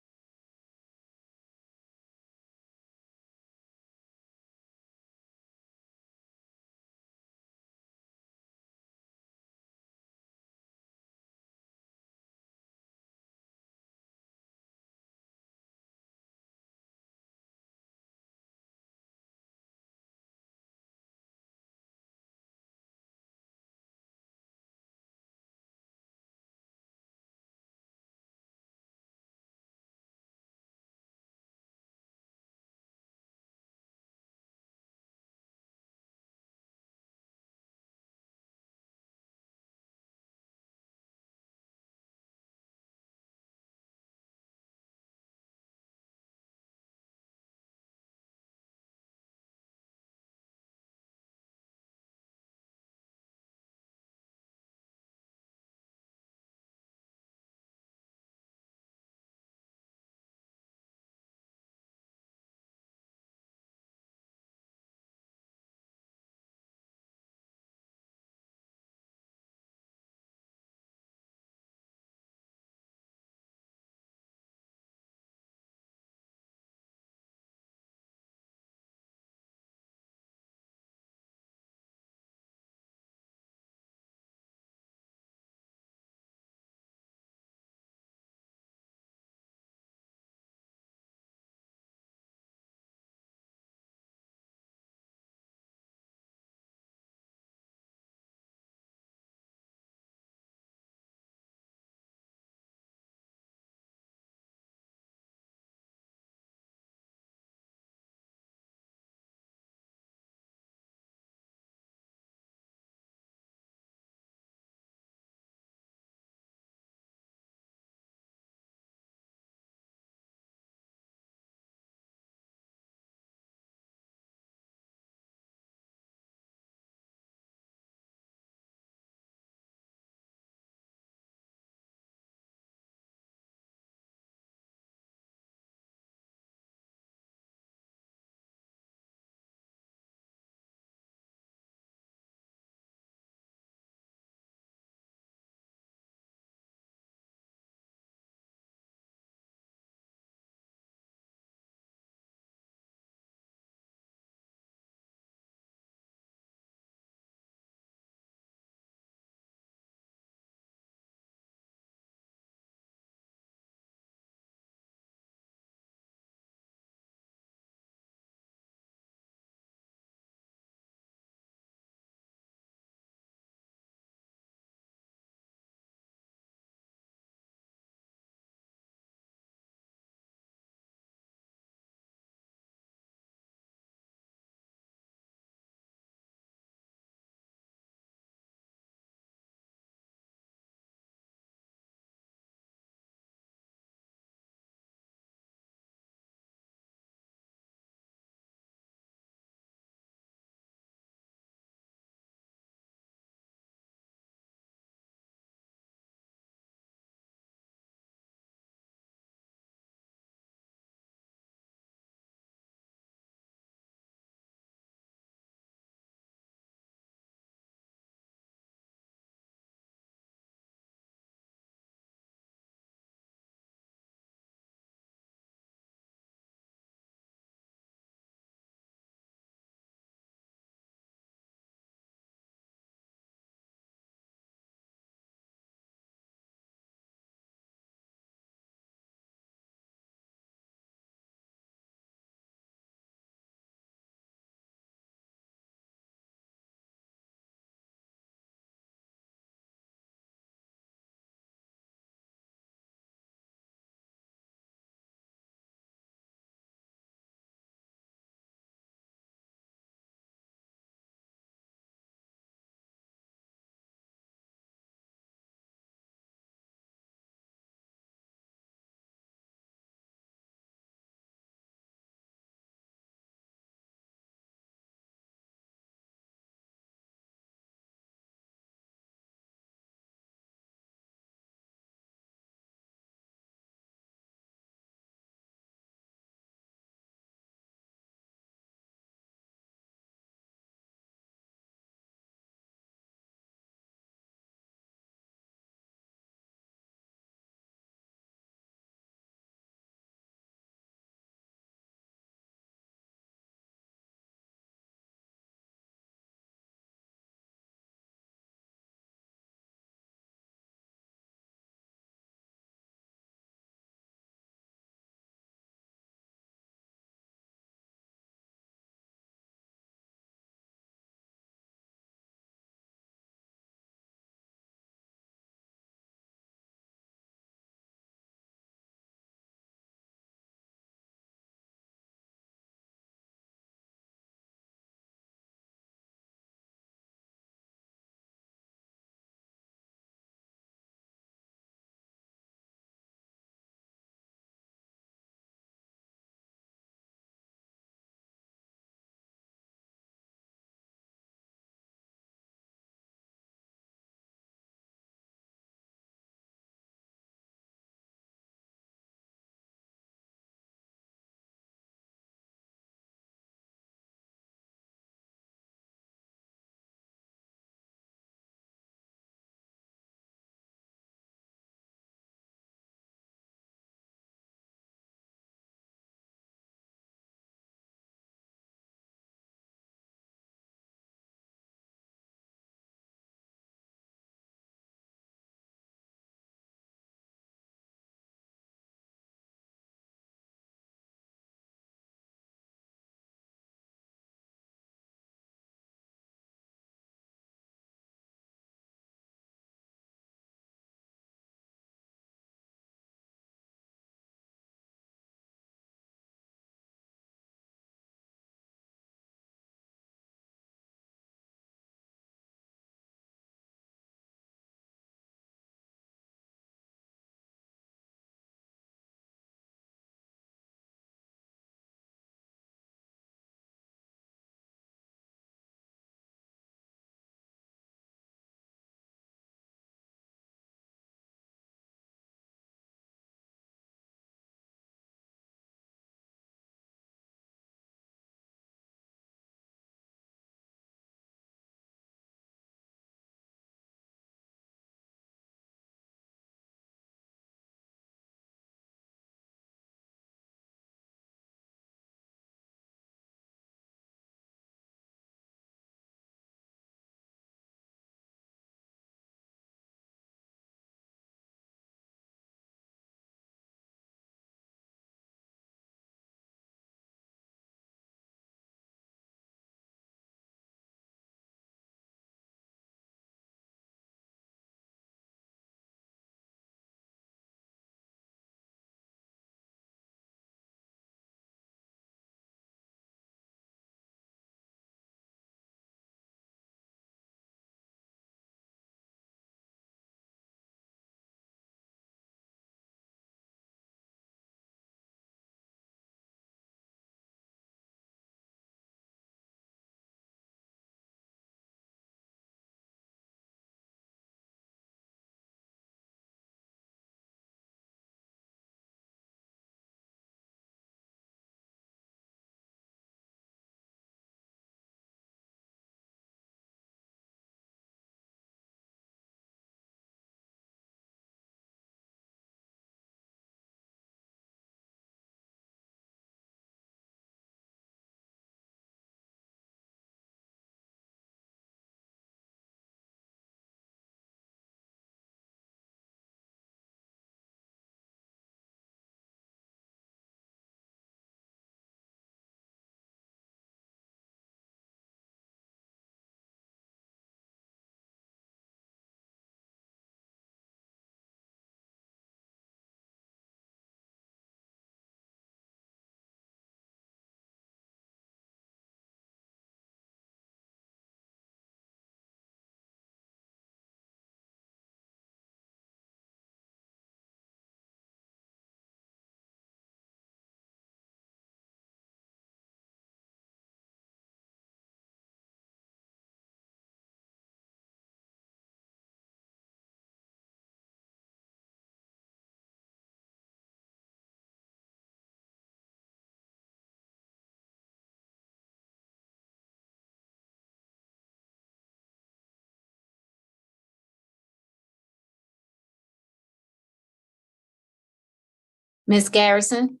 Ms. Garrison?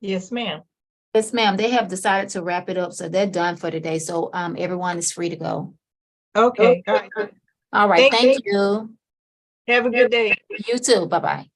Yes, ma'am. Yes, ma'am. They have decided to wrap it up, so they're done for today. So everyone is free to go. Okay, all right. All right, Thank thank you. Have a good day. You too. Bye-bye.